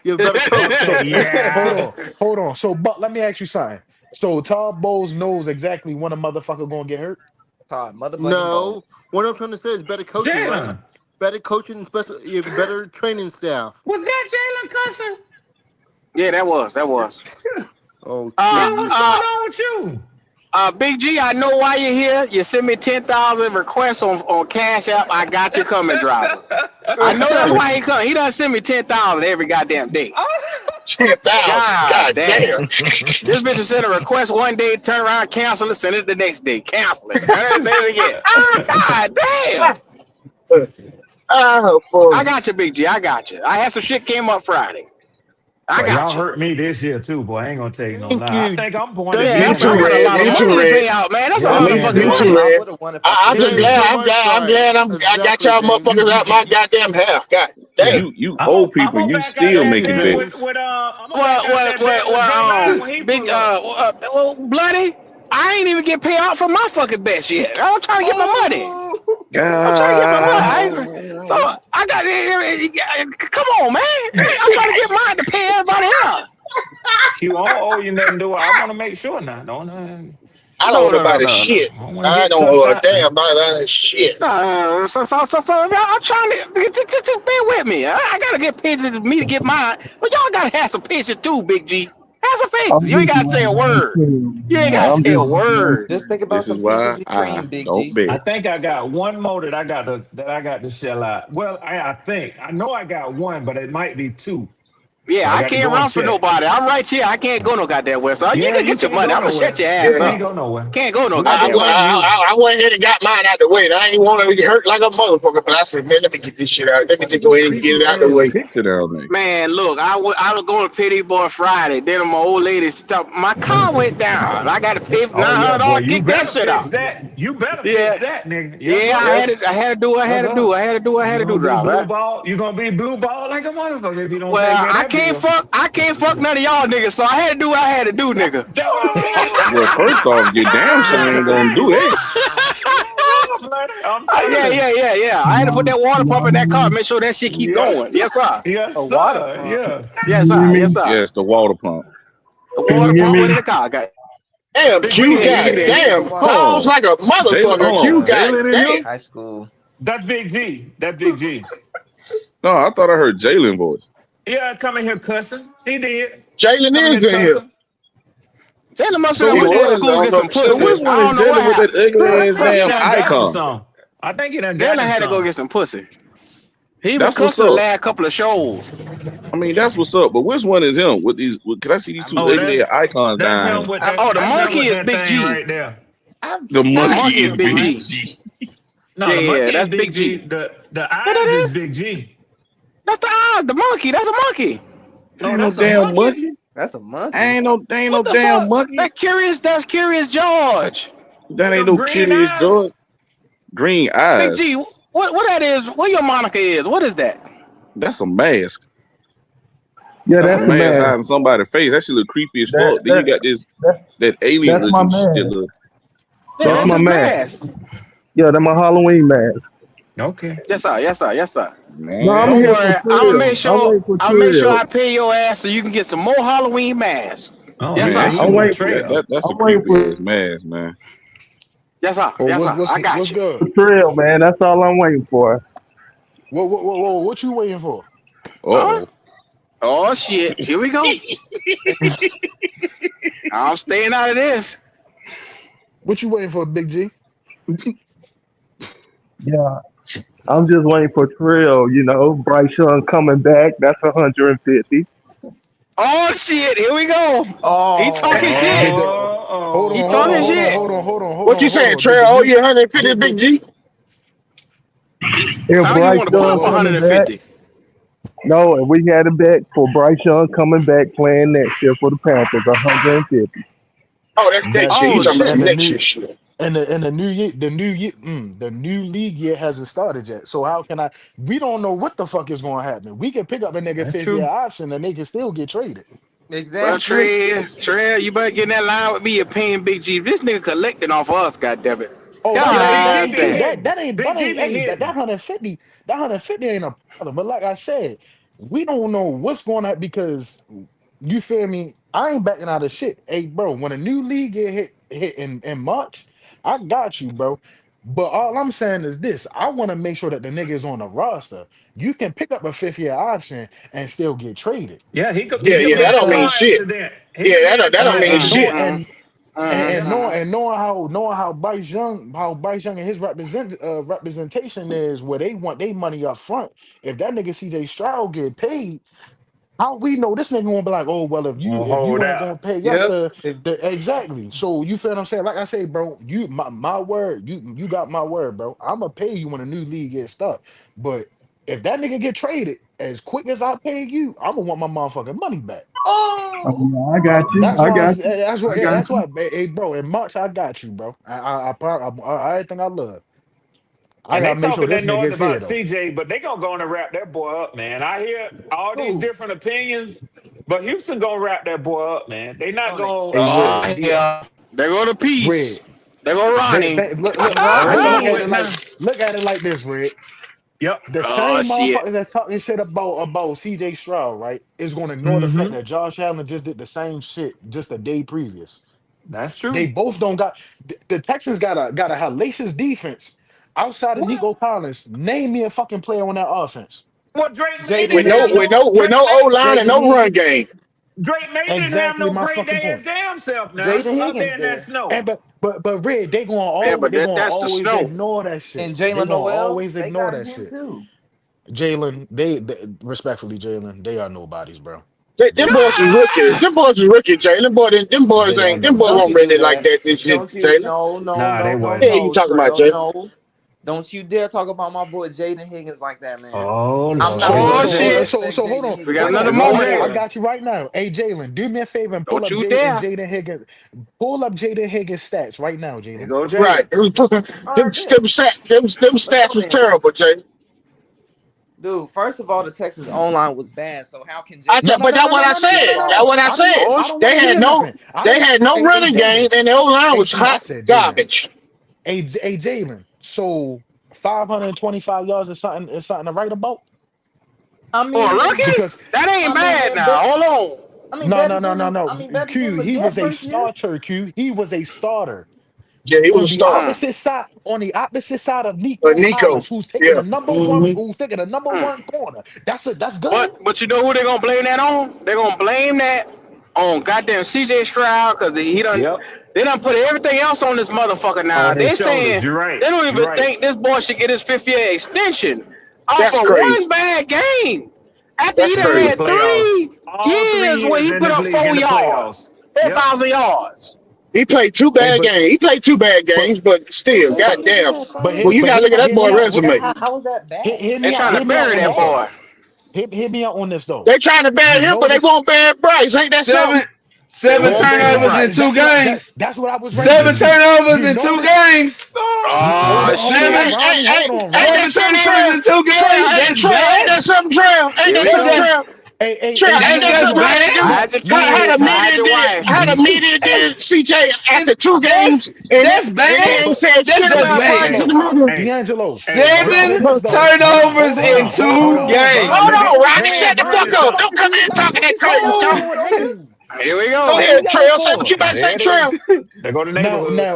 You're a better Buck coach. say, so yeah. hold on. So but let me ask you something. So Todd Bowles knows exactly when a motherfucker gonna get hurt. Todd, mother blaming Bowles. No, what I'm trying to say is better coaching, right? Jalen. Better coaching, special, you have better training staff. Was that Jalen cussing? Yeah, that was. Oh Uh, Man, shit! what's uh, going on with you? Big G, I know why you're here. You send me 10,000 requests on Cash App. I got you coming, driver. I know that's why he come. He doesn't send me 10,000 every goddamn day. 10,000. God God damn. damn. This bitch will send a request one day, turn around, cancel it, send it the next day, cancel it. And then send it again. God damn. Oh, I boy. got you, Big G. I got you. I had some shit came up Friday. I Well, y'all got you. hurt me this year too, boy. I ain't gonna tell you no Thank lie. I you. think I'm born Thank Yeah, Me again, I too, right? got a Red. lot of Me Yeah, too, money to Red. pay out, man. That's a yeah, lot of Me, man. fucking me too, money. Yeah. Red. Would have won if I I'm stayed just in James, the glad. you're game. right, I'm side. glad I got Exactly, y'all James. motherfuckers out my goddamn hair. God damn. You old people, I'm gonna you back out still Thank that you, making bet bets. James. with I'm gonna back out that bet with J Line when he Big pull up. Bloody. I ain't even get paid out for my fucking bets yet. I'm trying to get my money. Oh, I'm trying to get my money. So God. I got come on, man. I'm trying to get mine to pay everybody else. Q, I don't owe you nothing, do I? I want to make sure now. Don't I don't No, owe no, no, nobody no, no. shit. I don't want to I get don't cussed owe a out damn now. about that shit. So I'm trying to just bear with me. I gotta get pictures of me to get mine. But y'all gotta have some pictures too, Big G. Have some pictures. I'm You ain't just gotta say a one word. team, You ain't man. gotta I'm say just a one word. just think about This is some pieces why of I cream, Big don't G. I bet. think I got one more that I got to shell out. Well, I know I got one, but it might be two. So Yeah, I I got to can't go and run for check. nobody. I'm right here. I can't go no goddamn where. So you Yeah, can you get your can't money. go I'm gonna shut nowhere. your You ass Yeah. can't up. go nowhere. Can't go no We gonna be goddamn where. around you. I went ahead and got mine out the way. And I ain't want to get hurt like a motherfucker. But I said, man, let me get this shit out. The Let me fuck just is go this ahead and get creepy it out the ass way. picture down there? Man, look, I was going to pay these boy Friday. Then my old lady stopped. My car went down. I got to pay Oh yeah, boy, $900 to you kick that better shit fix out. that. You better fix Yeah, that, nigga. Yes, yeah. sir. I had to do. Yes, sir. I had You to do, gonna be driver. blue Right? ball. You gonna be blue ball like a motherfucker if you don't take Well, care of that bill. I can't fuck none of y'all niggas. So I had to do what I had to do, nigga. That's what I'm talking Well, first off, you damn sure ain't gonna do that. about. Bloody. I'm telling you. Yeah. I had to put that water pump in that car, make sure that shit keep Yes, going. Yes, sir. yes, A water sir. pump. Yeah. Yes, you hear sir. me? Yes, sir. Yes, the water pump. The Can you water hear pump went in me? the car. Got Damn, Big look at Q, that. G. Look God at Yeah, that. he got a damn. water Hold Pause pump. on. like a Jalen, motherfucker. hold Q, on. God Jalen in damn. here? High school. That's Big G. That's Big G. No, I thought I heard Jalen voice. Yeah, coming here cussing. He did. Jalen Coming is here in here. cussing. Taylor must have So done He went which to that was. one? I school to don't get know some what you So pussy. which said. one I is don't know what Jalen with that happened. ugly I ass think he damn done got him icon? some. I think he done got Jalen him had to go some. get some pussy. He been That's what's cussing the up. last couple of shows. I mean, that's what's up. But which one is him with these? Can I see these two I'm Oh, ugly ass icons that's down him here? with I'm that. Oh, the That's him monkey with is that Big thing G. right there. I'm The The high monkey monkey is is school, Big Big man. G. G. No, the Yeah, monkey is that's Big Big G. G. The Yeah, eyes is that is. Big G. That's the eyes. The monkey. That's a monkey. Oh, Ain't no that's a damn monkey. monkey. That's a monkey. Ain't no What the damn fuck? monkey. That's Curious George. That With ain't them no green Curious eyes. George. Green Big eyes. G. What that is? What your moniker is? What is that? That's a mask. Yeah, That's a that's a mask man. hiding somebody's face. That shit look creepy as That fuck. Then you that got this that that alien that's my looking shit. man. Look, Yeah, That's that's my huh? his man. mask. Yeah, that's my Halloween man. Okay. Yes, sir. Yes, sir. Yes, sir. No, I'm Man, Don't here for worry. trail. I'm waiting for I'm gonna make sure trail. I pay your ass so you can get some more Halloween masks. Oh, Yes, man, sir. he I'm with waiting for Trail. that's a I'm waiting creepy for, ass mask, man. Yes, sir. Well, Yes, sir. I got what's you. good? for trail, man. That's all I'm waiting for. What you waiting for? Huh? Uh-oh. Oh shit. Here we go. I'm staying out of this. What you waiting for, Big G? Yeah, I'm just waiting for trail. You know, Bryce Young coming back. That's 150. Oh shit. Here we go. He talking Oh, Did shit. the hold Oh, He on, talking shit. What you saying, Did Trey? the Oh, new you 150 Big G? If Sound like you Bryce want to put what up Young what coming back, 150. no, if we had it back for Bryce Young coming back playing next year for the Panthers, 150. Oh, that's next that year. You Oh talking about shit. some and the next new year shit. and the new league year hasn't started yet. So how can I? We don't know what the fuck is going to happen. We can pick up a nigga that's fifth year true. option and they can still get traded. Well, exactly. Trey, you better get in that line with me. You're paying Big G. This nigga collecting off of us, goddammit. Oh, that God ain't BG be damn. that hitting. ain't BG be hey that hitting. 150 ain't a problem. But like I said, we don't know what's going on because you feel me. I ain't backing out of shit. Hey, bro, when a new league get hit in March, I got you, bro. But all I'm saying is this: I want to make sure that the nigga is on the roster. You can pick up a 5th-year option and still get traded. Yeah, You Yeah, get yeah, what that I'm in a don't mean saying? car shit. accident. He Yeah, could be in a that car don't And mean and know shit. accident. and Mm-hmm. knowing how Bryce Young and his representation is where they want their money up front. If that nigga CJ Stroud get paid, how we know this nigga won't be like, oh well, Won't if you hold ain't out. gonna pay us Yep. If the exactly. So you feel what I'm saying? Like I say, bro, you my word, you got my word, bro. I'ma pay you when a new league gets stuck. But if that nigga get traded as quick as I paid you, I'm gonna want my motherfucking money back. oh Yeah, I got you. That's I why. got you. That's I what. Yeah, got that's why. Hey, bro. In March, I got you, bro. Everything I love. I And they gotta make sure talking this that nigga noise is here about though. CJ, but they gonna go on and wrap that boy up, man. I hear all these who? different opinions, but Houston gonna wrap that boy up, man. They not No, they gonna. Hey, Oh Red, Yeah, yeah. There go the peace. Red. There go Ronnie. he rolling it's Look over at in. it with like now. this, Red. Yep. The Oh same shit. motherfuckers that's talking shit about CJ Stroud, right, is gonna ignore the fact Mm-hmm. that Josh Allen just did the same shit just a day previous. That's They true. both don't got the Texans got a hellacious defense outside of What? Nico Collins. Name me a fucking player on that offense. What Drake May Jaden With didn't no have with Higgins. no no with no O line and Jaden no run Higgins. game. Drake May didn't have Exactly no my great fucking day point. his damn self now Jaden out Higgins there in that there. And snow. but Red, Yeah, but they gonna that's the always snow. ignore that And shit. They Jalen gonna Noel. always They ignore got that him shit. too. Jalen, they respectfully, Jalen, they are nobodies, bro. Them They are boys is nobodies. rookie. Them boys is rookie, Jay. Them boys They are ain't them boys Don't won't you nobodies. do ready like that. that this year, Don't you Jalen. Nah, they Yeah, wasn't. you no, talking about, Trail, Jay? no. Don't you dare talk about my boy Jaden Higgins like that, man. Oh I'm not Lord. So gonna Oh so shit. disrespect hold Jaden on, We Higgins got like hold another on, There that. go hold moment on. I here. Jalen. got you right now. Hey Jalen, do me a favor and Don't you dare. Pull up Jaden Higgins stats right now, There Jalen. go Right. Jalen. All right, bet. Them Let's go stats was then. terrible, Jay. Dude, first of all, the Texans online was bad. So how can Jaden No, no, But no, Higgins that's no, what no, I no, no, no, get the no, said. no, That's no. ball? what I said. I don't want to hear nothing. I They don't want had no hey running game, Jalen. and the O line was I hot said Jalen. garbage. Hey Jalen. So 525 yards is something to write about? I For a mean, rookie? Because That ain't I mean, bad man, bet, now. Hold on. no, no, no, no, better Q, than he was Leggett a first year. starter, Q. He was a starter. Yeah, he was On a the starter. Mm, opposite side, of Nico Nico. Collins, who's taking Yeah. the number one, Hmm. who's taking the number mm. one corner. That's good. But you know who they're gonna blame that on? They're gonna blame that on goddamn CJ Stroud because he done Yep. they done put everything else on this motherfucker now. On his They shoulders. saying You're right. they don't You're even right. think this boy should get his 5th-year extension off That's of crazy. one bad game. After That's he done In the crazy. had playoffs. 3 years where All 3 years he in put this up league in 4 the yards, playoffs. Yep. 4,000 yards. He played two Hey, bad games. He played two bad but games, but still, Yeah, them niggas goddamn. had 5 Well, you gotta look at that hear boy me out. resume. How was that bad? They trying to Hear me out bury on that this though. boy. Hear me out on this though. They trying to ban You him, but they notice won't ban Bryce. Ain't that something? Seven They seven won't bury turnovers in Bryce. two games. That's what I was right there, Seven Q. turnovers You in two notice games. Oh hold Seven on, shit. Ronnie. Hold on, Ain't Ronnie. that seven something, turnovers Trail? in two Trail, games. That's Ain't bad. that something, Trail? Ain't Here that we That's something, go. just Trail? Trail, Hey, ain't that's that Jalen. just something? How they bad. do? Hide your How kids. the Hide media your did? wife. How the media did CJ after two That's games, and that's they bad. ain't But said That's shit just about Bryce bad. in D'Angelo, the media. Hey, hey, hold watch Seven this on. though. turnovers in Hold two on, Hold Ronnie. games. Let on, me Rodney, let me shut the explain fuck this up. something. Don't come in here talking that crazy Boom, stuff. nigga. Here we Go go. What you ahead, yelling Trail. Say what for? you about to say, There it Trail. is. There go the neighborhood.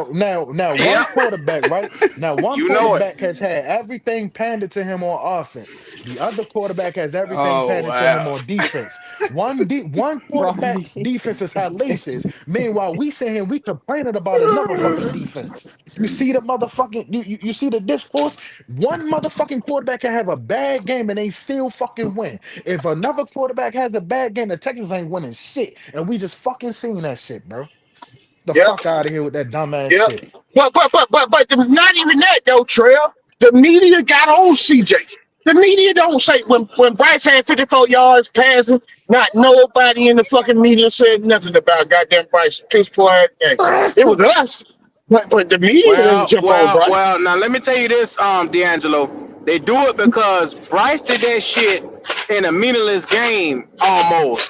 Now, one Yep. quarterback, right? Now, one You know it. quarterback has had everything panded to him on offense. The other quarterback has everything Oh panded to him wow. on defense. One quarterback's Ronnie. defense is hellacious. Meanwhile, we sit here, we complaining about another fucking defense. You see the motherfucking, you see the discourse? One motherfucking quarterback can have a bad game and they still fucking win. If another quarterback has a bad game, the Texans ain't winning shit. And we just fucking seen that shit, bro. The Yep. fuck out of here with that dumbass Yep. shit. Not even that though, Trail. The media got on CJ. The media don't say when Bryce had 54 yards passing, not nobody in the fucking media said nothing about goddamn Bryce piss poor ass game. It was us. But the media didn't Well, jump on well, Bryce. well. Now let me tell you this, D'Angelo. They do it because Bryce did that shit in a meaningless game almost.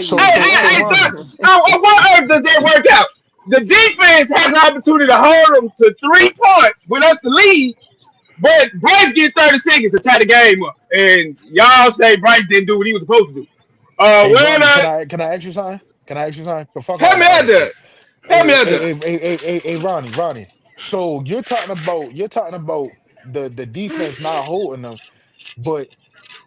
So Hey, so hey, so hey, Ronnie. son, on what earth does that work out? The defense has an opportunity to hold them to 3 points with us to lead, but Bryce gets 30 seconds to tie the game up, and y'all say Bryce didn't do what he was supposed to do. Hey Well, Ronnie, can I ask you something? Can I ask you something? Fuck help all me the out other there. shit. Help me Hey, out hey, there. hey, hey, hey, hey, hey, Ronnie. So you're talking about the defense not holding them, but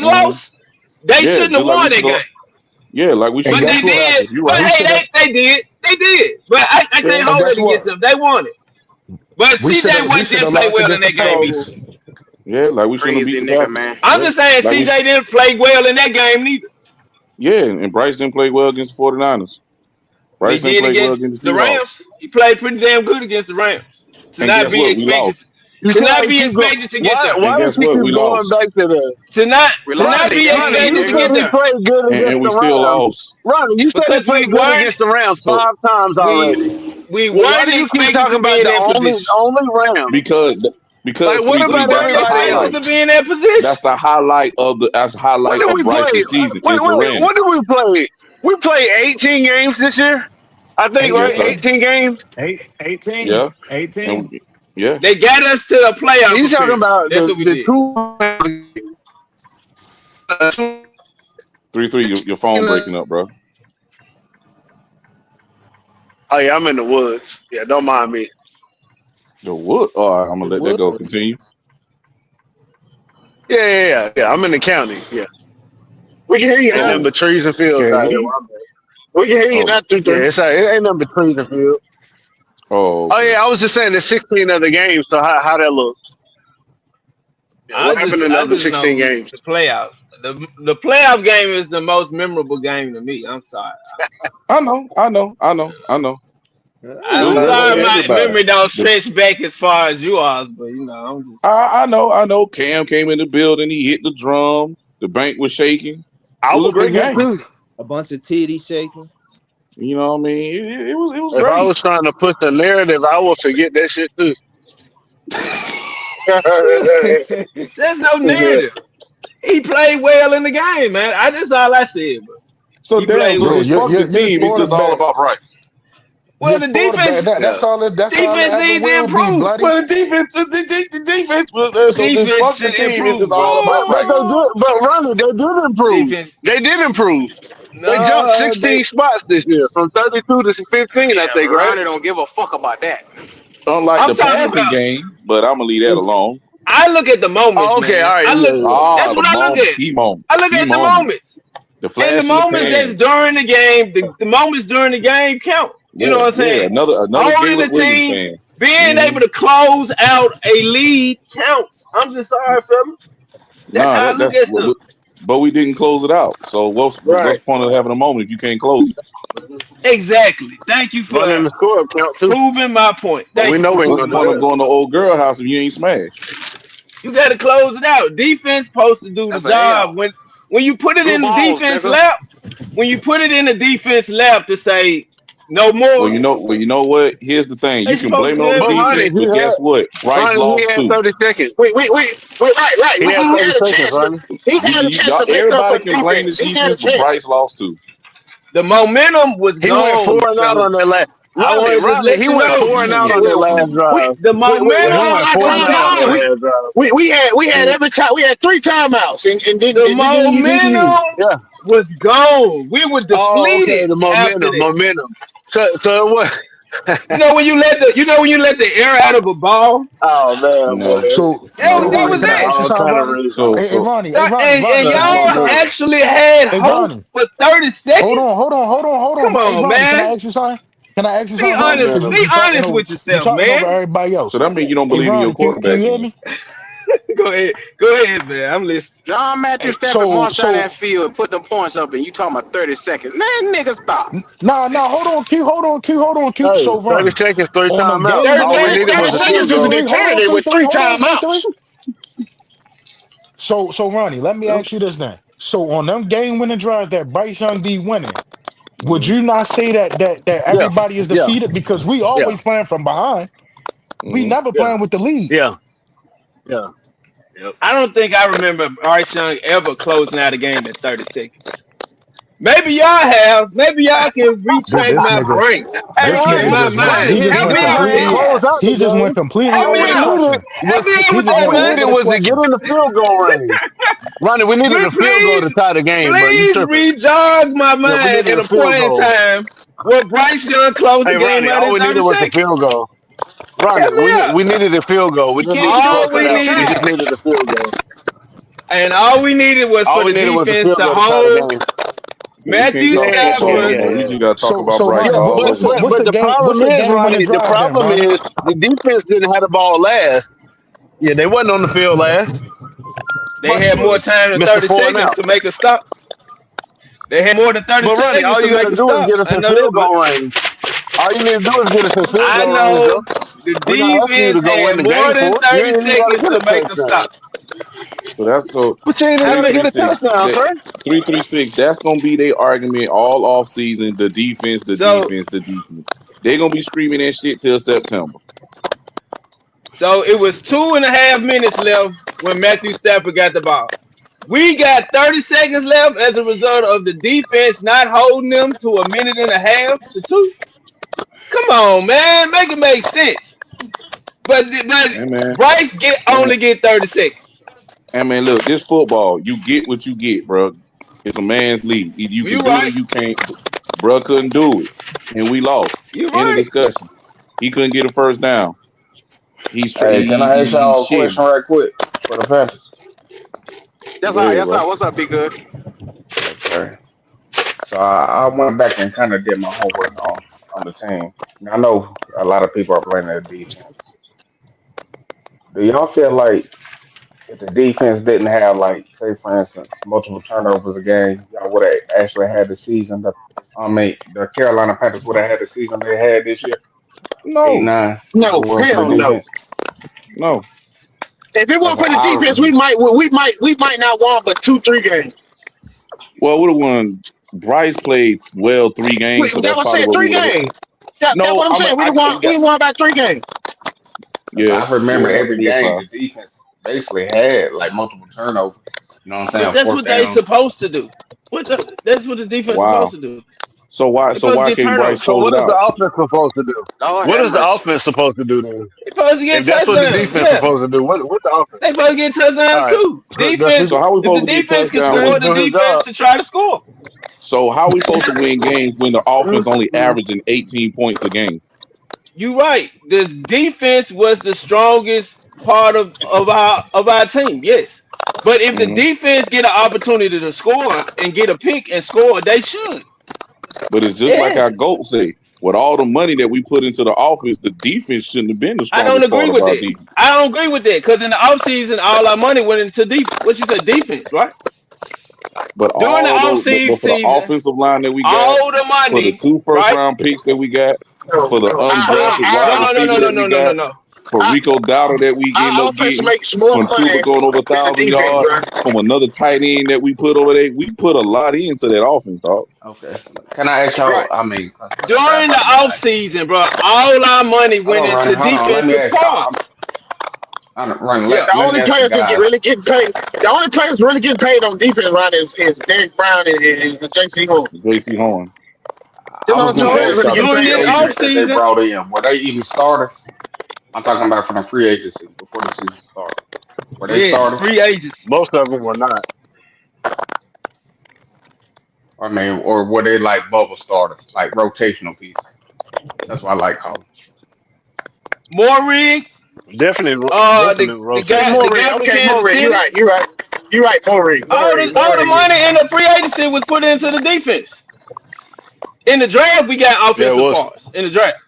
Giants Mhm. lost, they Yeah, shouldn't just have like we won that should have. game. Yeah, like we And shouldn't But have they guess beat the what? did. Packers. You're But right. We hey, should have. they did. They did. But I Yeah. can't And hold guess it against what? them. They won it. But We should CJ have. We wasn't should didn't have play lost well in against the that game Packers. either. Yeah, like we shouldn't have Crazy beat the nigga, Packers. man. I'm Yeah, just saying like we. CJ didn't play well in that game neither. Yeah, and Bryce didn't play well against the 49ers. Bryce He ain't did played well against against the the Seahawks. Rams. He played pretty damn good against the Rams. To And not guess be what? We expected lost. You to see how not he be keep going? expected to get Why? there. And Why does guess he what? keep We going lost. back to the We To lost not today. be Damn Ronnie? near, You expected to nigga. said get he there. played good against And the we still Rams. lost. Ronnie, you said he Because played good against the Rams So 5 times already. we Well, why weren't do you keep expected talking to be about in the that position. only Rams? because Like, what 3-3, We about that's weren't the everybody expected else? highlight. to be in that That's position. the highlight of When did we play? Bryce's season Wait, is the wait, what Rams. did we play? We played 18 games this year, I think, right? Yes, sir. 18. 18 games. 18. Yeah. 18. And yeah. They got us to the playoff He's talking appearance. about That's what we the did. two. 3-3, your phone breaking up, bro. Oh yeah, I'm in the woods. Yeah, don't mind me. The what? All right, I'm The gonna let that go. wood. Continue. Yeah. I'm in the county. Yeah, we can hear you. Ain't nothing Oh, but trees and fields out here. okay. Where I'm at. We can hear you Oh, not through. Yeah, it ain't nothing but trees and fields. oh, Oh okay. yeah, I was just saying there's 16 other games. So how that look? Yeah, what happened in the I other just 16 know games? the playoff. The playoff game is the most memorable game to me. I'm sorry. I know. It I'm was Uh, sorry for my everybody. memory don't The stretch back as far as you are, but I'm just I know. Cam came in the building. He hit the drum. The bank was shaking. It I was a was great here game. too. A bunch of titties shaking. You know what I mean? It was If I great. was trying to push the narrative, I would forget that shit too. there's no Yeah. narrative. He played well in the game, man. That's all I said, bro. So He damn. played So well. Bro, just fuck the your team. It's just all quarterback, about Bryce. Well, your the quarterback. defense, That's all. That's all it defense ever needs to will be, improve. bloody. Well, the defense. So just Defense fuck the should team. It's just improve, all bro. about But Bryce. they did. But Ronnie, they did improve. Defense, They did improve. They jumped no, 16 spots this year from 32 to 15, I Yeah, but think, right? Ronnie don't give a fuck about that. Unlike I'm the talking passing about. game, but I'm gonna leave that alone. I look at the moments, Oh, okay. All man. right. I Yeah, look. yeah. Ah, That's the what I look moment, at. I look key at the moments, moments, the and the flash in the moments that's pan. during the game. The moments during the game count. You know Yeah, what I'm yeah. saying? Another Holding the Caleb Williams team, fan. being Hmm. able to close out a lead counts. I'm just sorry, fella. That's Nah, how I look that's at stuff. but we didn't close it out. So what's Right. the point of having a moment if you can't close it? Exactly. Thank you Running for the score up count too. proving my point. But we Thank you know for we ain't What's the gonna proving do my point of that. point. going to old girl house if you ain't smashed? You got to close it out. Defense supposed to do the That's a job. L. When you put it Blue in the balls, defense nigga. lap, when you put it in the defense lap to say no Well, more, you know what? Here's the thing. they You can supposed blame to it be on the able But to do Ronnie, defense, that. but guess what? Bryce He lost had too. 30 seconds. Right. He had He 30 had a seconds, chance to. Ronnie. He had a chance to make up Everybody for the can blame the defense. He had a defense, but chance. Bryce lost too. The momentum was He went gone, 4-0 on fellas. that last. I Ronnie, want to just Ronnie, let he you went know 4-0 on that Well, last we drive. the we He had momentum went our 4-0 was on timeouts. that gone. last drive. We had The, every time. We had 3 timeouts and the you didn't use. momentum Yeah. was gone. We were Oh, okay. depleted The after that. momentum. So it was. When you let the air out of a ball. Oh man, boy, No, So, no, That Ronnie, was can I it. ask you all something, kind of Ronnie? reasons. so so And Can Such I ask you y'all something? momentum. actually had Hey, hope Ronnie, for 30 hold seconds. on, hold Come on. Hey, on, Ronnie, can I man. ask you something? Can I ask you Be something, Ronnie? Because honest. Momentum. Be honest with you yourself, talking over man. everybody so else. that means you don't Hey, believe in your Ronnie, can quarterback you hear then. me? Go ahead. Go ahead, man. I'm listening. John Matthew Hey, Stafford marched down that field and put them points up, and you talking about 30 seconds. Man, nigga, stop. nah, hold on, Q. Hey, So, 30 Ronnie, seconds, 3 on them timeouts. game 30, winning All we 30, drive, needed 30 was a field seconds is an goal. eternity with 3 timeouts. So, Ronnie, let me ask you this then. So, on them game winning drives that Bryce Young be winning, would Hmm. you not say that Yeah, everybody is yeah, defeated because we yeah, always playing from behind? We Hmm. never yeah, playing with the lead. yeah, yeah. Yep. I don't think I remember Bryce Young ever closing out a game in 30 seconds. Maybe y'all have. Maybe y'all can retrack This my nigga, brain. Hey, this Retrack nigga Ronnie, my just went. mind. He Ronnie, just he Help went me didn't out have to here. completely. close out the He just went game. completely Help All me over we the out. needed question. Help me out He with just all that, went we man. needed over the was to get question. in the field goal range. Ronnie, we needed a field goal to Please, tie the game, bro. You please tripping. re-jog my Yeah, we mind needed at a a point field in goal. time where Bryce Young closed the Hey, game Ronnie, out all in we needed 30 was a seconds. field goal. Ronnie, Help me out. we needed a field goal. We You just can't needed to do close All it it we every out. We needed, just time. needed a field goal. and all we needed was All for we the needed was a defense field to goal to tie the hold game. So we can't Matthew talk football no Stafford. more. We just gotta talk about So Bryce Ronnie, Yeah, all but over but again. what's but a the game? problem What's a is, game winning Ronnie, the drive then, problem Ronnie? is the defense didn't have the ball last. Yeah, they wasn't on the field last. They had more time than Mr. 30 Four and seconds out. to make a stop. They had more than 30 But Ronnie, seconds all to you make gotta a do is stop. get us I in know that, field but goal range. All you need to do is get us in field I goal range, know though. the We're not asking you defense to go win had the more game than for it. You 30 ain't even gotta seconds get to a make a touchdown. stop. So that's so But you ain't even How gotta many? get a 336. touchdown, That son. 336. That's gonna be their argument all off season. The defense, the So defense, the defense. They're gonna be screaming that shit till September. so it was 2.5 minutes left when Matthew Stafford got the ball. We got 30 seconds left as a result of the defense not holding them to a minute and a half to two. Come on, man, make it make sense. But Hey man, Bryce get man, only get 30 seconds. hey man. Look, this football, you get what you get, bro. It's a man's league. Either you can You do it or right. you can't. Bro couldn't do it, and we lost. You End of right. discussion. He couldn't get a first down. He's Hey, can I ask he's y'all a shitting. question right quick for the Panthers? That's Go all. ahead, That's bro. all. What's up, Be Good? Okay. So I went back and kind of did my homework on the team. Now, I know a lot of people are blaming the defense. Do y'all feel like if the defense didn't have, like, say for instance, multiple turnovers a game, y'all would have actually had the season that I mean the Carolina Panthers would have had the season they had this year, eight No, nine, if it No, wasn't for the hell no. defense? no. If it wasn't Okay, for the defense, we might not won but 2-3 games. Well, would have won. Bryce played well 3 games, so That that's was probably saying what we three would have. games. That No, what I'm I mean, saying. We won about 3 games. because yeah, I remember yeah, every you're game fine. the defense basically had like multiple turnovers. You know what I'm But saying? that's Fourth what they downs. supposed to do. That's what the defense supposed Wow. to do. They So supposed to why get can't Bryce turnovers. So close what it is the out? offense supposed to do? Lord What have is the mercy. offense supposed to do then? They supposed to get If that's what the touchdowns. defense Yeah. supposed to do, what's the offense? They supposed to get All touchdowns right. too. Does he Defense, So how we if the supposed to get defense can touchdown does he score, when? the do his defense job? should try to score. So how we supposed to win games when the offense only averaging 18 points a game? You right. The defense was the strongest part of our team. Yes. But if the Hmm. defense get an opportunity to score and get a pick and score, they should. But it's just like our Yes. GOAT say, with all the money that we put into the offense, the defense shouldn't have been the I don't strongest agree part of with our that. defense. I don't agree with that because in the offseason, all our money went into what you say defense, right? But During the all those, but for the offseason, offensive line that we got, all the for the money, two first right? round picks that we got, No, for the no. undrafted No, wide no, no, no, receiver no, that we no, no, no, got, no. for Our, Rico Dowdle that we end our up offense getting, makes more from Chuba money going over than the 1,000 defense, yards, bro. from another tight end that we put over there. We put a lot into that offense, dog. Okay. Can I ask Right. y'all? I mean, 'cause like I said, I'm During the about to get back. offseason, bro, all our money Hold went on, Ronnie. into Hold on. Let me defensive ask y'all. parts. Ronnie. Yeah. Let The me only ask the players that get guys. really getting paid, the only players really getting paid on defense line is Derek Brown and J.C. Horn. J.C. Horn. Them I was only two going to players No, ask really y'all the getting during paid free this on defense. agents that they offseason, brought in. Were they even starters? I'm talking about from the free agency before the season started. Were they yes, starters? free agents. Most of them were not. I mean, or were they like bubble starters, like rotational pieces? That's what I like calling. Morig, Definitely, the definitely the Okay, guy rotational. the Maury. guy from Okay, Kansas Maury. You're City, right. You're right. You're right, Maury. all the money in the free agency was put into the defense. In the draft, we got Yeah, it offensive was, parts. In the draft,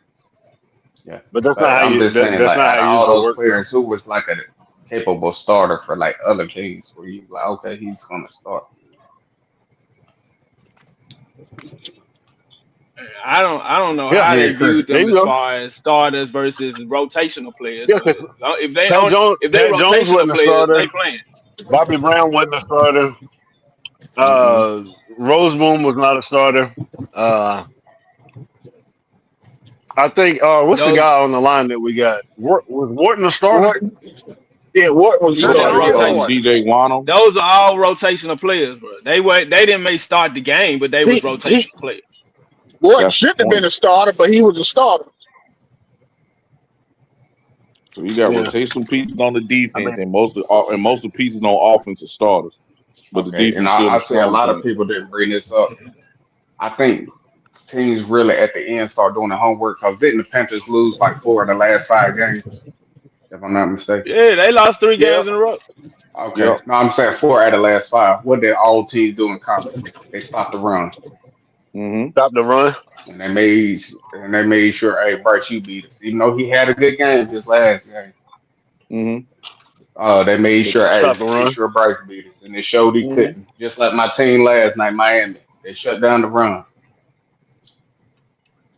Yeah, but that's not but how I'm you. just saying, That's like, not how out of it all usually those works, though. players, who was like a capable starter for like other teams, where you like, okay, he's going to start. I don't know Yeah, how Me they and Chris. viewed there them you as go. far as starters versus rotational players. Yeah, But because if they Pat on Jones, if they Pat Jones rotational wasn't a players, they starter. playing. Bobby Brown wasn't a starter. Mm-mm. Roseboom was not a starter. Uh, I think. What's the Those guy on the line that we got? Was Wharton a starter? Wharton. Yeah, Wharton was What those are about starting. Yeah. rotation. DJ Wano? Those are all rotational players, bro. They didn't make start the game, but they was He rotational players. Wharton That's the shouldn't have been point. a starter, but he was a starter. So you got Yeah, rotational pieces on the I mean, defense, and most of the pieces on offense are starters. But the Okay, and defense still I the say a strong lot of point. people didn't bring this up. I think teams really at the end start doing the homework because didn't the Panthers lose like four of the last five games, if I'm not mistaken? Yeah, they lost three yeah, games in a row. Okay, Yep. no, I'm saying four out of the last five. What did all teams do in common? They stopped the run, Mm-hmm. stop the run. and they made sure, hey, Bryce, you beat us, even though he had a good game this last game. Mm-hmm. They made But sure, hey, Stop the make run. sure Bryce beat us, and it showed he mm-hmm. couldn't. Just like my team last night, Miami. They shut down the run,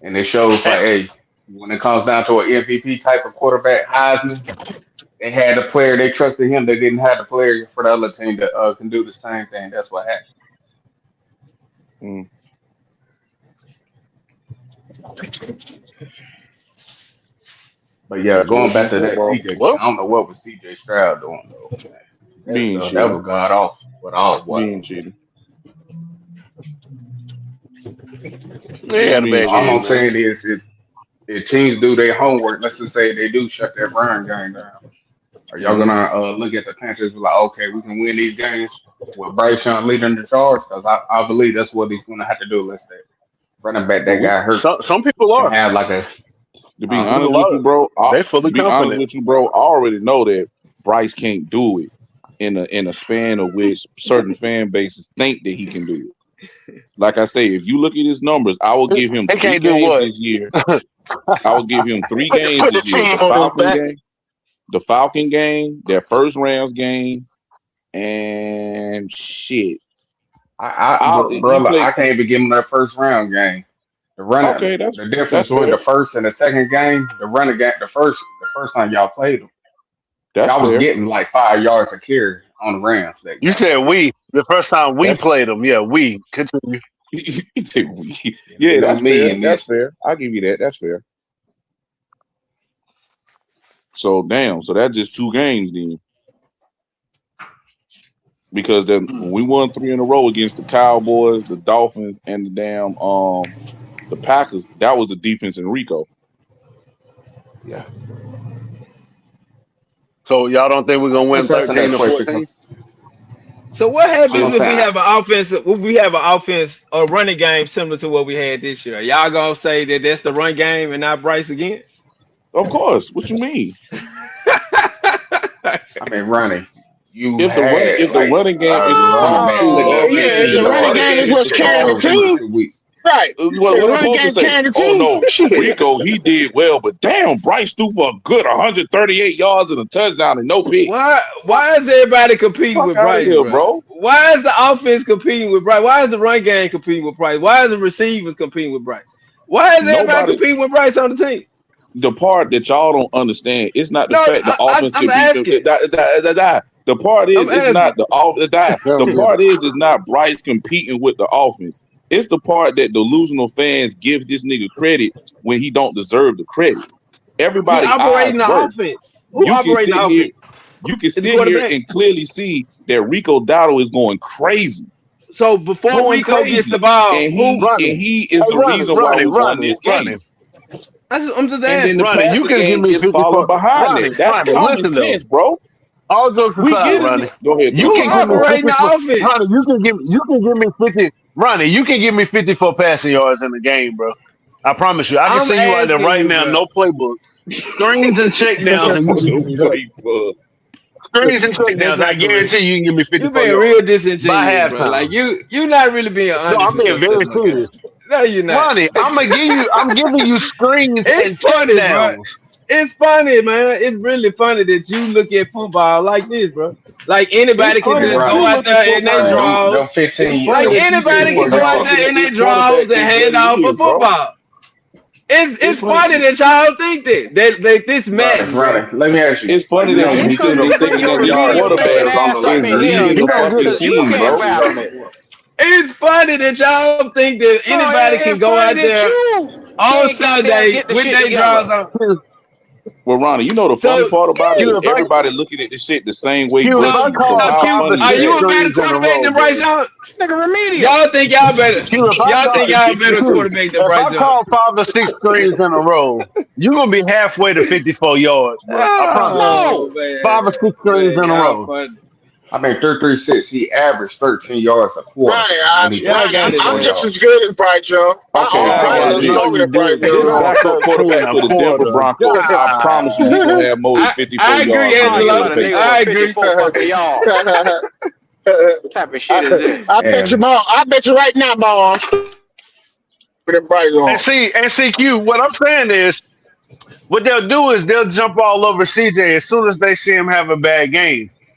and it shows like, And, hey, when it comes down to an MVP type of quarterback, Heisman, they had a player they trusted him. They didn't have the player for the other team that can do the same thing. That's what happened. Mm. But yeah, So going what's some back to that football? CJ thing, well, I don't know what was CJ Stroud doing though, man. That Being stuff that cheating. was god off. But all what. Being cheating. he Just had a being bad All cheating. game, I'm man. saying is if teams do their homework, let's just say they do shut that run game down. Are y'all Mm-hmm. gonna look at the Panthers and be like, okay, we can win these games with Bryce Young leading the charge? Because I believe that's what he's gonna have to do. Unless that running back But that we, got hurt Some people can are. have like a to be huh? There's a honest lot with you, of bro, they fully confident. I already know that Bryce can't do it in a span of which certain fan bases think that he can do it. Like I say, if you look at his numbers, I will give him He 3 can't do games what? this year. I will give him 3 Put the, games put the this year. team on his back. The Falcon game, that first Rams game, and shit. He Brother, played. I can't even give him that first round game. Okay, The difference that's between fair. the first and the second game, the running game, the first time y'all played them, That's y'all was fair. getting like 5 yards a carry on the Rams that You game. said we the first time we That's played them. Yeah, we continue. It yeah, was that's me fair. and That's this. fair. I'll give you that. That's fair. So damn. So that's just 2 games then. Because then when we won 3 in a row against the Cowboys, the Dolphins, and the damn the Packers, that was the defense in Rico. Yeah. So y'all don't think we're gonna win Just asking 13 that or question 14? because So what I'm happens gonna if say we have an offense? If we have an offense or running game similar to what we had this year? Y'all gonna say that that's the run game and not Bryce again? Of course. What you mean? I mean running. You If had the like running game a is the running strong back suit look of at the look Yeah, at if team, the if the running Gino running game game is is Smith the what's the carrying strong the first suit, 2 team, 2 weeks. right? The what I'm running supposed to game say? carrying the Oh team. no, Shit. Rico, he did well, but damn, Bryce threw for a good 138 yards and a touchdown and no picks. Why? Fuck, Why is everybody competing fuck with out of Bryce, here, bro? bro. Why is the offense competing with Bryce? Why is the run game competing with Bryce? Why is the receivers competing with Bryce? Why is everybody Nobody. competing with Bryce on the team? The part that y'all don't understand, it's not the No, fact the offense I'm can beat asking. the part I'm is it's not asking. the off the Never get part is not Bryce competing with the offense. It's the part that delusional fans give this nigga credit when he don't deserve the credit. He Everybody operating eyes the work. offense. Who You can operating sit the here, offense? you can Is the sit here quarterback. and clearly see that Rico Dowdle is going crazy. So before Going Rico gets the crazy. ball, And who? running. he is Hey, the reason why we won this game. running. I'm just And then asking. the Running. You passing can give game me is falling 54. behind that. Running, That's running. common Listen though. sense, bro. All jokes We aside, get it. Ronnie. Go ahead, You Tony. Who can give me operating the 54. offense? Ronnie, you can give me 50. Ronnie, you can give me 54 passing yards in the game, bro. I promise you. I can I'm send you out there asking right you, now, bro. no playbook. Screens and checkdowns, So and you can no give me that. play for Screens and That's checkdowns, I not correct. guarantee you can give me You 54 being yards real by disingenuous, bro. Like halftime. you not really being No, honest I'm with being yourself, very my guy. serious. No, you're not. Ronnie, I'm giving you screens It's and funny, bro. checkdowns. It's funny, man. It's really funny that you look at football like this, bro. Like it's anybody I can funny mean just that go you running. out look at there and they football. Them draws. It's 15 funny Like that you sit anybody here can for go not out y'all. looking there at and this they draws quarterback and as what hand he off for is, bro. football. It's It's funny. funny that y'all think that this Running, Madden, bro. running. Let me ask you. It's funny You that know you when Here he come threw sitting them there you with thinking your that 15 this yards remedial and thinking quarterback was on the ass up is line, in here. leading You the gonna get fucking Cause it. you team, can't bro. vouch for that. It's funny that y'all think that No, anybody can it's go funny out that there you on can't goddamn Sunday get the with shit their together. draws on. Well, Ronnie, you know the funny So part about it Q, is if I everybody looking at this shit the same way Q, if but I so you. So so call how Q, five or funny are is six you that? a better screens in a quarterback row, than Bryce bro. Young? Nigga remedial. Y'all think y'all better? Q, if I Y'all call think y'all a better Q, quarterback than if Bryce I Young? call 5 or 6 screens in a row, you're gonna be halfway to 54 yards, bro. I promise you. Oh No. man, 5 or 6 screens man, in a y'all row. funny. I mean 336. He averaged 13 yards a quarter when he threw Y'all for got it, I'm 54 man. just as yards. good as Bryce Young. Okay, Y'all how Probably a got about it, little this? No, man. stronger you than Bryce didn't. This You Young. had backup 13 quarterback a for the Denver quarter. Broncos, I promise you, he gonna God. have more than 54 I agree, yards than Oh, that you Angelo. about nigga a face. nigga with I agree. 54 fucking yards. What type of shit is this? I bet you, And Mom. I bet you right now, Mom. I'm stronger than Bryce And Young. see, and CQ, what I'm saying is, what they'll do is they'll jump all over CJ as soon as they see him have a bad game.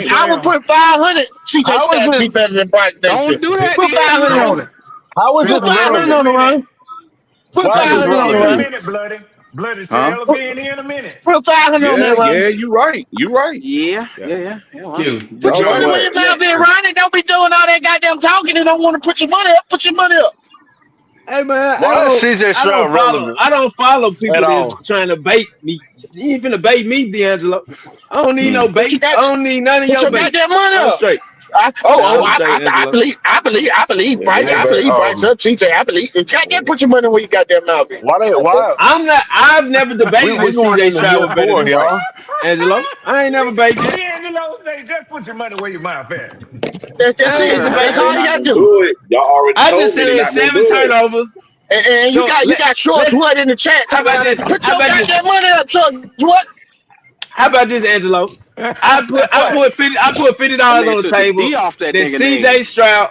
ain't. I would put 500. CJ How is Stroud to it? be better than Bryce next year. Don't do that, Put 500 D'Angelo. on it. How is Put this Trevor, give me 500 a relevant? on the minute. run. Put Why is this 500 Trevor, on give the me a relevant? run. minute, bloody. Bloody Huh? tail will be in here in a minute. Put 500 on Yeah, that run. yeah, you right. You right. Yeah, Yeah. yeah, yeah, yeah. Well, Q, Put Y'all your right. money where your mouth is, Ronnie. Don't be doing all that goddamn talking and don't want to put your money up. Put your money up. hey man, Why is CJ Stroud relevant I don't follow at people that's all? trying to bait me. You ain't finna bait me, D'Angelo. I don't need no Mm. Put your, bait. I don't need none of put your your bait. goddamn money I'm up. straight. Oh, I'm straight, Angelo. I believe, Yeah, Bryce. yeah. I But believe Bryce up, CJ. I believe. You goddamn put your money where you goddamn mouth is. Why they? Why I'm not. I've never debated we if going CJ in the Stroud was year better four, than Bryce. y'all? Angelo, I ain't never debated that. D'Angelo say, just put your money where your mouth at. That's I ain't it. That's debated They all that. you not gotta gonna do. do it. Y'all already I just told me they're said not gonna 7 do it. turnovers. And you So got Shorts let Wood in the chat how talking about about this? it. Put How your about this? goddamn money up, Shorts Wood. How about this, Angelo? I what? put 50. I put $50 That on man the took the table D off that that nigga name. CJ Stroud.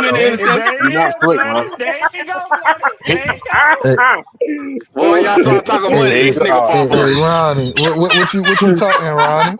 many interceptions. You're not There you slick, go, man. buddy. There you go, buddy. There you go. Hey, Boy, y'all hey, start talking money. hey, Hey, This nigga dog. hey, pop hey, up. Ronnie, what you talking, Ronnie?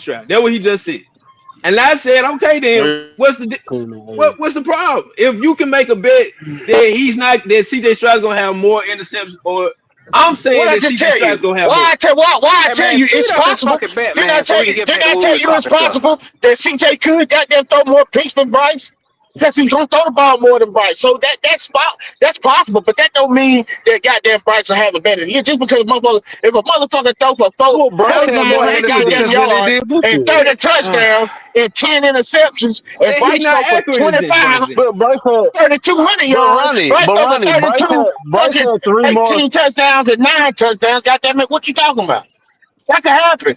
Stroud. That's what he just said. And I said, okay, then what's the problem? If you can make a bet that CJ Stroud's gonna have more interceptions, or I'm What saying I that just CJ tell you? Stroud's gonna have more. Why I Hey tell man, you speed it's up this possible? fucking bet, man, so we can get Didn't back to I what we tell was you it's talking stuff. possible that CJ could goddamn throw more picks than Bryce? Because he's gonna throw the ball more than Bryce. So that's possible, but that don't mean that goddamn Bryce will have a better year. Just because if a motherfucker throw for Well, Bryce had more 4,500 goddamn interceptions than he yards did this and year. 30 touchdowns and 10 interceptions, and And he Bryce not throw for accurate as this 25 then. But Bryce had 3,200 yards. Bryce But throw for Ronnie, 32, Bryce fucking had three more. 18 touchdowns and 9 touchdowns. Goddamn it, what you talking about? That could happen.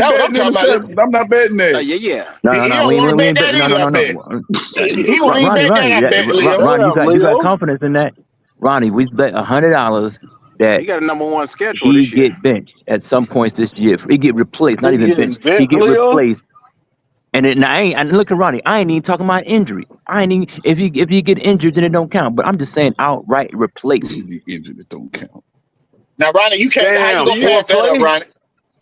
only That's what I'm betting talking about. interceptions. I'm not betting that. Yeah, yeah. No, He no, no. don't want to We bet ain't that betting. No, no, either. I no, bet no. he won't even Ronnie, bet that. Ronnie, I bet Leo. Ronnie, Damn, you got Leo. confidence in that? Ronnie, we bet $100 that He got a #1 schedule he this year. get benched at some points this year. He get replaced, not He even getting benched. He benched, get Leo. replaced. And then I ain't. And look at Ronnie. I ain't even talking about injury. I ain't even. If he get injured, then it don't count. But I'm just saying outright replaced. The injury that don't count. Now, Ronnie, you can't. How you Damn, gonna he gonna pass that up, play? Ronnie?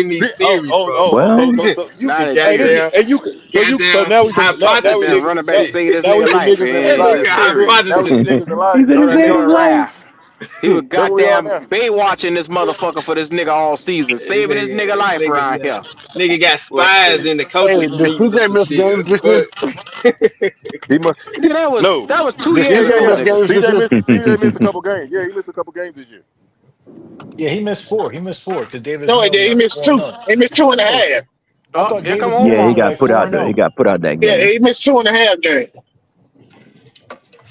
getting these theories from. Okay. Well, So you Now can, that hey, this, Goddamn, and you can, so goddamn now we can, now we goddamn hypothesis. can, running back saved this now we nigga can life, niggas in and his it life. was Nigga, That's serious. it. Now we hypothesis. can niggas in he life. said That's it what Running we saved nigga his are. life. life. He was That's what we are goddamn now. bay watching this motherfucker for this nigga all season, saving his nigga Nigga, life around here. nigga got Well, spies in the Hey, coaches did meetings or CJ some miss shit. games What this the year? fuck? He must nigga, no. that was two Did Yeah, years yeah, CJ ago, yeah. miss nigga. games this year? CJ missed a couple games. Yeah, he missed a couple games this year. Yeah, he missed four. He missed four because Davis No, he Mills did. He went missed 4 two. 0. He missed two and a Oh, half. I Oh, thought here come Davis Yeah, Mills he Omar. went got like put 4 out and there. He 0. got put out that Yeah, game. he missed two and a half games.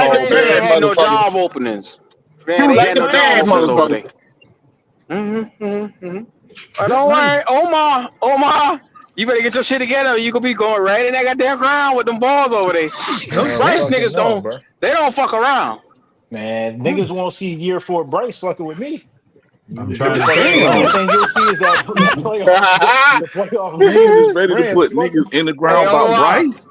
Jagged Man, balls they at. ain't ass had no motherfucker. job openings. Man, they had Jagged no job ass openings over motherfucker. there. Don't worry, Omar, you better get your shit together. You could be going right in that goddamn ground with them balls over there. Those Man, Bryce fucking niggas no, don't, bro. they don't fuck around. Man, niggas won't see year 4 Bryce fucking with me. I'm You trying the to fuck. tell The only you. Damn. thing you'll see is that playoff, the playoff Niggas is games ready to Rams put fucking. niggas in the Hey, ground about Omar, Bryce.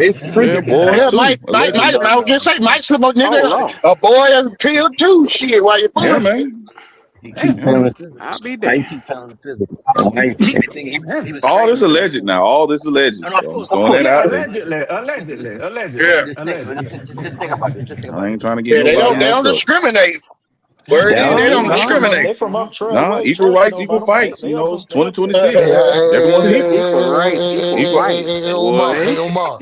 It's Yeah, freaky boys Yeah, tonight. too, allegedly. I was gonna say, might slip a Oh nigga, Lord. a boy and pill too. Shit, while you Yeah, bullshit. man. He keep Damn. Yeah. failing physical. I'll be Why damned. you keep failing physical? And why anything he Damn. was All this training to alleged now. All this alleged. no, no, So I'm just of throwing course, that Yeah, out but there. allegedly, listen, allegedly, listen, allegedly, Yeah, just think, allegedly. just think about this. Just think I about ain't this. trying to get yeah, nobody Down, they messed don't up. discriminate. Word is down they the don't No, line. no. discriminate. They from up Nah, Trailway. equal Trey rights, know equal about them. fights. They You up know, it's from they up there. 2026. Everyone's equal. Equal rights, equal Hey, fights. Omar. What? Hey, Omar.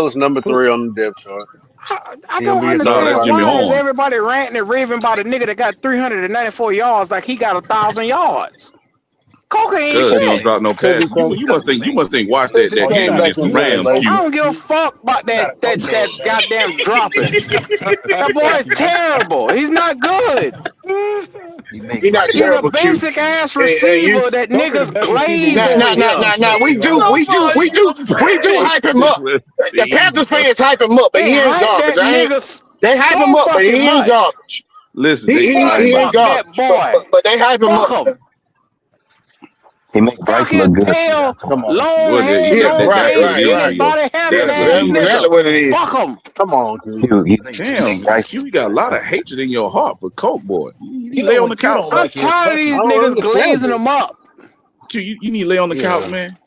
Bell's number 3 on the depth chart. I He gonna don't be your No, third that's understand wide Jimmy why is Horn. everybody ranting and raving about a nigga that got 394 yards like he got 1,000 yards. Coker ain't Cause he don't shit. drop no because he passes. came. You must think watch Because he that Oh, you game came got back against the from you got a injury, Rams, baby. I Q. don't give a fuck about you got a cocaine that problem. goddamn dropping. You got That boy is you terrible. He's not good. He make He not great He's a terrible, Q. basic ass And you receiver that Coker the niggas best receiver we glaze now, got. now, over now, Stop here. now, now, disrespecting my boy. we do hype him up. Basic The Panthers receiver. fans hype him up, but They he ain't hype garbage. that nigga. They hype him so up, but fucking he ain't much. garbage. Listen, He they he, hype Boy, him he up ain't fuck to death. that garbage, but, boy. but but they hype him Fuck up. him. He make Bryce look Fucking good, Q. pale, That's Come why. on, long Q. Well, hair, Yeah, no right, that's what gray it right, is skin, for right. you. body having That's what ass it That's is. nigga. exactly what it is. Fuck him. Come on, Q. He make Damn, Bryce Q, look you got a good. lot of That's why. hatred in your heart for Coke, boy. You need to lay on the Q couch, don't son. I'm like his tired of country. these I don't niggas understand glazing it. them up. Q, you need to lay on the couch, Yeah. man.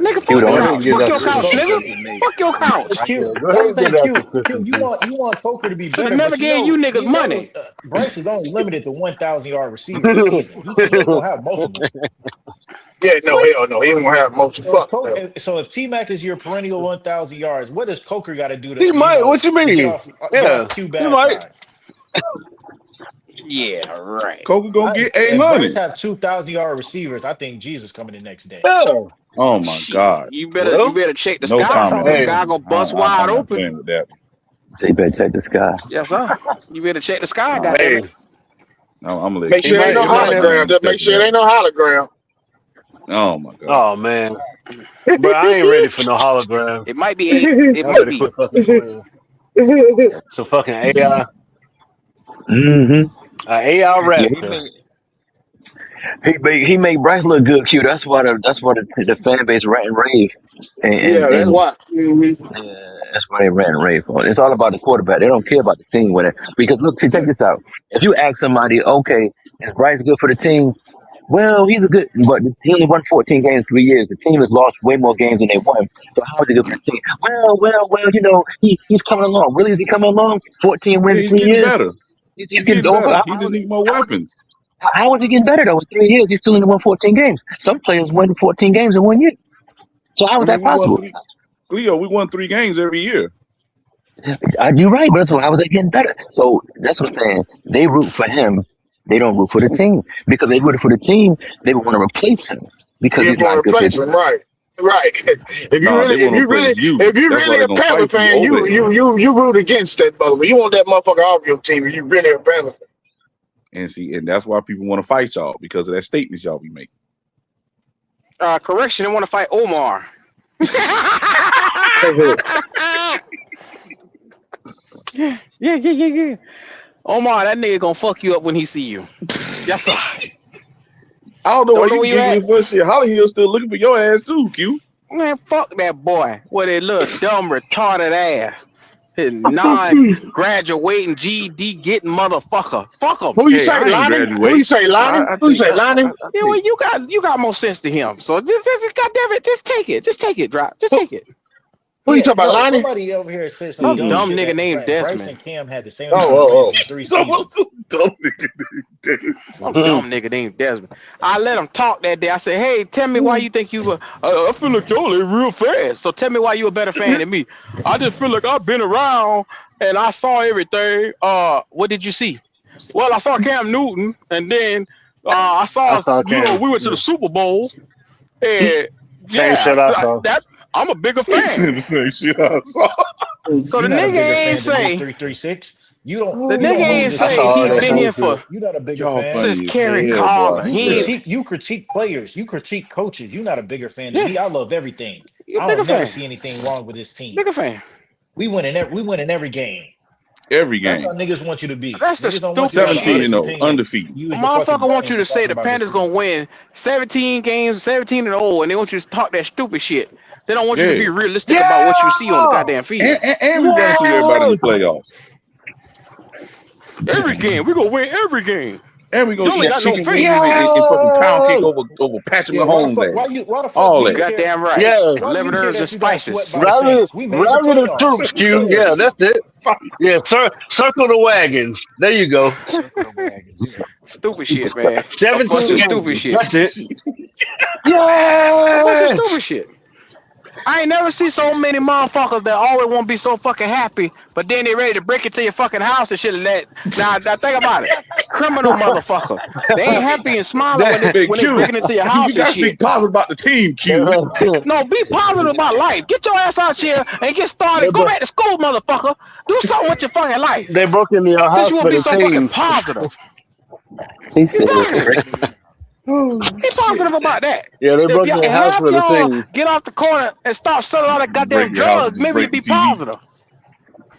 Nigga, Q, fuck the the Go only ahead and couch. get Fuck that your It's couch, subscription, nigga. so Q. Fuck your couch. Yeah, Q. go ahead That's and the get thing, that Q. subscription, Q. You want Coker to be Should have better, never but gave you niggas money. Bryce is only limited to 1,000-yard receiver this season. He ain't gonna have multiple. Yeah, no, What? hell no. He ain't gonna have most So fuck no. if T Mac is your perennial 1,000 yards, what does Coker got to do He might. What you to mean? get Yeah, off Q he bad might. side? Yeah, right. Coker gonna get If Bryce 800. have 2,000-yard receivers, I think Jesus coming in next day. Yeah. Oh my Shit. God. You Well, better check the No sky. comment The on hey, that sky one. gonna bust I'm wide not open. playing with that So you better check the sky. Yes, sir. You better check the sky, one. goddamn hey, it. I'm gonna let Make he Q sure it ain't might. no He handle that might one. have. I hologram. ain't even Just make touching sure it that ain't one. no hologram. Oh my God. Oh man, but I ain't ready for no hologram. It might be eight. It Y'all might better be. quit fucking playing. Some fucking AI, Mm-hmm. AI Yeah, raptor. he made Bryce look good, Q. That's why the fan base rant and rave, and Yeah, and, that's and why. that's why they rant and rave for. It's all about the quarterback. They don't care about the team with it. Because look, see, check Yeah. this out. If you ask somebody, okay, is Bryce good for the team? Well, he's a good, but he only won 14 games in 3 years. The team has lost way more games than they won. So how is he good for the team? Well, he's coming along. Really, is he coming along? 14 Yeah, wins in he's three getting years. better. He's He's getting getting over. better. He just needs more weapons. How is he getting better though? In 3 years, he's still only won 14 games. Some players win 14 games in 1 year. So how I is mean, that we won possible? three. Cleo, we won 3 games every year. You're right, but so how is they getting better? So that's what I'm saying. They root for him. They don't root for the team because they rooted for the team. They would want to replace him because You he's want to not good for the replace him, team. right? Right. Nah, they want to replace you. If you That's why really they're a gonna Panther fight you fan, over there. you root against that mother. You want that motherfucker off your team. If you really a Panther fan. And that's why people want to fight y'all because of that statements y'all be making. Correction. They want to fight Omar. Yeah. Omar, that nigga gonna fuck you up when he see you. Yes, sir. I don't know why Don't know you where you at. giggling for shit. Holly Hill's still looking for your ass too, Q. Man, fuck that boy. What a little dumb retarded ass. His non-graduating GED getting motherfucker. Fuck him. Who you Hey, say, I ain't Lonnie? Who you graduate. say, I, Lonnie? I Who you take say, I, I, Lonnie? I Yeah, take well, you got more sense to him. So just goddamn it, just take it. Just take it, drop. Just Who, take it. who you Yeah, talking about, no. Lonnie? Somebody over here said some Some dumb mm-mm. dumb shit nigga that named Bryce Desmond. and Cam had the same Oh, amount of oh, wins oh. in three So what's seasons. so dumb nigga? Some dumb nigga named Desmond. I let him talk that day. I said, hey, tell me why you think you were. I feel like y'all ain't real fast. So tell me why you a better fan than me. I just feel like I've been around and I saw everything. What did you see? Well, I saw Cam Newton, and then I I saw, saw Cam. we went to Yeah. the Super Bowl, and Same yeah, shit I saw. that I'm a bigger He said fan. the same shit I saw. So You're the not a nigga bigger ain't fan than me, say 336. the You nigga don't move ain't this I say team. saw he all that been here bullshit. for You're not a bigger Y'all fan. since funny as Kerry hell, boy. I Collins. You swear. critique players. You critique coaches. You're not a bigger fan than Yeah, me. I love everything. you a I bigger don't never fan. see anything wrong with this team. Bigger fan. We win in every game. Every That's how game. niggas want you to be. That's the Niggas don't want you to have an stupidest 17 shit. and honest 0, opinion. undefeated. You A use your fucking motherfucker want brain you when to say talking the about this Panthers gonna team. win 17 games, 17 and 0, and they want you to talk that stupid shit. They don't want you to Yeah. be realistic about what you see on the Yeah! goddamn field. And we running through everybody in Yeah! the playoffs. Every game, we gonna win every game. And we gonna You ain't eat got no chicken faith. wings and fucking pound cake Yeah! over Patrick Yeah, Mahomes' ass. why the fuck do All You you that. care? goddamn right. Yeah! Why do you Eleven care herbs and that you got swept spices. by the Rally, Saints? We made the rally the playoffs. troops, Who Q. Yeah, cares? that's it. Fight. Yeah, circle the wagons. There you go. Circle the wagons. Yeah. Stupid shit, man. A bunch 17 of stupid wagons. shit. That's it. A bunch of Yes! stupid shit. I ain't never see so many motherfuckers that always want to be so fucking happy, but then they ready to break into your fucking house and shit like that. Now think about it. Criminal motherfucker. They ain't happy and smiling when they That- Man, when they Q, breaking into your you house and gotta shit. speak positive about the team, Q. No, be positive about life. Get your ass out here and get they, started. Go bro- back to school, motherfucker. Do something with your fucking life. they broke into your Since house you want for to be the so fucking team. positive. He said, Exactly. breaking in. Oh Be shit. positive about that. Yeah, they If broke y'all, in your if house half for the y'all team. get off the corner and start selling all that You break goddamn your house and drugs, just maybe break you'd the be TV. positive.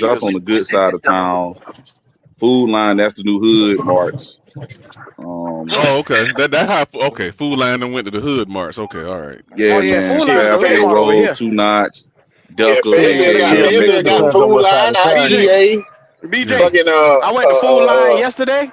Chili's, that's on the good side of town. Food Line, that's the new Hood Marts. Oh, okay. That how. Okay, Food Line and went to the Hood Marts. Okay, all right. Oh Yeah, yeah, man. Food Line Yeah, is Fairfield Kmart over Road, here. Two Knots, yeah. Ducker, Fayetteville got Yeah, Elementary Fayetteville got Fayetteville School. is on the Food west side Line, of town. BJ, IGA, BJ, Yeah. fucking I went to Food Line yesterday.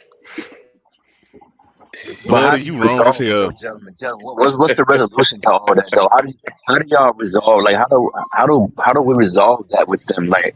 But how Bloody, do you you wrong as resolve it hell. though, gentlemen? Gentlemen, what's the resolution to all that though? How do y'all resolve? Like how do we resolve that with them? Like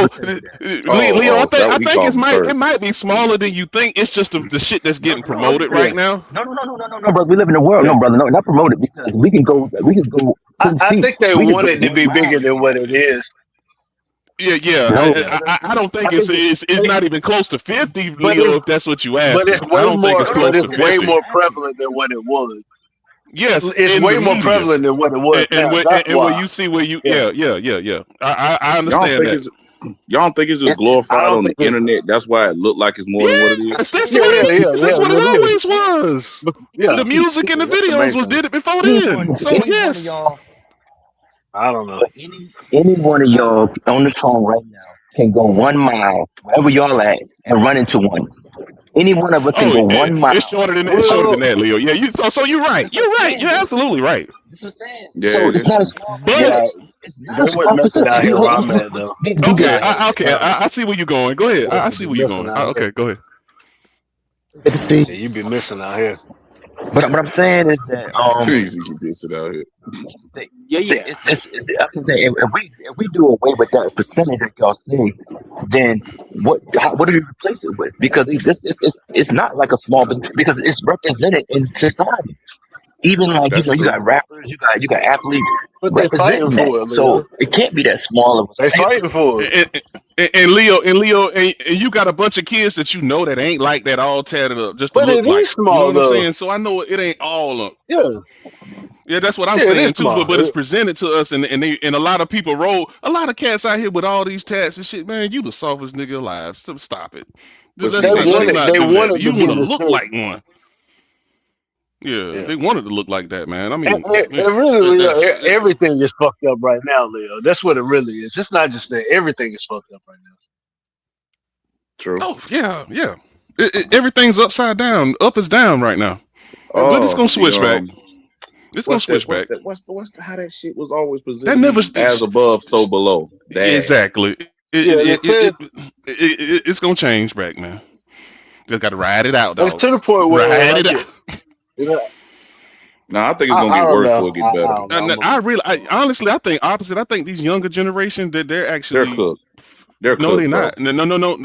So, Leo, Oh, so I he think called him it third. might be smaller than you think. It's just the shit that's No, getting no, no, no, promoted yeah. right now. No, brother. We live in the world, Yeah. no, brother. No, not promoted because we can go 10 I feet. think they We can want go it to 1 be bigger mile. than what it is. You Yeah. know, I I don't think think it's not even close to 50, but Leo. If that's what you it's asking, I way don't think more, it's no, no, close but to it's no. way I'm 50. more just asking. prevalent than what it was. Yes, It's in way the more media, prevalent than what it was and now. That's where why. you see where you Yeah. yeah. I Y'all don't understand think that. it's y'all don't think it's just I glorified don't on the think it's. internet. That's why it looked like it's more than what it is. Yes, that's Yeah, what it yeah, yeah, is. yeah. That's what it It is. always was. Yeah, The music and the that's the videos main was thing. did it before then. Anyone, So any one of yes. y'all, I don't know. but any one of y'all on this phone right now can go 1 mile wherever y'all at and run into one. Any one of us can Oh, go 1 mile. it's shorter than Well, that, Leo. Yeah, so you're right. That's what I'm You're right. saying, You're bro. absolutely right. That's what I'm saying. Yeah, So it's that's not a true. small But yeah, percentage. It's not they a went small missing percentage. out here where I'm at though. We do get okay, our heads okay, Yeah, I see where you're going. Go ahead. yeah, I you see be where you're missing going. out here. Okay, go ahead. to see. Yeah, you be missing out here. But what I'm saying is that Trees, you can sit out here. they, Yeah, yeah. I'm just saying if we do away with that percentage that y'all say, then what do you replace it with? Because it's not like a small business because it's represented in society. Even like That's you true. got rappers, you got athletes But they fighting representing that. for it, So Leo. it can't be that small of a They sample. fighting for it. And, Leo, and you got a bunch of kids that you know that ain't like that, all tatted up, just to But look it is like. You know small what I'm though. saying? So I know it ain't all up. Yeah, Yeah, that's what I'm yeah, it is saying too. But small. it's presented to us, and a lot of people a lot of cats out here with all these tats and shit. Man, you the softest nigga alive. So stop it. But They see, Let's wanted, not they do that. wanted to You be want to the look shit. like one. Yeah, Yeah. they wanted to look like that, man. I And, mean, and, yeah, and really, Leo, that's everything is fucked up right now, Leo. That's what it really is. It's not just that. Everything is fucked up right now. true. oh yeah. Everything's upside down. Up is down right now. But it's Oh, gonna the switch back. It's gonna what's that? switch back. How that shit was always That presented? never As above, so below. That exactly. Yeah, and It's gonna change back, man. Just gotta ride it out, it's dog. to the point where, Ride like, it out. you know, now I think it's gonna I get don't worse know. before it get I better. don't know. And honestly, I think opposite. I think these younger generation that they're They're actually cooked. They're no, they're cooked, bro. not. No.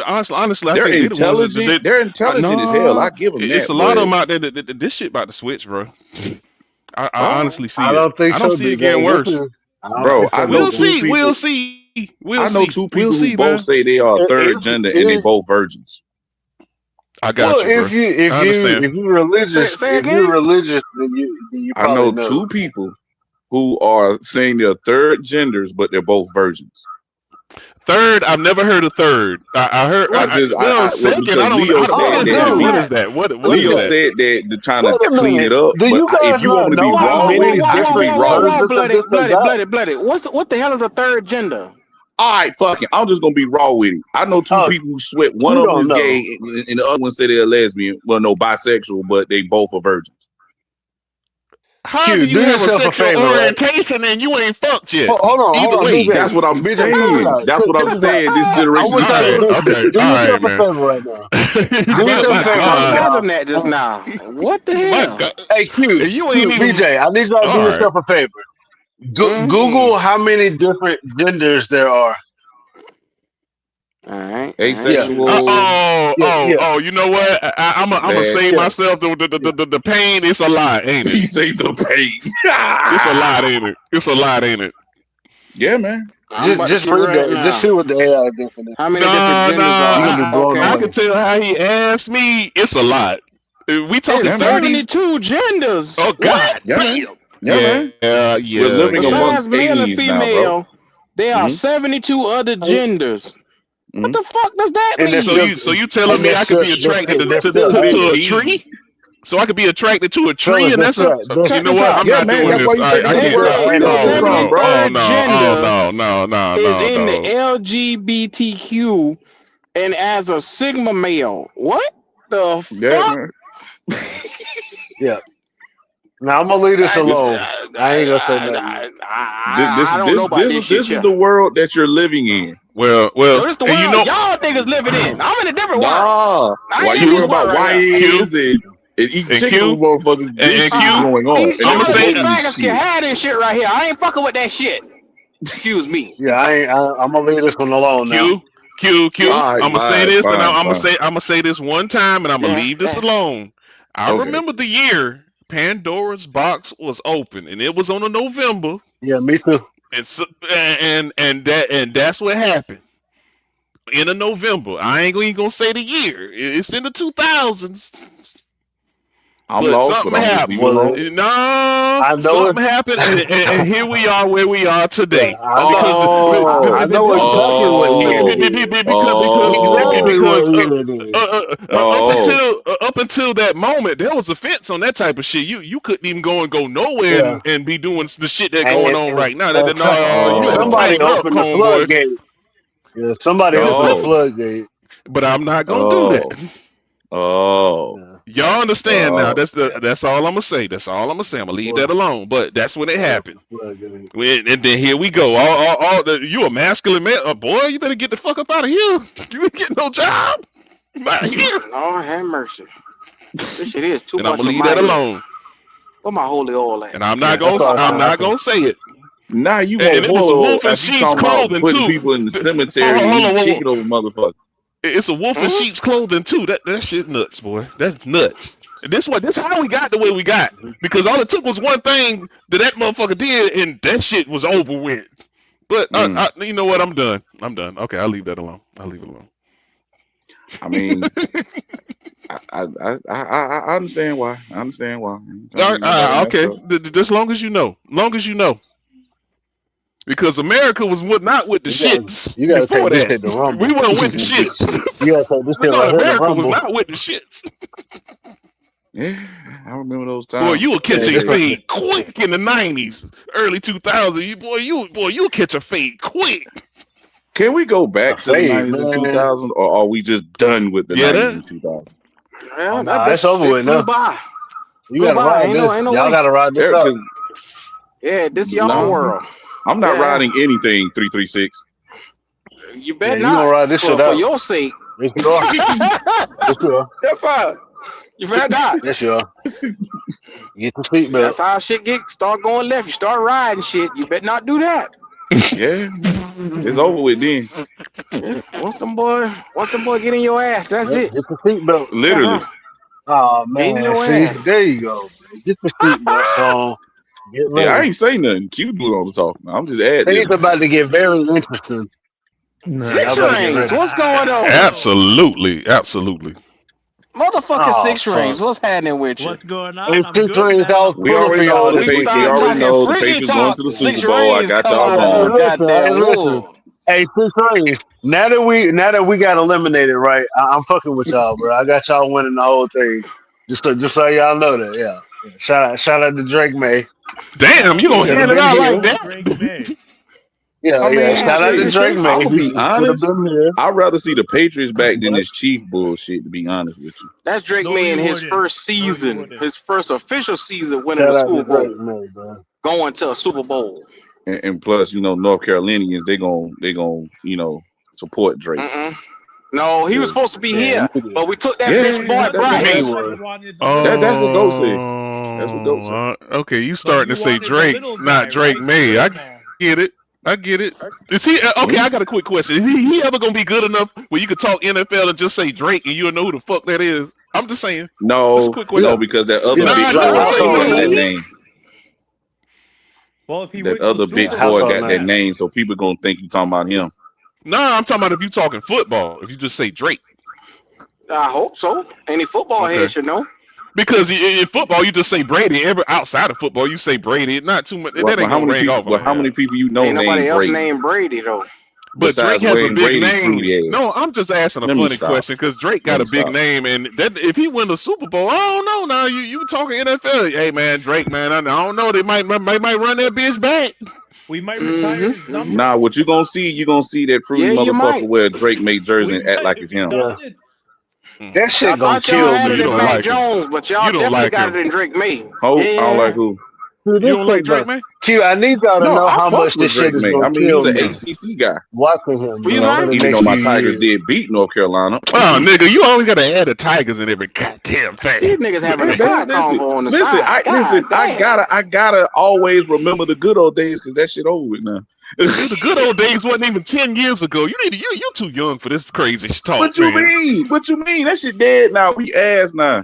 Honestly, I They're think they're the ones intelligent. They're intelligent as hell. no. I give them It's that, a lot of but them out there that this shit about to switch, bro. I oh, honestly I see it. don't think I don't so, see it getting DJ. worse. I don't bro, think so, DJ. We'll I know see. two We'll people who see, both man. say they are a third If, gender and they if, both virgins. I well, got you, bro. I understand. if you're religious, Say again. then you I probably know know. two people who are saying they're third genders, but they're both virgins. Third, I've never heard of third. I heard. Well, Well, second, I because don't. Leo I don't. said Oh, that to What? What me. is that? What wait a is Leo that? minute. said that they're trying to Wait a clean it minute. up, Do but you if guys you want not me to be know how raw with many it, I can be different raw with it. versions of this they got? Bloody. What the hell is a third gender? All right, fuck it. I'm just gonna be raw with it. I know two Oh, people who sweat. One you of them don't is know. gay, and the other one said they're lesbian. Well, no, bisexual, but they both are virgins. How do Q, you do have a yourself a sexual favor, right? orientation and you ain't fucked yet? Hold Either on, way. BJ. That's what I'm BJ, check this saying. out. That's what Check I'm this out. saying. This I generation want is All y'all to right. cooked. Okay. do All right, yourself a man. favor right now. Do I yourself a My got favor. I much need God. better y'all. than that just now. What the My hell? God. Hey, And you ain't even. BJ, I need y'all to do All right. yourself a favor. Hmm. Google how many different genders there are. All right. Yeah, Asexual, yeah, You know what? I'm gonna that save yeah, myself yeah. the pain. It's a lot, ain't it? he say the pain. It's a lot, ain't it? It's a lot, ain't it? Yeah, man. I'm about to Just see read right the. Just now. see what the AI definition. How many different No, genders You're are? gonna be blown Okay. I away. can tell how he asked me. It's a lot. We talking It's Yeah, man. 30s? 72 genders. Oh What? God Yeah, man. damn. Yeah, man. We're living Besides amongst male and aliens now, bro. female, there are Hmm 72 other genders. What hmm the fuck does that And that's mean? still, You telling and me that's I could still, be that's, attracted that's What still does it to a accurate. mean? tree? So I could be attracted to a tree, Fellas, and that's a. Check You know this what? out. I'm Yeah, not man. doing That's this. why you think they're I gonna They can't. where a say tree the coming from, bro. 73rd gender is in the No. LGBTQ and as a Sigma male. What the Yeah, fuck? man. Yeah. Now I'm gonna leave this I, This alone. I, I ain't gonna say I, nothing. I, I don't know this about this this is shit this is here. the world that you're living in. Well, No, this the and you world know, y'all niggas living in. I'm in a different world. Nah. I Why ain't in you this worry world about right here. Q YNs and eating and chicken with Q motherfuckers? This and shit is Q. going on. And I'm they're gonna Y'all say, promoting niggas this faggots can shit. have this shit right here. I ain't fucking with that shit. Excuse me. Yeah, I'm gonna leave this one alone now. Q. All right, I'm gonna say fine, this, and fine, fine. I'm gonna say this one time, and I'm gonna Yeah. leave this alone. I Okay. remember the year Pandora's box was open, and it was on a November. Yeah, me too. and that's what happened in November. I ain't even gonna say the year. It's in the 2000s. I'm But lost, but something I'm just leave it happened. Was alone. it? No, I know something it's. happened, and here we are where we are Yeah, today. I know. Because I Oh, know exactly what year it is. oh, Exactly what year it is. oh, up until that moment, there was a fence on that type of shit. You couldn't even go nowhere Yeah, and be doing the shit that going and on and, right now. and, so- No, and you had to oh, somebody tighten up, opened the homeboy. floodgate. Yeah, somebody opened the oh, floodgate. But I'm not gonna do that. oh, oh, Yeah, Y'all understand now? oh. That's all I'm gonna say. That's all I'm gonna say. I'm gonna leave boy, that alone. But that's when it somebody happened. opened the floodgate. And then here we go. You a masculine man, boy. You better get the fuck up out of here. You ain't getting no job. Not here. Lord have mercy. This shit is too And I'm much gonna for leave my that head. alone. Where my holy oil at? And I'm Yeah, not that's gonna. all I I'm said. I not said, gonna say it. Now you And want it was a Hoyle wolf in as you sheep's talking about clothing putting too. people in the cemetery to Hold eat on, hold chicken on. over motherfuckers. It's a wolf in Hmm? sheep's clothing too. That shit nuts, boy. That's nuts. And this how we got the way we got. Because all it took was one thing that motherfucker did, and that shit was over with. But Mm. you know what? I'm done. I'm done. Okay, I'll leave that alone. I'll leave it alone. I mean, I understand why. I understand why. I ain't trying to leave nobody messed Okay. up. Just long as you know. Long as you know. Because America was not with the shits you gotta before take this that. hit the We rumble. weren't with the This shits. shit. You gotta take this hit No, right here, the America was rumble. not with the shits. Yeah, I remember those Boy, you times. would catch Yeah, a this right. fade quick in the '90s, early 2000s. You'll catch a fade quick. Can we go A back to the fade, 90s and man. 2000s, or are we just done with the Yeah, 90s that. and 2000s? Oh Well, that no, it's bitch over it with flew now. by. You Flew gotta by. ride this. Ain't no Y'all way. gotta ride this Yeah, up. because Yeah, this y'all no, world. I'm not Yeah. riding anything 336. You Yeah, bet you gonna not. ride this shit For out. your sake. Yes, you are. Yes, you are. Yes, sir. You bet not. Yes, you are. Get the seatbelt. That's how shit get start going left. You start riding shit. You bet not do that. Yeah, it's over with then. Yeah. Once them boy get in your ass, that's Yep, it. get the seatbelt. Literally. Oh In man, your see, ass. there you go. Man. Get the seatbelts on. Get Yeah, I ready. ain't say nothing. Q doing all the talking. I'm just ad Things libbing. about to get very interesting. Yeah, y'all Six better get rings. ready. What's going on? Absolutely. Motherfucking Oh six fuck. rings. What's happening with you? What's going on? There's I'm two good, things I man. was I'm We pulling good. for already y'all know this the We paper. We start weekend. already talking know the freaky Patriots going talk. to the Six Super Bowl. I rings got come y'all out Hey, of the wrong. listen, hey, goddamn listen. wool. Hey, six rings. Now that we got eliminated, right? I'm fucking with y'all, bro. I got y'all winning the whole thing. Just so y'all know that, yeah. Yeah. Shout out to Drake May. Shout Damn, out you to He gonna should have hand it been Drake. out Shout like here. out to that? Drake May. Yeah, I yeah. mean, Yeah, Shout out to shit. it's Drake his May. I'm gonna fault. be He should have honest. been here. I'd rather see the Patriots back than But this Chief bullshit. To be honest with you. That's Drake No, May in you his wouldn't. first No, you season, wouldn't. his first official season winning the shout out to Super Bowl, Drake May, bro. going to a Super Bowl. And plus, North Carolinians they gon' support Drake Mm-mm. No, he was because supposed to be Yeah, here, you did. but we took that bitch yeah, boy What that, that, Yeah, he Bryce. that's was. Bryce wanted the little that's what man, Goat said. That's what Goat said. Okay. You but starting you to say wanted the Drake, little not guy, Drake right? The May. little I man. get it. I get it. Is he okay? Hmm? I got a quick question. Is he ever gonna be good enough where you could talk NFL and just say Drake and you'll know who the fuck that is? I'm just saying. Just a No, quick Yeah, no, question. because that other yeah. big Nah, Like don't four how say still tall got that is no. he? name. Well, if he That wins the other big Super How Bowl, four then tall got that now? yeah. name, so people gonna think you talking about him. Nah, I'm talking about if you talking football. If you just say Drake. I hope so. Any football head Okay. should know. Because in football you just say Brady. Outside of football you say Brady. Not too much. Well, That ain't how gonna many ring people? off Well, on how here. many people you know Ain't named nobody else Brady named Brady though. But Drake besides has a Wayne big Brady? name. Fruity No, ass. I'm just asking a Let me funny stop. question because Drake Let got me a big stop. name, and that if he win the Super Bowl, I don't know. Now you talking NFL? Hey man, Drake, man, I don't know. They might run that bitch back. We might retire his Mm-hmm. Mm-hmm. Nah, number. what you gonna see? You gonna see that fruity Yeah, you motherfucker might. wear a Drake made jersey We and act might like if it's he him. does Yeah, it. that I shit gonna thought y'all kill had So it you me, in don't man. Mac like him. Jones, but y'all You don't definitely like got it him. in Drake May. Ho, I don't like Yeah. who. Dude, You this don't like shit Drake, gonna. man. Q, I need y'all to No, know I how fucks much with this shit Drake is May. I gonna mean, kill he's an me ACC guy. watching him, Well, you man, know, for the Even though next my few Tigers years. did beat North Carolina. Oh nigga, you always gotta add the Tigers in every goddamn these thing. niggas having Hey a man, side listen, convo on the listen. side. Listen. God damn. I gotta always remember the good old days because that shit over with now. Dude, the good old days wasn't even 10 years ago. You too young for this crazy talk, What you man. mean? What you mean? That shit dead now. We ass now.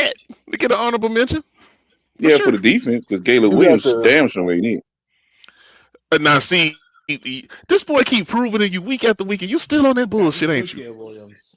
that to get an honorable mention for Yeah, for sure. the defense, because Caleb You got Williams the damn sure ain't it. Now see, this boy keep proving to you week after week, and you still on that Got to bullshit, ain't include you? Caleb Williams.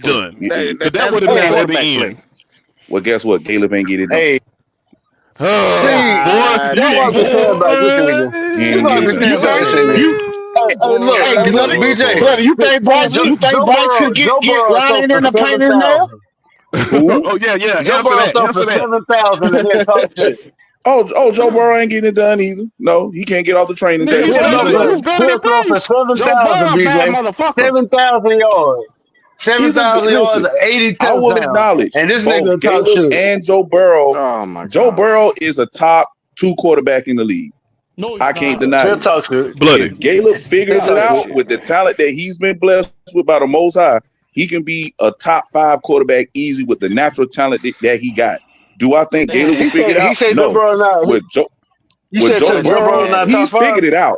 it done. Because that That's would have poor mattered at quarterback the play. end. Well, guess what? Caleb ain't get it done. Hey, see, Boy, God that's what I be saying about this nigga. He That's ain't what get I it be done. saying You about think this nigga. you Look, hey look, boy, BJ. boy. Buddy, you think Bryce could get Joe Burrow Ronnie throw in for the paint in there? 7,000. Who? Oh yeah, yeah. Joe Answer Burrow that. throw for Answer that. 7,000 and then talk shit. Joe Burrow ain't getting it done either. No, he can't get off the train and Nigga, take a you He'll damn think throw Tua for is touchdown. better than he'll throw for Bryce? 7,000, Joe Burrow, bad BJ. motherfucker. 7,000 yards. He's a 7,000 yards, listen. 80 I will touchdowns. acknowledge And this both nigga talk Caleb shit. and Joe Burrow. Oh my Joe God. Burrow is a top 2 quarterback in the league. No, he's I can't not. deny He'll it. talk shit. Bloody. If Caleb He'll figures it talk out shit. with the Bullshit. talent that he's been blessed with by the Most High, he can be a top 5 quarterback easy with the natural talent that he got. Do I think Caleb will figure it He out? said Joe No. Burrow not. With Joe, You with said Joe Joe Burrow Burrow, not he's top five? figured it out.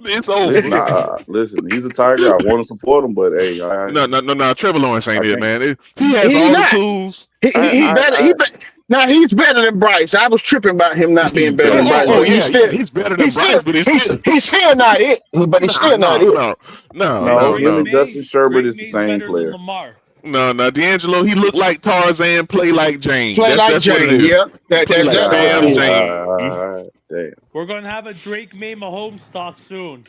It's Listen, over. listen. He's a Tiger. I want to support him, but hey, No. Trevor Lawrence I ain't it, can't. man. He has He all the not. tools. He better. Now he's better than Bryce. I was tripping about him not He's being better better than than Bryce, but Bryce. Yeah. He's better than Bryce, but he's still not it. But he's no, still not no, it. no, no, No, no, him no, and Justin Sherbert Drake is the May's same better than player. Lamar. no. D'Angelo, he looked like Tarzan, play like Jane. Play like That's what it Jane. is. Yeah, Play that's like exactly what it damn is. Jane. Damn. We're gonna have a Drake May Mahomes talk soon.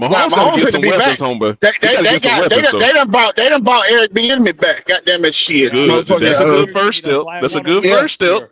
Now Mahomes got to Mahomes get finna some be weapons, back. homie. They He they, got to they get some got weapons though. they done bought Eric Bieniemy back. Goddamn it, shit, Yeah, Good. he's That's a motherfucker. good injured first knee. That's step. why I That's a want him good Yeah, next first step. year.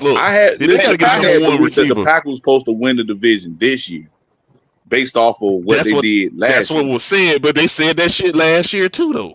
Look, I had they got to listen. get a I number had one believed that the receiver. Packers was supposed to win the division this year, based off of what That's they what did that's last what year. was said, but they said that shit last year too, though.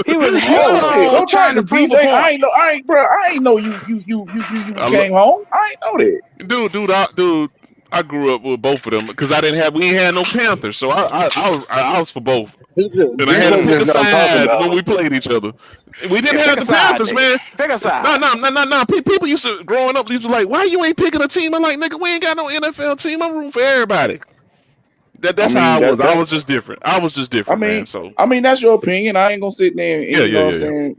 He was Oh hell shit! Go trying to Tigers, prove a BJ. point. I ain't know you I lo- came home. I ain't know that. dude, I grew up with both of them because we ain't had no Panthers, so I was for both, and I had to BJ pick a just don't talk side about when it. we played each other. We Yeah, didn't pick have a the side, Panthers, nigga. man. Pick a No, side. no, no, no, no. People used to growing up. Used to like, why you ain't picking a team? I'm like, nigga, we ain't got no NFL team. I'm rooting for everybody. I That's mean how I was. I that's. was just different. I was just different, man. So I mean that's your opinion. I ain't gonna sit there and yeah, you yeah, know what I'm yeah, yeah. saying.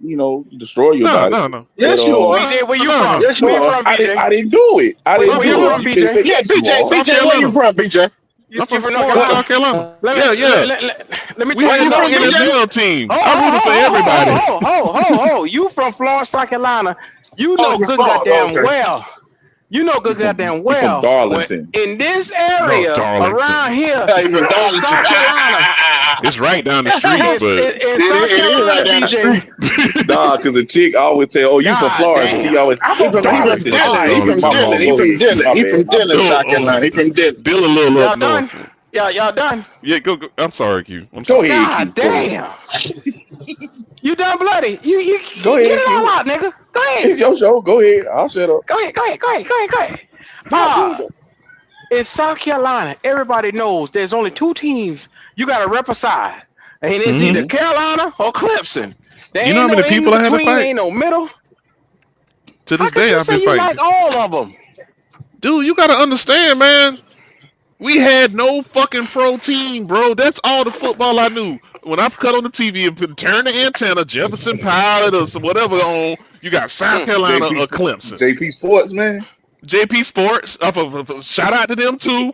Destroy you No, about it. no, no, But Yes, you are. BJ, where you no, from? no. Yes, you Where you are. from, BJ? I didn't do it. I didn't Where North you do it. from, So Carolina, you can't BJ? say Yeah, yes, you BJ, are. North BJ, where you Carolina. from, BJ? You, I'm you from from North Florence, South Carolina? Carolina. Let me Yeah, let, yeah. let, let me We tell Where you had you no from, something. BJ? NFL team. Ho I ho rooted for everybody. ho. You from Florence, South Carolina? You Oh, know you're good Florida. goddamn Okay. well. You know He good from goddamn he from well. When Darlington. in this No, area around Darlington. here You from in Darlington. South Carolina, It's right down the street, but in South It is right Carolina, down the BJ. street. Nah, because the chick always tell, "Oh, you from God Florence?" She damn. always, "I'm He from from he from Darlington." All Dillon. right, He G, from my Darlington. fault. Dillon. He Go from ahead, G. Dillon. My He bad. from My Dillon, bad. Oh, South Carolina. He from Dillon. still a little up Y'all done? north. Y'all done? Yeah, go. I'm sorry, Q. I'm Go sorry. ahead, Q. God Go ahead. damn. You done bloody. You Go get ahead, it all Q. out, nigga. Go It's ahead. your show. Go ahead. I'll shut up. Go ahead. Talk good. Ah, in South Carolina, everybody knows there's only two teams you got to represent, and it's Hmm. either Mm-hmm. Carolina or Clemson. There You know ain't how no many in people I had to between, fight? ain't no middle. To How this could day, you I've say been you fighting. like all of them? Dude, you gotta understand, man. We had no fucking pro team, bro. That's all the football I knew. When I cut on the TV and turn the antenna, Jefferson Pilot or some whatever on, you got South Mm. Carolina JP or Clemson. JP Sports, man. JP Sports, shout out to them too.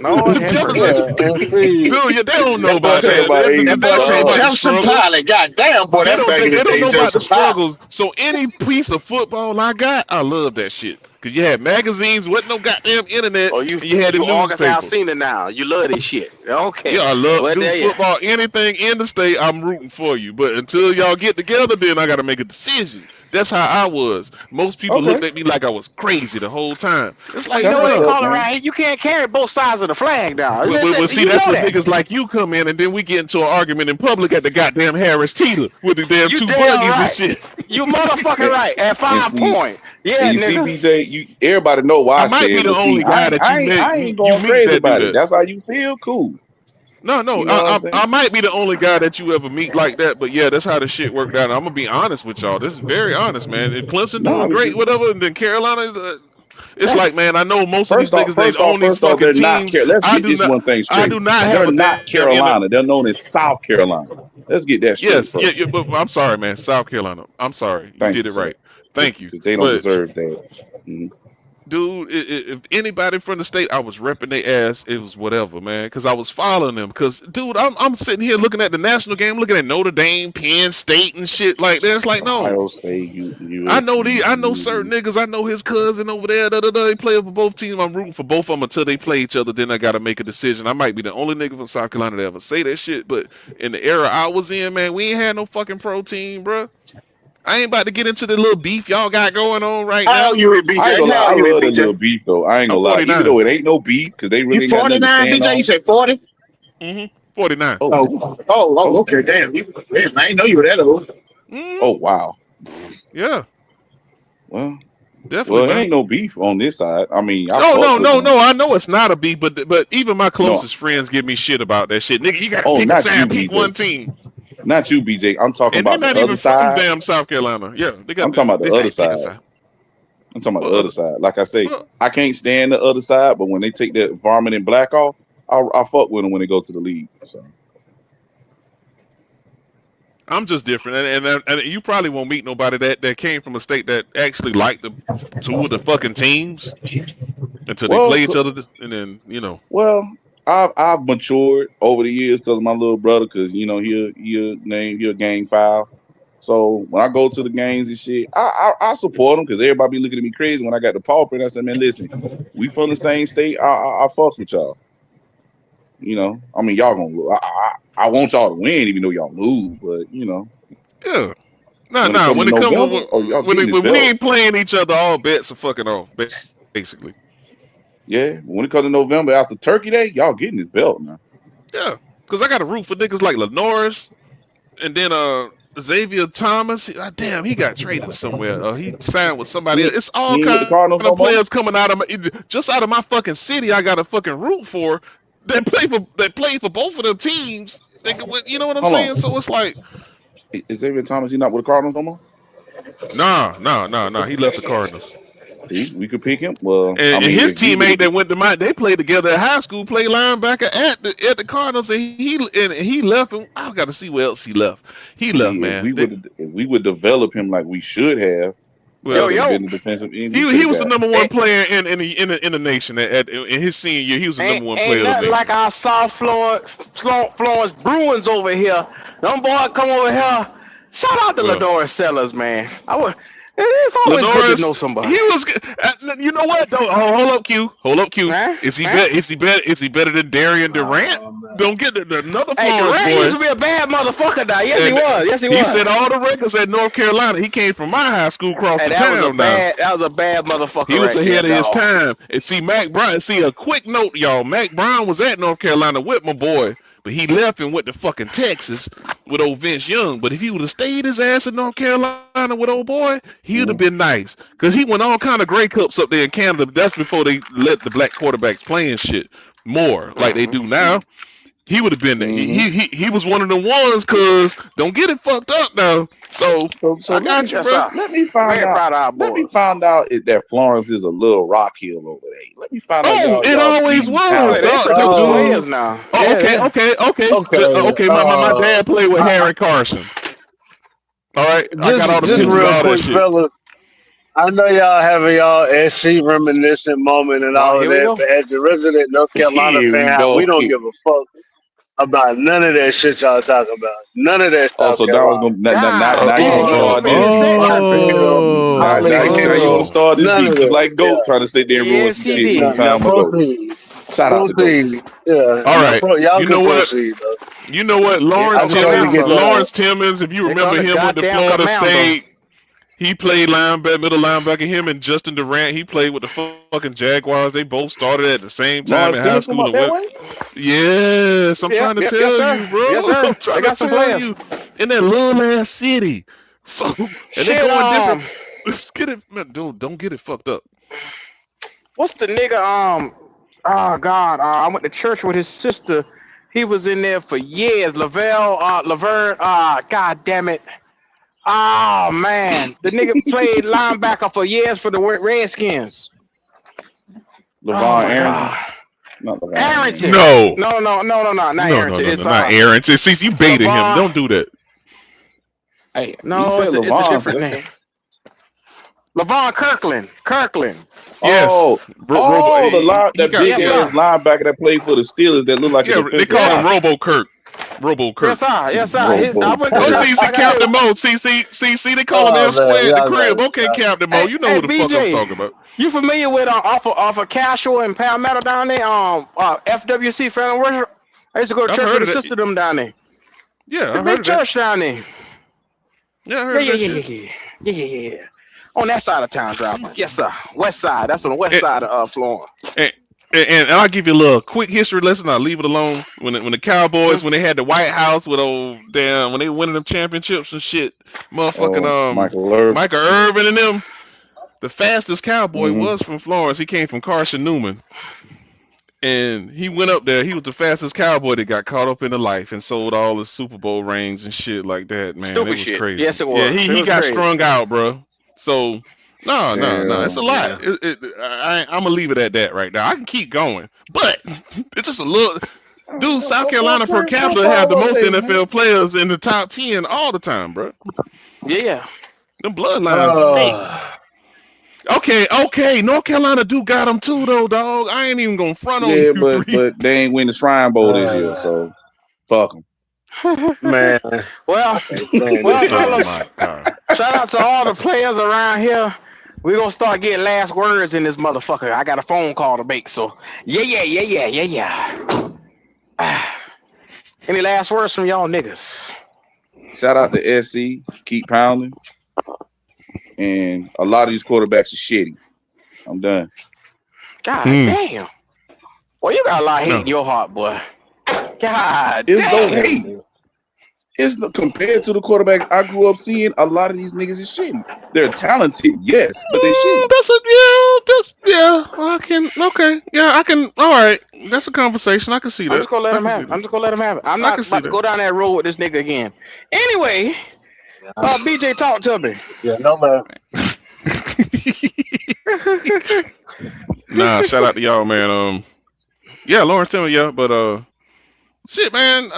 Lord have mercy. Jefferson, Yeah, and see, dude, yeah, they don't know that boy about Tell said that. my that age, boy They don't know said about dog. the Jefferson struggles. Pilot. God damn, boy, They that don't back they, in the they don't day, know about the Jefferson Pilot. struggles. So any piece of football I got, I love that shit. Cause you had magazines, wasn't no goddamn internet, Oh, you and you had the you August newspaper. Alsina now. You love this shit. Yeah, Okay. I love Well, do there you. football. Anything in the state, I'm rooting for you. But until y'all get together, then I got to make a decision. That's how I was. Most people Okay, looked at me like I was crazy the whole time. It's Well, like, you know that's what what's they bruh. up, call it man. right here. You can't carry both sides of the flag now. See, You that's know when that. niggas like you come in, and then we get into an argument in public at the goddamn Harris Teeter with the damn You two damn buggies and right. shit. You motherfucking And, right. At and 5 point. and Yeah, you see, nigga. BJ, you everybody know why I I might be stand, the but see, only guy that you met I ain't you going meet crazy that do about it. that. That's how you feel, cool. No, You know what I'm I saying? might be the only guy that you ever meet like that, but yeah, that's how the shit worked out. And I'm gonna be honest with y'all. This is very honest, man. If Clemson Nah, doing but great, whatever, and then Carolina, it's right. like, man, I know most of these niggas they own these First off, they're fucking not. teams. Let's get this one thing I straight. do not have They're a not damn Carolina. They're known as South Carolina. Let's get that yes, straight yeah, first. but I'm sorry, man. South Carolina. I'm sorry, you Thank did you, it sir. right. Thank you, Because they don't but deserve that. Mhm. dude, if anybody from the state, I was repping their ass. It was whatever, man, because I was following them. Because, dude, I'm sitting here looking at the national game, looking at Notre Dame, Penn State, and shit like that. It's like, no, Ohio State, USC. I know certain niggas. I know his cousin over there. They play for both teams. I'm rooting for both of them until they play each other. Then I got to make a decision. I might be the only nigga from South Carolina to ever say that shit. But in the era I was in, man, we ain't had no fucking pro team, bro. I ain't about to get into the little beef y'all got going on right How old now. you with I ain't BJ? gonna lie. How I old you with love that BJ? little beef though. I ain't I'm gonna lie. Even 49. though it ain't no beef because they You really ain't got nothing to 49, stand BJ? You on. said 40? 49. Oh damn. Oh, Oh okay, damn. damn. Damn, I didn't know you were that old. Mm, Oh wow. yeah, Well, definitely, it man. ain't no beef on this side. I mean, I No, fuck no, with no, them. no. I know it's not a beef, but even my No. closest friends give me shit about that shit. Nigga, you gotta Oh, pick a not side, you, pick BJ. one team. Not you, BJ. I'm talking And they're about the not other even from side. damn South Carolina. Yeah, I'm talking about the they other say pick a side. side. I'm talking about What the other other? side. Like I say, Well, I can't stand the other side, but when they take that varmint and black off, I fuck with them when they go to the league. So I'm just different, and you probably won't meet nobody that came from a state that actually liked the two of the fucking teams until they well, play each other, and then well, I've matured over the years because of my little brother. Because he a gang foul. So when I go to the games and shit, I support him because everybody be looking at me crazy when I got the paw print. I said, man, listen, we from the same state. I fucks with y'all. I mean, y'all gonna. I want y'all to win, even though y'all lose. But yeah. Nah, when it nah. come to When it come November, oh, y'all getting this when we belt. ain't playing each other, all bets are fucking off, basically. Yeah, when it comes to November after Turkey Day, y'all getting this belt now. Yeah, because I got to root for niggas like Lenoris and then Xavier Thomas. Damn, he got traded somewhere. He signed with somebody else. It's all He ain't with the kind Cardinals no of more. players coming out of just out of my fucking city. I got to fucking root for that play for both of them teams. You know what I'm Hold saying? So on, it's like, is Xavier Thomas? He not with the Cardinals no more. nah. He left the Cardinals. See, we could pick him. Well, I And mean, his if we would teammate have, that went to they played together at high school, played linebacker at the Cardinals, and he left. And I got to see where else he left. He left, see, man. if we would develop him like we should have, That Yo would have yo, been the defensive end we could He have was the got. number one ain't, player in the nation in his senior year. He was the ain't number one ain't player of the nothing like nation. our South Florence Bruins over here. Them boys come over here. Shout out to Well, Lador Sellers, man. It's always good to Lenores, know he somebody. was. You know what? Though, hold up, Q. Hold up, Q. Huh? Is he Huh? better? Is he better? Is he better than Darian Durant? Oh man. Don't get another Hey, Florence Durant used boy. to be a bad motherfucker now. Yes, he And was. Yes, he he was. set all the records at North Carolina. He came from my high school across Hey, the town now. that was a bad motherfucker He was right there, ahead of his dog. time. And see, Mac Brown, see, a quick note, y'all. Mac Brown was at North Carolina with my boy, but he left and went to fucking Texas with old Vince Young. But if he would have stayed his ass in North Carolina with old boy, he would have Mhm. been nice. Because he won all kind of Grey Cups up there in Canada. But that's before they let the black quarterbacks play and shit more like they Hmm. do now. He would have been there. Mhm. He was one of the ones, cause don't get it fucked up now. So So I got you, Yes, bro. sir. let me find Very out. proud of our Let me boys. find out that Florence is a little rock hill over there. Let me find out Oh, it y'all always breeding Oh, was, talent they like dog. that. produce Uh, players now. Oh, Yeah, okay, yeah. okay. okay. My dad played with I, Harry Carson. All right, I got all the just pictures, Mm. real all that quick, shit. fellas. I know y'all having y'all SC reminiscent moment and Oh, all of here we that, go. but as a resident North Carolina Here we fan, go. we don't give a fuck about none of that shit y'all talking about. None of that Oh, South so now it's Carolina. gonna God now you want damn, to you Florence, start opened this this. section. Cottontail, Now Holly now you want to Hill, Oh, start this none beef of just that. like Goat tried to sit there and ruin Yes, some he shit some did. Now time ago. proceed. Shout out to Goat. Proceed. Yeah. all Now right. y'all You can know what? proceed though. You know what? Here I Lawrence come just wanted to Timmons. get Commando. that Lawrence out. Timmons. If you Here come remember the him, went to goddamn Florida Commando. State. He played linebacker, middle linebacker. Him and Justin Durant. He played with the fucking Jaguars. They both started at the same time Lawrence in high Timmons from school up and that went. way? Yes, I'm trying to Yes, tell sir. you, bro. Yes, I'm sir. They trying to got some tell players. you. In that little ass city. So, and they Shit, go in different. Get it, man, dude. Don't get it fucked up. what's the nigga? Oh God, I went to church with his sister. He was in there for years. Laverne. God damn it. Oh man, the nigga played linebacker for years for the Redskins. Oh LeVon my Arrington? God, Not LeVon Arrington. Arrington. No, Not Arrington. It's not Aaron. See, you baited him. Levon. Don't do that. Hey, you No, said it's a LeVon, so different that's name. it. Levon Kirkland. Kirkland. Yeah, Oh, the he that got big Yes, yeah, ass sir. linebacker that played for the Steelers that looked like a yeah. They defensive call him Yeah. tackle. Robo Kirk. Robo Kirk. Yes, sir. Yes, sir. I Robo went to Oh, Kirk. church. see, Like I said, Captain Mo. See. They call him Oh L man, Square at the y'all got crib. it. Okay, Captain Mo. You know hey, who the fuck I'm BJ, talking about. you familiar with off of Casual and Palmetto down there? FWC Family Worship. I used to go to I've church heard with of the that. sister them down there. Yeah, The I heard big of that. church down there. Yeah, I heard Yeah, of yeah, that yeah, shit. yeah, yeah, yeah, yeah, yeah, yeah. On that side of town, driver. Yes, sir. West side. That's on the west And, side of Florence. and, and I'll give you a little quick history lesson. I'll leave it alone. When the Cowboys when they had the White House with old damn when they winning them championships and shit, motherfucking Oh, Michael Irv. Michael Irvin and them. The fastest cowboy Mm-hmm. was from Florence. He came from Carson Newman. And he went up there. He was the fastest cowboy that got caught up in the life and sold all his Super Bowl rings and shit like that, man. It Stupid was shit. crazy. Yes, it Yeah, was. It he was got crazy. strung out, bro. So, no. It's a Damn. lot. Yeah. I'm going to leave it at that right now. I can keep going. But it's just a little. Dude, South Carolina per Okay, capita have the football most update, man. NFL players in the top 10 all the time, bro. Yeah. Them bloodlines thick. Uh, Okay. North Carolina do got them too, though, dog. I ain't even going to front on Yeah, you three. but they ain't win the Shrine Bowl this year, uh, so fuck them. man, Well, I can't stand this well, shit. Oh, fellas. my God. Shout out to all the players around here. We're gonna start getting last words in this motherfucker. I got a phone call to make, so yeah. Any last words from y'all niggas? Shout out to SC, keep pounding, and a lot of these quarterbacks are shitty. I'm done. God damn. Well, you got a lot of hate No. in your heart, boy. God It's no damn. hate. It's no, compared to the quarterbacks I grew up seeing. A lot of these niggas is shitty. They're talented, yes, but they shitty. I can okay. Yeah, I can. All right, that's a conversation. I can see I'm that. just gonna let I him can have see it. that. I'm I not can see about to that. go down that road with this nigga again. Anyway, BJ, talk to me. Yeah, no man. Nah, shout out to y'all, man. Yeah, Lawrence Taylor, yeah, but Shit, man.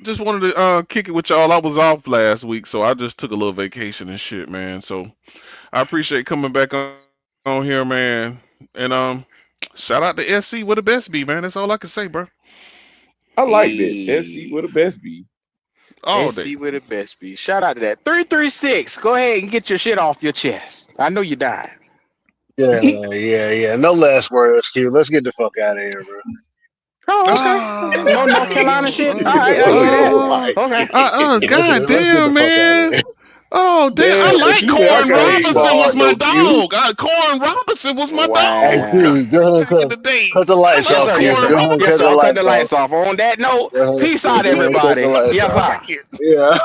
Just wanted to kick it with y'all. I was off last week, so I just took a little vacation and shit, man. So I appreciate coming back on here, man. And shout out to SC where the best be, man. That's all I can say, bro. I like that. SC Hey, with the best be. All day. SC with the best be. Shout out to that. 336. Go ahead and get your shit off your chest. I know you dying. Yeah, yeah. No last words, Q. Let's get the fuck out of here, bro. Oh, okay. Okay. No North Carolina shit. All right, I give you that. Like, Okay. God Let's get the damn, fuck out of man. here. Oh damn! I damn, but like you say I Corn got hit Robinson was hard my though, Q. dog. Corn Robinson was my Hey, dog Wow. Q, go ahead and back in the day. cut the I lights Yes, love off, sir. Q. Yes, Corn sir. Go ahead and Yes, cut sir. the I'm Robinson. cutting the lights off. lights off. On that note, Go ahead, peace out, go ahead and cut the everybody. lights Yes, off. sir. Thank you. Yeah.